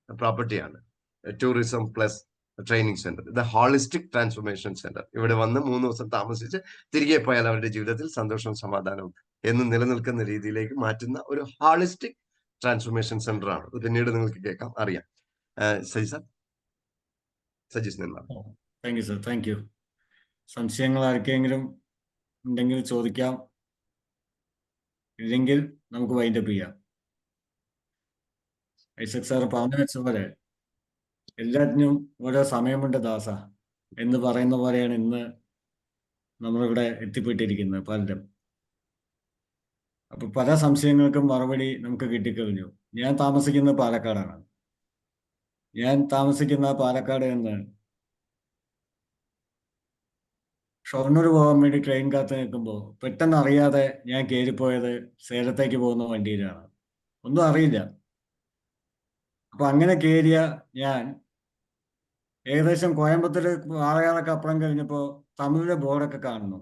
പ്രോപ്പർട്ടിയാണ്. Tourism plus training centre, the holistic transformation centre. ഇവിടെ വന്ന് 3 ദിവസം താമസിച്ച് തിരികെ പോയാൽ അവരുടെ ജീവിതത്തിൽ സന്തോഷവും സമാധാനവും എന്നും നിലനിൽക്കുന്ന രീതിയിലേക്ക് മാറ്റുന്ന ഒരു ഹോളിസ്റ്റിക് ട്രാൻസ്ഫോർമേഷൻ സെന്റർ ആണ്. ഇത് പിന്നീട് നിങ്ങൾക്ക് കേൾക്കാം, അറിയാം. സജീഷ് നിന്മാർ. Thank you sir, thank you. സംശയങ്ങൾ ആർക്കെങ്കിലും ഉണ്ടെങ്കിൽ ചോദിക്കാം, ഇല്ലെങ്കിൽ നമുക്ക് വൈൻഡപ്പ് ചെയ്യാം. ഐസക് സാർ പറഞ്ഞു വെച്ച പോലെ എല്ലാറ്റിനും ഓരോ സമയമുണ്ട് ദാസ എന്ന് പറയുന്ന പോലെയാണ് ഇന്ന് നമ്മളിവിടെ എത്തിപ്പെട്ടിരിക്കുന്നത് പലരും. അപ്പൊ പല സംശയങ്ങൾക്കും മറുപടി നമുക്ക് കിട്ടിക്കഴിഞ്ഞു. ഞാൻ താമസിക്കുന്നത് പാലക്കാടാണ്. ഞാൻ താമസിക്കുന്ന പാലക്കാട് നിന്ന് ഷൊർണൂർ പോകാൻ വേണ്ടി ട്രെയിൻ കാത്ത് നിൽക്കുമ്പോൾ പെട്ടെന്ന് അറിയാതെ ഞാൻ കയറിപ്പോയത് സേലത്തേക്ക് പോകുന്ന വണ്ടിയിലാണ്. ഒന്നും അറിയില്ല. അപ്പൊ അങ്ങനെ കയറിയ ഞാൻ ഏകദേശം കോയമ്പത്തൂർ ആളയാളൊക്കെ അപ്പുറം കഴിഞ്ഞപ്പോൾ തമിഴിലെ ബോർഡൊക്കെ കാണുന്നു.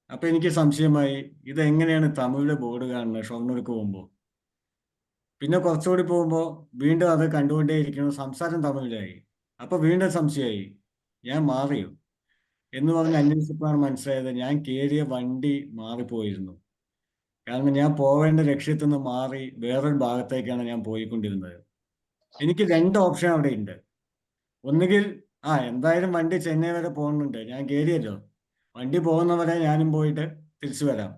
അപ്പൊ എനിക്ക് സംശയമായി, ഇതെങ്ങനെയാണ് തമിഴിലെ ബോർഡ് കാണുന്നത് ഷൊർണൂർക്ക് പോകുമ്പോൾ. പിന്നെ കുറച്ചുകൂടി പോകുമ്പോൾ വീണ്ടും അത് കണ്ടുകൊണ്ടേയിരിക്കുന്നു, സംസാരം തമിഴിലായി. അപ്പൊ വീണ്ടും സംശയമായി, ഞാൻ മാറിയോ എന്ന് പറഞ്ഞ് അന്വേഷിച്ചപ്പോഴാണ് മനസ്സിലായത് ഞാൻ കയറിയ വണ്ടി മാറിപ്പോയിരുന്നു. കാരണം ഞാൻ പോവേണ്ട ലക്ഷ്യത്തിൽ നിന്ന് മാറി വേറൊരു ഭാഗത്തേക്കാണ് ഞാൻ പോയിക്കൊണ്ടിരുന്നത്. എനിക്ക് 2 ഓപ്ഷൻ അവിടെ ഉണ്ട്. ഒന്നുകിൽ എന്തായാലും വണ്ടി ചെന്നൈ വരെ പോകുന്നുണ്ട്, ഞാൻ കയറിയല്ലോ, വണ്ടി പോകുന്നവരെ ഞാനും പോയിട്ട് തിരിച്ചു വരാം.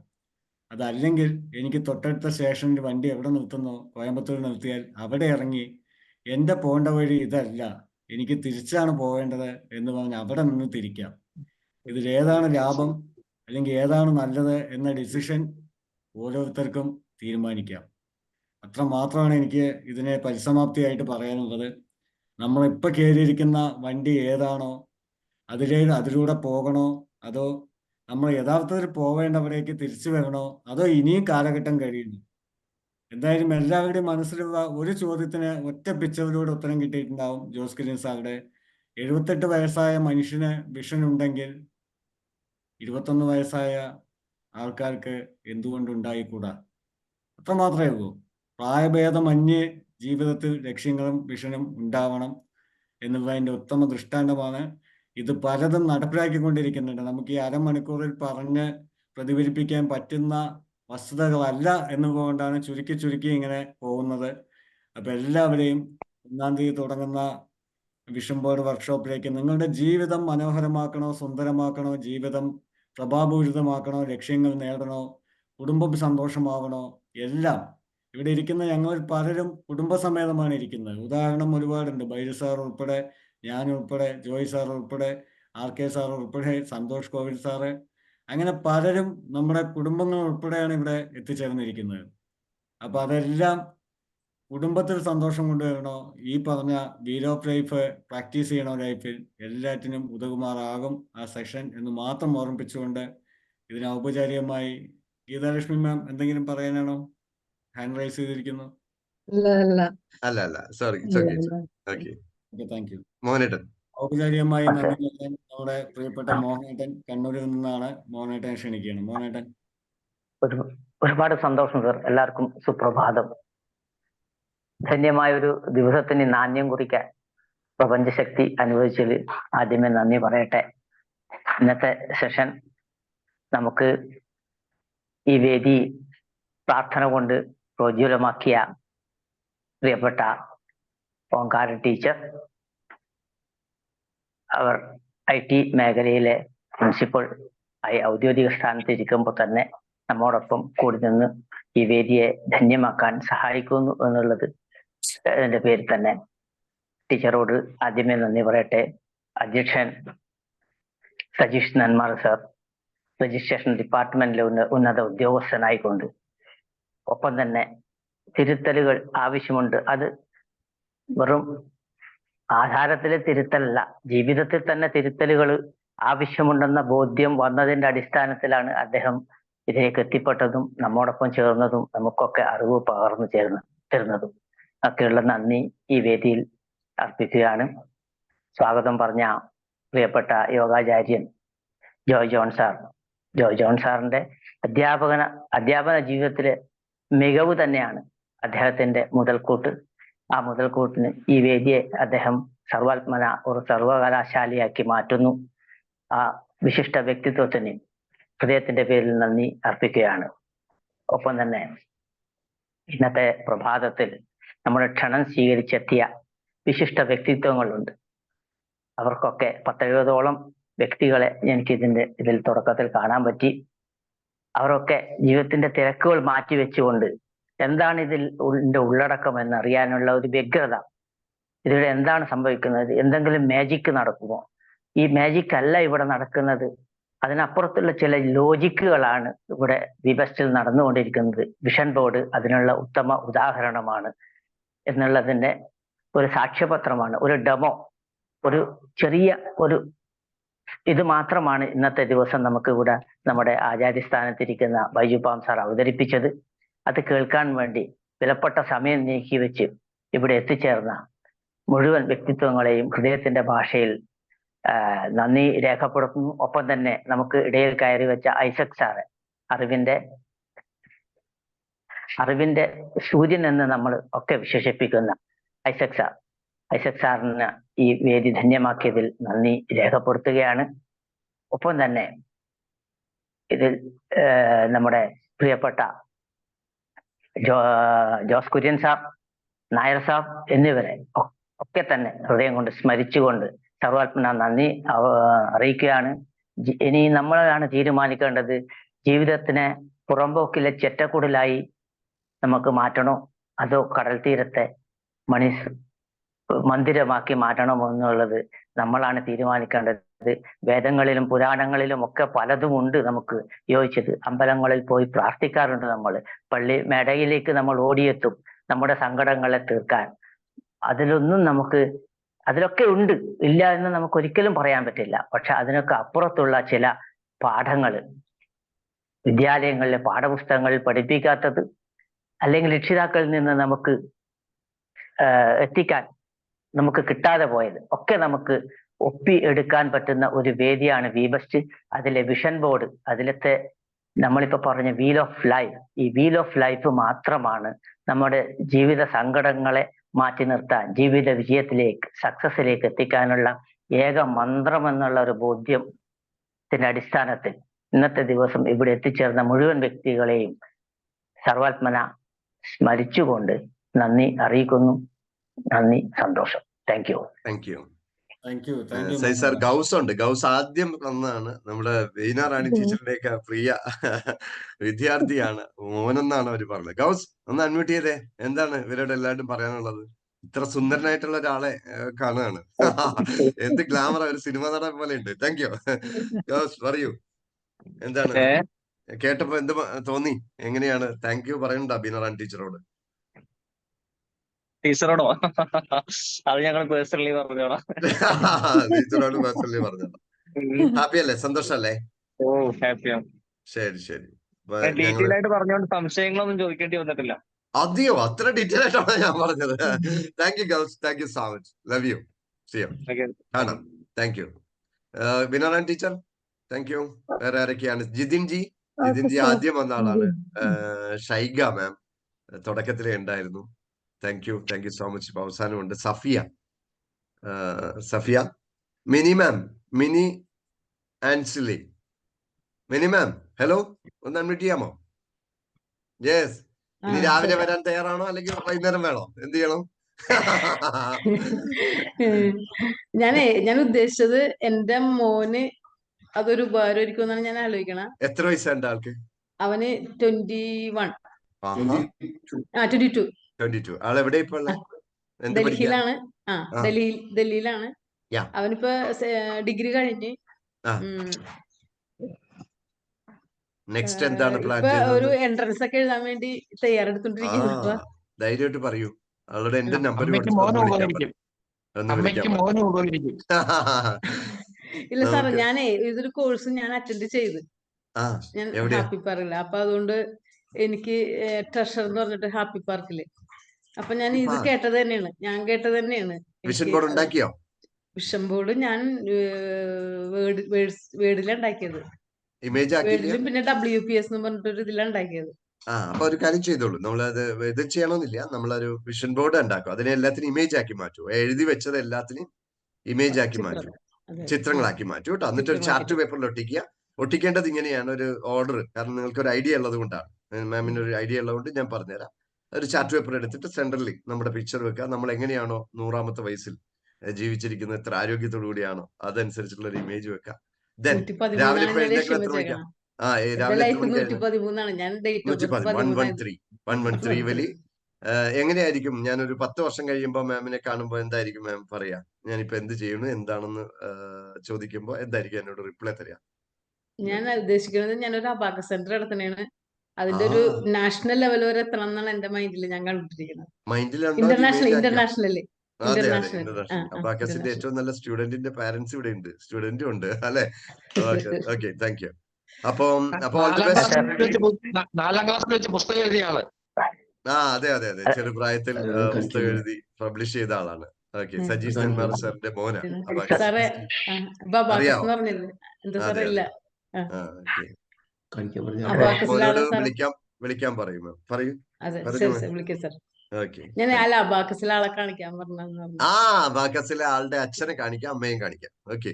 അതല്ലെങ്കിൽ എനിക്ക് തൊട്ടടുത്ത സ്റ്റേഷനിൽ വണ്ടി എവിടെ നിർത്തുന്നോ, കോയമ്പത്തൂർ നിർത്തിയാൽ അവിടെ ഇറങ്ങി എൻ്റെ പോകേണ്ട വഴി ഇതല്ല, എനിക്ക് തിരിച്ചാണ് പോകേണ്ടത് എന്ന് പറഞ്ഞ് അവിടെ നിന്ന് തിരിക്കാം. ഇതിലേതാണ് ലാഭം അല്ലെങ്കിൽ ഏതാണ് നല്ലത് എന്ന ഡിസിഷൻ ഓരോരുത്തർക്കും തീരുമാനിക്കാം. അത്ര മാത്രമാണ് എനിക്ക് ഇതിനെ പരിസമാപ്തിയായിട്ട് പറയാനുള്ളത്. നമ്മളിപ്പോൾ കയറിയിരിക്കുന്ന വണ്ടി ഏതാണോ അതിലൂടെ പോകണോ, അതോ നമ്മൾ യഥാർത്ഥത്തിൽ പോവേണ്ടവരേക്ക് തിരിച്ചു വരണോ, അതോ ഇനിയും കാലഘട്ടം കഴിയുന്നു. എന്തായാലും എല്ലാവരുടെയും മനസ്സിലുള്ള ഒരു ചോദ്യത്തിന് ഒറ്റ പിക്ചറിലൂടെ ഉത്തരം കിട്ടിയിട്ടുണ്ടാവും ജോസ് കുര്യൻ സാറുടെ. 78 വയസ്സായ മനുഷ്യന് വിഷൻ ഉണ്ടെങ്കിൽ 21 വയസ്സായ ആൾക്കാർക്ക് എന്തുകൊണ്ടുണ്ടായിക്കൂടാ? അത്ര മാത്രമേ ഉള്ളൂ. പ്രായഭേദമന്യേ ജീവിതത്തിൽ ലക്ഷ്യങ്ങളും വിഷനും ഉണ്ടാവണം എന്നുള്ളതിൻ്റെ ഉത്തമ ദൃഷ്ടാന്തമാണ്. ഇത് പലതും നടപ്പിലാക്കിക്കൊണ്ടിരിക്കുന്നുണ്ട്. നമുക്ക് ഈ അരമണിക്കൂറിൽ പറഞ്ഞ് പ്രതിഫലിപ്പിക്കാൻ പറ്റുന്ന വസ്തുതകളല്ല എന്നുകൊണ്ടാണ് ചുരുക്കി ഇങ്ങനെ പോകുന്നത്. അപ്പൊ എല്ലാവരെയും 1-ാം തീയതി തുടങ്ങുന്ന വിഷൻ ബോർഡ് വർക്ക്ഷോപ്പിലേക്ക് നിങ്ങളുടെ ജീവിതം മനോഹരമാക്കണോ, സുന്ദരമാക്കണോ, ജീവിതം പ്രഭാപൂരിതമാക്കണോ, ലക്ഷ്യങ്ങൾ നേടണോ, കുടുംബം സന്തോഷമാവണോ, എല്ലാം ഇവിടെ ഇരിക്കുന്ന ഞങ്ങൾ പലരും കുടുംബസമേതമാണ് ഇരിക്കുന്നത്. ഉദാഹരണം ഒരുപാടുണ്ട്. ബൈജു സാർ ഉൾപ്പെടെ, ഞാൻ ഉൾപ്പെടെ, ജോയ് സാർ ഉൾപ്പെടെ, RK സാർ ഉൾപ്പെടെ, സന്തോഷ് കോവിൽ സാറ്, അങ്ങനെ പലരും നമ്മുടെ കുടുംബങ്ങൾ ഉൾപ്പെടെയാണ് ഇവിടെ എത്തിച്ചേർന്നിരിക്കുന്നത്. അപ്പൊ അതെല്ലാം കുടുംബത്തിൽ സന്തോഷം കൊണ്ടുവരണോ, ഈ പറഞ്ഞ വീൽ ഓഫ് ലൈഫ് പ്രാക്ടീസ് ചെയ്യണോ ലൈഫിൽ, എല്ലാറ്റിനും ഉതകുമാറാകും ആ സെഷൻ എന്ന് മാത്രം ഓർമ്മിപ്പിച്ചുകൊണ്ട് ഇതിന് ഔപചാരികമായി ഗീതാലക്ഷ്മി മാം എന്തെങ്കിലും പറയാനാണോ? ഹാൻഡ് റൈസ് ചെയ്തിരിക്കുന്നു. അല്ല സോറി. Thank you. മോഹനേട്ടൻ. ഔപചാരികമായി നന്ദി. നമ്മുടെ പ്രിയപ്പെട്ട മോഹനേട്ടൻ കണ്ണൂരിൽ നിന്നാണ്. മോഹനേട്ടൻ ക്ഷണിക്കുകയാണ്. മോഹനേട്ടൻ. ഒരുപാട് സന്തോഷം സർ. എല്ലാവർക്കും സുപ്രഭാതം. ധന്യമായ ഒരു ദിവസത്തിന് നാണ്യം കുറിക്കാൻ പ്രപഞ്ചശക്തി അനുവദിച്ചതിൽ ആദ്യമേ നന്ദി പറയട്ടെ. ഇന്നത്തെ സെഷൻ നമുക്ക് ഈ വേദി പ്രാർത്ഥന കൊണ്ട് പ്രോജ്വലമാക്കിയ പ്രിയപ്പെട്ട ഓങ്കാര ടീച്ചർ, അവർ IT മേഖലയിലെ പ്രിൻസിപ്പൽ ആയി ഔദ്യോഗിക സ്ഥാനത്ത് ഇരിക്കുമ്പോൾ തന്നെ നമ്മോടൊപ്പം കൂടി നിന്ന് ഈ വേദിയെ ധന്യമാക്കാൻ സഹായിക്കുന്നു എന്നുള്ളത് എൻ്റെ പേരിൽ തന്നെ ടീച്ചറോട് ആദ്യമേ നന്ദി പറയട്ടെ. അധ്യക്ഷൻ സജീഷ് നന്മാർ സർ രജിസ്ട്രേഷൻ ഡിപ്പാർട്ട്മെന്റിലെ ഉന്നത ഉദ്യോഗസ്ഥനായിക്കൊണ്ട് ഒപ്പം തന്നെ തിരുത്തലുകൾ ആവശ്യമുണ്ട്. അത് വെറും ആധാരത്തിലെ തിരുത്തലല്ല, ജീവിതത്തിൽ തന്നെ തിരുത്തലുകൾ ആവശ്യമുണ്ടെന്ന ബോധ്യം വന്നതിന്റെ അടിസ്ഥാനത്തിലാണ് അദ്ദേഹം ഇതിലേക്ക് എത്തിപ്പെട്ടതും നമ്മോടൊപ്പം ചേർന്നതും നമുക്കൊക്കെ അറിവ് പകർന്നു തരുന്നതും ഒക്കെയുള്ള നന്ദി ഈ വേദിയിൽ അർപ്പിക്കുകയാണ്. സ്വാഗതം പറഞ്ഞ പ്രിയപ്പെട്ട യോഗാചാര്യൻ ജോയ് ജോൺ സാറിന്റെ അധ്യാപന ജീവിതത്തിലെ മികവ് തന്നെയാണ് അദ്ദേഹത്തിന്റെ മുതൽക്കൂട്ട്. ആ മുതൽക്കൂട്ടിന് ഈ വേദിയെ അദ്ദേഹം സർവാത്മന ഒരു സർവകലാശാലയാക്കി മാറ്റുന്നു. ആ വിശിഷ്ട വ്യക്തിത്വത്തിന് ഹൃദയത്തിന്റെ പേരിൽ നന്ദി അർപ്പിക്കുകയാണ്. ഒപ്പം തന്നെ ഇന്നത്തെ പ്രഭാതത്തിൽ നമ്മുടെ ക്ഷണം സ്വീകരിച്ചെത്തിയ വിശിഷ്ട വ്യക്തിത്വങ്ങളുണ്ട്. അവർക്കൊക്കെ 10-20ഓളം വ്യക്തികളെ എനിക്ക് ഇതിൽ തുടക്കത്തിൽ കാണാൻ പറ്റി. അവരൊക്കെ ജീവിതത്തിന്റെ തിരക്കുകൾ മാറ്റിവെച്ചുകൊണ്ട് എന്താണ് ഇതിന്റെ ഉള്ളടക്കം എന്നറിയാനുള്ള ഒരു വ്യഗ്രത, ഇതിവിടെ എന്താണ് സംഭവിക്കുന്നത്, എന്തെങ്കിലും മാജിക് നടക്കുമോ, ഈ മാജിക് അല്ല ഇവിടെ നടക്കുന്നത്, അതിനപ്പുറത്തുള്ള ചില ലോജിക്കുകളാണ് ഇവിടെ വിബസ്റ്റിൽ നടന്നുകൊണ്ടിരിക്കുന്നത്. വിഷൻ ബോർഡ് അതിനുള്ള ഉത്തമ ഉദാഹരണമാണ് എന്നുള്ളതിന്റെ ഒരു സാക്ഷ്യപത്രമാണ്. ഒരു ഡെമോ, ഒരു ചെറിയ ഒരു ഇത് മാത്രമാണ് ഇന്നത്തെ ദിവസം നമുക്ക് ഇവിടെ നമ്മുടെ ആചാര്യസ്ഥാനത്തിരിക്കുന്ന ബൈജുപാം സാർ അവതരിപ്പിച്ചത്. അത് കേൾക്കാൻ വേണ്ടി വിലപ്പെട്ട സമയം നീക്കി വെച്ച് ഇവിടെ എത്തിച്ചേർന്ന മുഴുവൻ വ്യക്തിത്വങ്ങളെയും ഹൃദയത്തിന്റെ ഭാഷയിൽ നന്ദി രേഖപ്പെടുത്തുന്നു. ഒപ്പം തന്നെ നമുക്ക് ഇടയിൽ കയറി വെച്ച ഐസക് സാറ്, അറിവിന്റെ സൂര്യൻ എന്ന് നമ്മൾ ഒക്കെ വിശേഷിപ്പിക്കുന്ന ഐസക് സാറിന് ഈ വേദി ധന്യമാക്കിയതിൽ നന്ദി രേഖപ്പെടുത്തുകയാണ്. ഒപ്പം തന്നെ ഇതിൽ നമ്മുടെ പ്രിയപ്പെട്ട ജോസ് കുര്യൻ സാർ, നായർ സാർ എന്നിവരെ ഒക്കെ തന്നെ ഹൃദയം കൊണ്ട് സ്മരിച്ചുകൊണ്ട് സർവാത്മന നന്ദി അറിയിക്കുകയാണ്. ഇനി നമ്മളാണ് തീരുമാനിക്കേണ്ടത്, ജീവിതത്തിനെ പുറമ്പോക്കിലെ ചെറ്റക്കുടലായി നമുക്ക് മാറ്റണോ അതോ കടൽ തീരത്തെ മന്ദിരമാക്കി മാറ്റണമോ എന്നുള്ളത് നമ്മളാണ് തീരുമാനിക്കേണ്ടത്. വേദങ്ങളിലും പുരാണങ്ങളിലും ഒക്കെ പലതും ഉണ്ട് നമുക്ക് യോജിച്ചത്. അമ്പലങ്ങളിൽ പോയി പ്രാർത്ഥിക്കാറുണ്ട് നമ്മൾ, പള്ളി മേടയിലേക്ക് നമ്മൾ ഓടിയെത്തും നമ്മുടെ സങ്കടങ്ങളെ തീർക്കാൻ. അതിലൊക്കെ ഉണ്ട്, ഇല്ല എന്ന് നമുക്ക് ഒരിക്കലും പറയാൻ പറ്റില്ല. പക്ഷെ അതിനൊക്കെ അപ്പുറത്തുള്ള ചില പാഠങ്ങൾ വിദ്യാലയങ്ങളിലെ പാഠപുസ്തകങ്ങളിൽ പഠിപ്പിക്കാത്തത്, അല്ലെങ്കിൽ രക്ഷിതാക്കളിൽ നിന്ന് നമുക്ക് എത്തിക്കാൻ നമുക്ക് കിട്ടാതെ പോയത് ഒക്കെ നമുക്ക് ഒപ്പി എടുക്കാൻ പറ്റുന്ന ഒരു വേദിയാണ് വിബസ്റ്റ്. അതിലെ വിഷൻ ബോർഡ്, അതിലത്തെ നമ്മളിപ്പോ പറഞ്ഞ വീൽ ഓഫ് ലൈഫ്, ഈ വീൽ ഓഫ് ലൈഫ് മാത്രമാണ് നമ്മുടെ ജീവിത സങ്കടങ്ങളെ മാറ്റി നിർത്താൻ, ജീവിത വിജയത്തിലേക്ക്, സക്സസിലേക്ക് എത്തിക്കാനുള്ള ഏക മന്ത്രം എന്നുള്ള ഒരു ബോധ്യത്തിന്റെ അടിസ്ഥാനത്തിൽ ഇന്നത്തെ ദിവസം ഇവിടെ എത്തിച്ചേർന്ന മുഴുവൻ വ്യക്തികളെയും സർവാത്മന സ്മരിച്ചുകൊണ്ട് നന്ദി അറിയിക്കുന്നു. നന്ദി, സന്തോഷം. Thank you. സാർ ഗൗസ് ഉണ്ട്. ഗൗസ് ആദ്യം വന്നതാണ്, നമ്മുടെ വീണ റാണി ടീച്ചറിന്റെയൊക്കെ പ്രിയ വിദ്യാർത്ഥിയാണ്, മോനെന്നാണ് അവര് പറഞ്ഞത്. ഗൗസ് ഒന്ന് അൺമ്യൂട്ട് ചെയ്തേ. എന്താണ് ഇവരോട് എല്ലാവരും പറയാനുള്ളത്? ഇത്ര സുന്ദരനായിട്ടുള്ള ഒരാളെ കാണുകയാണ്. എന്ത് ഗ്ലാമർ, ഒരു സിനിമ നടൻ പോലെ ഉണ്ട്. Thank you. ഗൗസ് പറയൂ, എന്താണ് കേട്ടപ്പോ എന്ത് തോന്നി? എങ്ങനെയാണ്? താങ്ക് യു പറയുന്നുണ്ടോ ബീന റാണി ടീച്ചറോട്? ടീച്ചറോടോ? അത് ഞങ്ങൾ പേഴ്സണലി പറഞ്ഞോളാം. ടീച്ചറോട് പേഴ്സണലി പറഞ്ഞോളാം. ഹാപ്പി അല്ലേ? സന്തോഷല്ലേ? ഓ, ഹാപ്പിയാണ്. ശരി ശരി. ഡീറ്റെയിൽ ആയിട്ട് പറഞ്ഞോണ്ട് സംശയങ്ങളൊന്നും ചോദിക്കേണ്ടി വന്നിട്ടില്ല. അതെയോ? അത്ര ഡീറ്റെയിൽ ആയിട്ടാണ് ഞാൻ പറഞ്ഞത്. Thank you girls, thank you so much. Love you. കാണാം. Thank you Beena Rani teacher. Thank you. വേറെ ആരൊക്കെയാണ്? ജിതിൻ ജി ആദ്യം വന്ന ആളാണ്. ഷൈഗ മാം തുടക്കത്തിലേ ഉണ്ടായിരുന്നു. Thank you so much. ഇപ്പൊ അവസാനമുണ്ട് സഫിയ. മിനി മാം, mini Ancily. Mini ma'am hello, ഒന്ന് അൺമ്യൂട്ട് ചെയ്യാമോ? യെസ്. ഇനി രാവിലെ വരാൻ തയ്യാറാണോ അല്ലെങ്കിൽ വൈകുന്നേരം വേണോ? എന്ത് ചെയ്യണം? ഞാൻ ഉദ്ദേശിച്ചത് എന്റെ മോന് അതൊരു ഉപകാരമായിരിക്കും എന്നാണ് ഞാൻ ആലോചിക്കണം. എത്ര വയസ്സുണ്ട് ആൾക്ക്? അവന് 21. 22. ആളെവിടെ ഇപ്പൊ? ഡൽഹിയിലാണ്. ഡൽഹിയിലാണ്. അവനിപ്പോ ഡിഗ്രി കഴിഞ്ഞ് നെക്സ്റ്റ് എന്താണ് പ്ലാൻ? ഒരു എൻട്രൻസ് ഒക്കെ എഴുതാൻ വേണ്ടി തയ്യാറെടുത്തോണ്ടിരിക്കുന്നു. ധൈര്യമായിട്ട് പറയൂ. അവളുടെ എന്റെ നമ്പർ ഇല്ല സാറേ, ഞാനേ ഇതൊരു കോഴ്സ് ഞാൻ അറ്റൻഡ് ചെയ്ത്, ഞാൻ ഹാപ്പി പാർക്കില്ല. അപ്പൊ അതുകൊണ്ട് എനിക്ക് ട്രഷർ എന്ന് പറഞ്ഞിട്ട് ഹാപ്പി പാർക്കില്, അപ്പൊ ഞാൻ ഇത് കേട്ടത് തന്നെയാണ്. വിഷൻ ബോർഡ് ഉണ്ടാക്കിയോ? വിഷൻ ബോർഡ് ഞാൻ വേർഡിലാണ് ഉണ്ടാക്കിയത്. ഇമേജ് വേർഡിലും പിന്നെ WPS എന്ന് പറഞ്ഞിട്ടൊരു ഇതിലാണ് ഉണ്ടാക്കിയത്. അപ്പൊ ഒരു കാര്യം ചെയ്തോളൂ. നമ്മളത് ഇത് ചെയ്യണമെന്നില്ല. നമ്മളൊരു വിഷൻ ബോർഡ് ഉണ്ടാക്കും. അതിനെ എല്ലാത്തിനും ഇമേജ് ആക്കി മാറ്റൂ. എഴുതി വെച്ചത് എല്ലാത്തിനും ഇമേജ് ആക്കി മാറ്റൂ, ചിത്രങ്ങളാക്കി മാറ്റൂ കേട്ടോ. എന്നിട്ട് ഒരു ചാർട്ട് പേപ്പറിൽ ഒട്ടിക്കുക. ഒട്ടിക്കേണ്ടത് ഇങ്ങനെയാണ്, ഒരു ഓർഡർ. കാരണം നിങ്ങൾക്ക് ഒരു ഐഡിയ ഉള്ളത് കൊണ്ടാണ്, മാമിന് ഒരു ഐഡിയ ഉള്ളതുകൊണ്ട് ഞാൻ പറഞ്ഞുതരാം. ഒരു ചാർട്ട് പേപ്പർ എടുത്തിട്ട് സെൻട്രലി നമ്മുടെ പിക്ചർ വെക്കുക. നമ്മൾ എങ്ങനെയാണോ 100ാമത്തെ വയസ്സിൽ ജീവിച്ചിരിക്കുന്നത്, എത്ര ആരോഗ്യത്തോടു കൂടിയാണോ അതനുസരിച്ചിട്ടുള്ള ഒരു ഇമേജ് വെക്കുക. ദെൻ രാവിലെ ഇപ്പൊ എഴുന്നേക്കാൻ എത്ര മണിക്കാ? രാവിലെ എത്ര മണിക്കായിരുന്നു? 113 വലി. എങ്ങനെയായിരിക്കും ഞാനൊരു 10 വർഷം കഴിയുമ്പോ മാമിനെ കാണുമ്പോ എന്തായിരിക്കും മാം പറയാ? ഞാനിപ്പോ എന്ത് ചെയ്യുന്നു എന്താണെന്ന് ചോദിക്കുമ്പോ എന്തായിരിക്കും എന്നോട് റിപ്ലൈ തരാ? ഞാൻ ഉദ്ദേശിക്കുന്നത് ഞാനൊരു അബാക്കസ് സെന്റർ നടത്തണേണ്. അതിന്റെ ഒരു നാഷണൽ ലെവൽ വരെ എത്തണം എന്നാണ് എന്റെ മൈൻഡിൽ ഞാൻ കണ്ടിരിക്കുന്നത്. ഇന്റർനാഷണലി. അതെ അതെ, ഇന്റർനാഷണൽ. അബാക്കസിന്റെ ഏറ്റവും നല്ല സ്റ്റുഡന്റിന്റെ പാരന്റ്സ് ഇവിടെ ഉണ്ട്, സ്റ്റുഡന്റും ഉണ്ട് അല്ലെ? Okay, thank U. അപ്പൊ 4ാം ക്ലാസ്സിൽ വെച്ച് പുസ്തകം എഴുതിയ ആള്. അതെ അതെ അതെ, ചെറുപ്രായത്തിൽ പുസ്തകം എഴുതി പബ്ലിഷ് ചെയ്ത ആളാണ്. ഓക്കെ, സജീഷ് നെന്മാറ സാറിന്റെ മോനാണ്. അറിയാവോ? മോനോട് വിളിക്കാൻ പറയും. പറയൂ. അബാക്കസിലെ ആളുടെ അച്ഛനെ കാണിക്കാം, അമ്മയും കാണിക്കാം. Okay,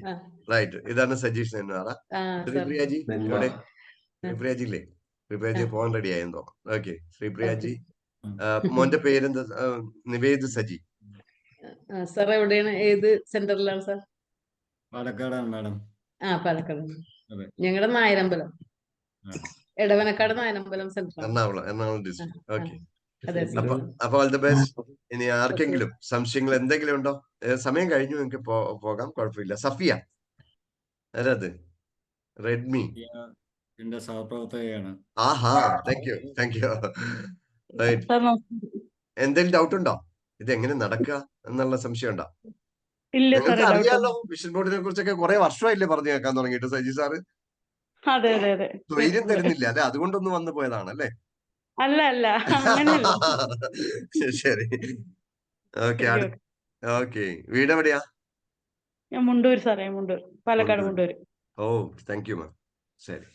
right. ഇതാണ് സജീഷ് നെന്മാറ. ശ്രീപ്രിയാജി എവിടെ? ശ്രീപ്രിയാജി ഇല്ലേ? ശ്രീപ്രിയാജി പോകാൻ റെഡി ആയെന്ന് തോന്നുന്നു. ഓക്കെ, ശ്രീപ്രിയാജി. മോന്റെ പേരെന്താ? നിവേദ് സജി. സാർ എവിടെയാണ്, ഏത് സെന്ററിലാണ് സാർ? പാലക്കാടാണ് മാഡം. പാലക്കാട്. ഞങ്ങളുടെ Nayarambalam, Edavanakkad Nayarambalam centre, Ernakulam district. Okay, അപ്പൊ ഓൾ ദി ബെസ്റ്റ്. ഇനി ആർക്കെങ്കിലും സംശയങ്ങൾ എന്തെങ്കിലും ഉണ്ടോ? സമയം കഴിഞ്ഞു, നിങ്ങൾക്ക് പോകാം, കുഴപ്പമില്ല. സഫിയ ആരത്? റെഡ്മി എന്റെ സഹപ്രവർത്തകയാണ്. Thank you. എന്തെങ്കിലും ഡൗട്ട് ഉണ്ടോ? ഇത് എങ്ങനെ നടക്കുക എന്നുള്ള സംശയം ഉണ്ടോ? നിങ്ങൾക്ക് അറിയാലോ, വിഷൻ ബോർഡിനെ കുറിച്ചൊക്കെ കുറെ വർഷമായില്ലേ പറഞ്ഞു കേൾക്കാൻ തുടങ്ങിയിട്ട് സജി സാറ്? ധൈര്യം തരുന്നില്ല അല്ലെ? അതുകൊണ്ടൊന്ന് വന്നു പോയതാണ് അല്ലേ? അല്ല ശരി, ഓക്കെ. വീട് എവിടെയാ? മുണ്ടൂർ സാറേ, Mundur, Palakkad Mundur. Thank you ma'am. ശരി,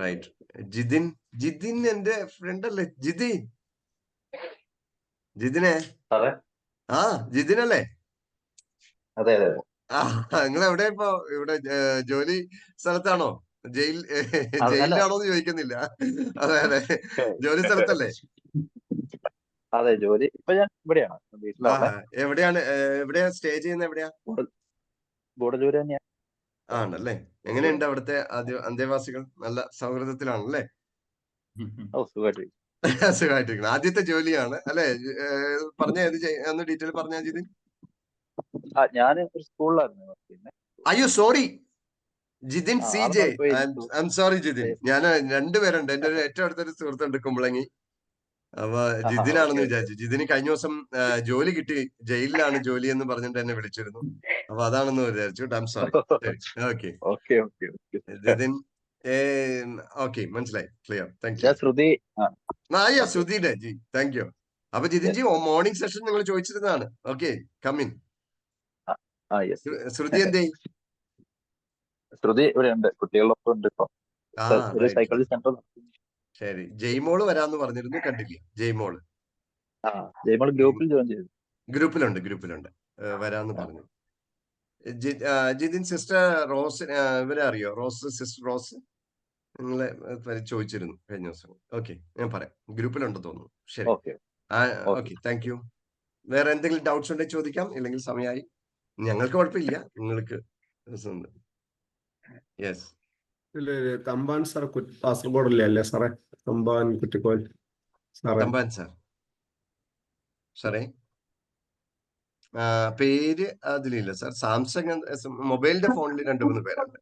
റൈറ്റ്. ജിതിൻ എന്റെ ഫ്രണ്ട് അല്ലേ? ജിതിനെ? ജിതിനല്ലേ? അതെ അതെ. നിങ്ങൾ എവിടെ ഇപ്പൊ? ഇവിടെ ജോലി സ്ഥലത്താണോ? ജയിലിലാണോന്ന് ചോദിക്കുന്നില്ല. അതെ അതെ, ജോലി സ്ഥലത്തല്ലേ? അതെ, ജോലി ഇപ്പൊ ഞാൻ ഇവിടെയാണ്, എവിടെയാ സ്റ്റേ ചെയ്യുന്നത്? എവിടെയാ? ഗൂഢല്ലൂർ തന്നെയാണ്. ആണല്ലേ? എങ്ങനെയുണ്ട് അവിടുത്തെ അന്തേവാസികൾ? നല്ല സൗഹൃദത്തിലാണല്ലേ? സുഖമായിട്ടിരിക്കണം. ആദ്യത്തെ ജോലിയാണ് അല്ലെ? പറഞ്ഞ ഒന്ന് ഡീറ്റെയിൽ പറഞ്ഞാ ജിതിൻ. ഞാൻ ഒരു സ്കൂളിലായിരുന്നു. അയ്യോ sorry Jithin, CJ. I am sorry Jithin. ഞാൻ രണ്ടുപേരുണ്ട്. എന്റെ ഒരു ഏറ്റവും അടുത്തൊരു സുഹൃത്തുണ്ട്, കുമ്പളങ്ങി. അപ്പൊ ജിതിനാണെന്ന് വിചാരിച്ചു. ജിതിന് കഴിഞ്ഞ ദിവസം ജോലി കിട്ടി, ജയിലിലാണ് ജോലി എന്ന് പറഞ്ഞിട്ട് എന്നെ വിളിച്ചിരുന്നു. അപ്പൊ അതാണെന്ന് വിചാരിച്ചു. I am sorry. Okay Jithin. Okay, മനസ്സിലായി, ക്ലിയർ. Thank you. ശ്രുതിയുടെ ജി, താങ്ക് യു. അപ്പൊ ജിതിൻ ജി, മോർണിംഗ് സെഷൻ നിങ്ങൾ ചോദിച്ചിരുന്നതാണ്. Okay, come in. ശ്രുതി എന്തേ? ശ്രുതി ഇവിടെ ഉണ്ട്, കുട്ടികളൊപ്പം ഉണ്ട്. ഇപ്പൊ സൈക്കോളജി സെന്റർ. ശരി, ജയ്മോള് വരാന്ന് പറഞ്ഞിരുന്നു, കണ്ടില്ല. ജയ്മോള് ഗ്രൂപ്പിൽ ജോയിൻ ചെയ്തു. ഗ്രൂപ്പിലുണ്ട് വരാന്ന് പറഞ്ഞു. ജിതിൻ സിസ്റ്റർ റോസ്, ഇവരെ അറിയോ? സിസ്റ്റർ റോസ് നിങ്ങളെ ചോദിച്ചിരുന്നു കഴിഞ്ഞ ദിവസം. ഓക്കെ, ഞാൻ പറയാം, ഗ്രൂപ്പിലുണ്ടെന്ന് തോന്നുന്നു. ശരി, ഓക്കെ, താങ്ക് യു. വേറെ എന്തെങ്കിലും ഡൗട്ട്സ് ഉണ്ടെങ്കിൽ ചോദിക്കാം, ഇല്ലെങ്കിൽ സമയമായി. ഞങ്ങൾക്ക് കുഴപ്പമില്ല, നിങ്ങൾക്ക്. യെസ്, തമ്പാൻ സാർ കാസർഗോഡല്ലേ അല്ലേ സാറേ? തമ്പാൻ കുറ്റിക്കോൽ തമ്പാൻ സാറേ പേര് അതിലില്ല സാർ. സാംസങ് മൊബൈലിന്റെ ഫോണിൽ 2-3 പേരുണ്ട്.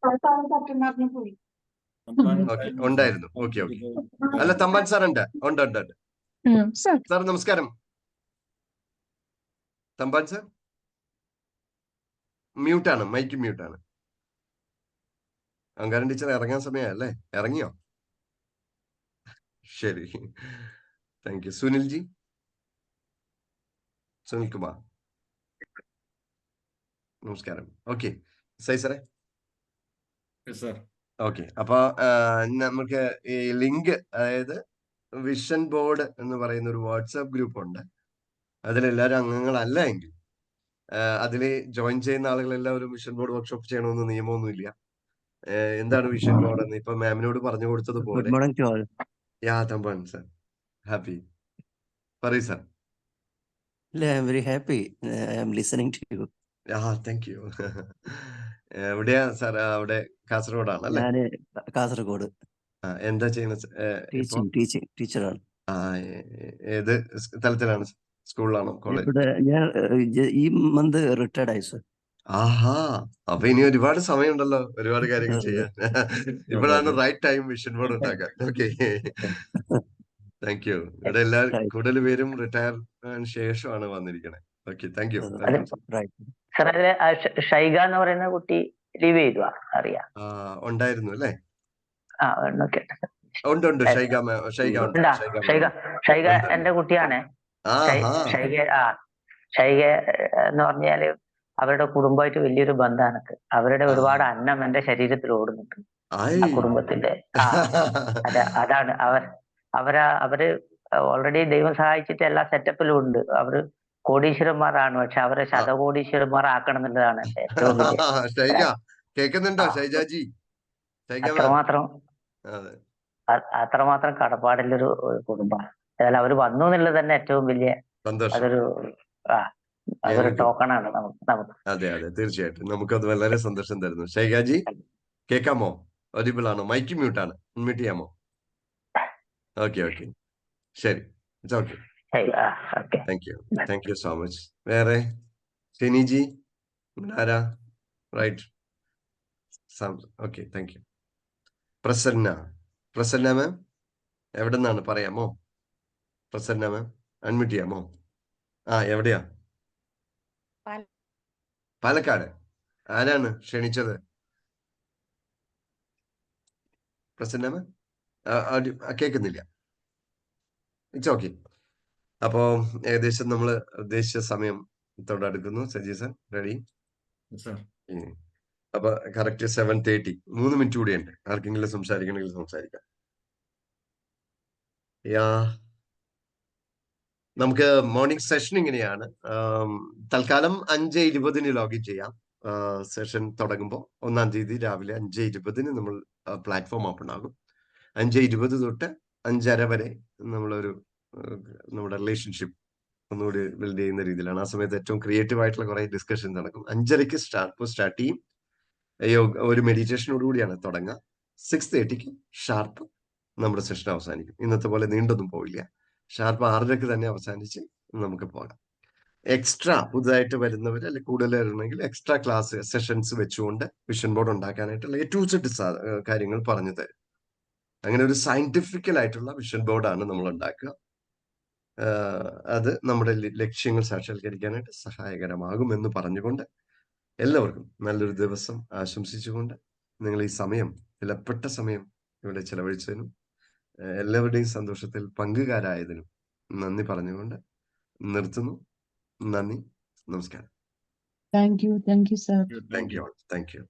ഉണ്ടായിരുന്നു. ഓക്കെ. അല്ല, തമ്പാൻ സാർ ഉണ്ട്. സാർ നമസ്കാരം. തമ്പാൻ സാർ മ്യൂട്ടാണ്, മൈക്ക് മ്യൂട്ടാണ്. അങ്കാരൻ ടീച്ചർ ഇറങ്ങാൻ സമയമല്ലേ? ഇറങ്ങിയോ? ശരി, താങ്ക് യു. സുനിൽ കുമാർ, നമസ്കാരം. ഓക്കെ, സാറേ. ഓക്കെ, അപ്പൊ നമുക്ക് ഈ ലിങ്ക്, അതായത് വിഷൻ ബോർഡ് എന്ന് പറയുന്ന ഒരു വാട്സാപ്പ് ഗ്രൂപ്പ് ഉണ്ട്. അതിലെല്ലാവരും അംഗങ്ങളല്ല എങ്കിൽ അതിൽ ജോയിൻ ചെയ്യുന്ന ആളുകളെല്ലാവരും വിഷൻ ബോർഡ് വർക്ക്ഷോപ്പ് ചെയ്യണമെന്ന് നിയമമൊന്നുമില്ല. എന്താണ് വിഷൻ ബോർഡ് എന്ന് ഇപ്പൊ മാമിനോട് പറഞ്ഞു കൊടുത്തതുപോലെ. യാ തമ്പാൻ സർ, ഹാപ്പി പറയൂ sir. I am very happy. I am listening to you. Thank you. എവിടെയാ സാർ? അവിടെ കാസർഗോഡാണ് അല്ലേ? ഞാന് കാസർഗോഡ്. എന്താ ചെയ്യുന്നത്? ടീച്ചറാണ്. ഏത് തലത്തിലാണ്? സ്കൂളിലാണോ, കോളേജ്? ഞാൻ ഈ മന്ത് റിട്ടയർഡ് ആയി സർ. ആഹാ, അപ്പൊ ഇനി ഒരുപാട് സമയമുണ്ടല്ലോ ഒരുപാട് കാര്യങ്ങൾ ചെയ്യാൻ. ഇപ്പോഴാണ് റൈറ്റ് ടൈം വിഷൻ ബോർഡ് ഉണ്ടാക്കാൻ. Okay, thank you. ഇവിടെ എല്ലാവരും കൂടുതൽ പേരും റിട്ടയർ ശേഷമാണ് വന്നിരിക്കണേ. Okay, thank you. സാർ അതില് ഷൈഗ എന്ന് പറയുന്ന കുട്ടി ലീവ് ചെയ്തു അറിയാം. ഉണ്ടായിരുന്നു അല്ലേ? ഉണ്ട്. ഷൈഗ എന്റെ കുട്ടിയാണ്. ഷൈഗ എന്ന് പറഞ്ഞാല് അവരുടെ കുടുംബമായിട്ട് വലിയൊരു ബന്ധമാണ്. അവരുടെ ഒരുപാട് അന്നം എന്റെ ശരീരത്തിൽ ഓടുന്നുണ്ട് ആ കുടുംബത്തിന്റെ. അതാണ് അവര് ഓൾറെഡി ദൈവം സഹായിച്ചിട്ട് എല്ലാ സെറ്റപ്പിലും ഉണ്ട്. അവര് കോടീശ്വരന്മാരാണ്, പക്ഷെ അവരെ ശതകോടീശ്വരന്മാർ ആക്കണം എന്നുള്ളതാണ് ഏറ്റവും വലിയ. അത്രമാത്രം കടപ്പാടുള്ളൊരു കുടുംബമാണ്. ഏതായാലും അവര് വന്നു എന്നുള്ളത് തന്നെ ഏറ്റവും വലിയ അതൊരു ടോക്കണാണ് നമുക്ക്. അതെ അതെ, തീർച്ചയായിട്ടും നമുക്കത് വളരെ സന്തോഷം തരുന്നു. ഷൈഗാജി കേൾക്കാമോ? ഒഡിബിൾ ആണോ? മൈക്ക് മ്യൂട്ടാണ്, മ്യൂട്ട് ചെയ്യാമോ? ഓക്കെ ഓക്കെ, ശരി, it's okay. Thank you so much. വേറെ ഷെനിജി ആരാ? Right, okay, thank you. Prasanna ma'am എവിടെ നിന്നാണ് പറയാമോ? പ്രസന്ന മാം അൺമ്യൂട്ട് ചെയ്യാമോ? എവിടെയാ? പാലക്കാട്. ആരാണ് ക്ഷണിച്ചത്? പ്രസന്ന മാം കേൾക്കുന്നില്ല. It's okay. അപ്പോ ഏകദേശം നമ്മൾ ഉദ്ദേശിച്ച സമയത്തോടടുക്കുന്നു. Saji sir ready? അപ്പൊ കറക്റ്റ് 7:30. 3 മിനിറ്റ് കൂടിയുണ്ട്. ആർക്കെങ്കിലും സംസാരിക്കണമെങ്കിൽ സംസാരിക്കാം. നമുക്ക് മോർണിംഗ് സെഷൻ ഇങ്ങനെയാണ്. തൽക്കാലം 5:20 ലോഗിൻ ചെയ്യാം. സെഷൻ തുടങ്ങുമ്പോൾ 1-ാം തീയതി രാവിലെ 5:20 നമ്മൾ പ്ലാറ്റ്ഫോം ഓപ്പൺ ആകും. 5:20 തൊട്ട് 5:30 വരെ നമ്മുടെ റിലേഷൻഷിപ്പ് ഒന്നുകൂടി ബിൽഡ് ചെയ്യുന്ന രീതിയിലാണ്. ആ സമയത്ത് ഏറ്റവും ക്രിയേറ്റീവ് ആയിട്ടുള്ള കുറെ ഡിസ്കഷൻ നടക്കും. 5:30 സ്റ്റാർട്ട് ചെയ്യും. ഒരു മെഡിറ്റേഷനോട് കൂടിയാണ് തുടങ്ങുക. 6:30 ഷാർപ്പ് നമ്മുടെ സെഷൻ അവസാനിക്കും. ഇന്നത്തെ പോലെ നീണ്ടൊന്നും പോയില്ല. ഷാർപ്പ് 6:30 തന്നെ അവസാനിച്ച് നമുക്ക് പോകാം. എക്സ്ട്രാ പുതുതായിട്ട് വരുന്നവർ അല്ലെങ്കിൽ കൂടുതൽ വരണമെങ്കിൽ എക്സ്ട്രാ ക്ലാസ് സെഷൻസ് വെച്ചുകൊണ്ട് വിഷൻ ബോർഡ് ഉണ്ടാക്കാനായിട്ടുള്ള A to Z കാര്യങ്ങൾ പറഞ്ഞു തരും. അങ്ങനെ ഒരു സയന്റിഫിക്കൽ ആയിട്ടുള്ള വിഷൻ ബോർഡാണ് നമ്മൾ ഉണ്ടാക്കുക. അത് നമ്മുടെ ലക്ഷ്യങ്ങൾ സാക്ഷാത്കരിക്കാനായിട്ട് സഹായകരമാകുമെന്ന് പറഞ്ഞുകൊണ്ട് എല്ലാവർക്കും നല്ലൊരു ദിവസം ആശംസിച്ചുകൊണ്ട് നിങ്ങൾ ഈ സമയം, വിലപ്പെട്ട സമയം ഇവിടെ ചെലവഴിച്ചതിനും എല്ലാവരുടെയും സന്തോഷത്തിൽ പങ്കുകാരായതിനും നന്ദി പറഞ്ഞുകൊണ്ട് നിർത്തുന്നു. നന്ദി, നമസ്കാരം. Thank you sir. Thank U.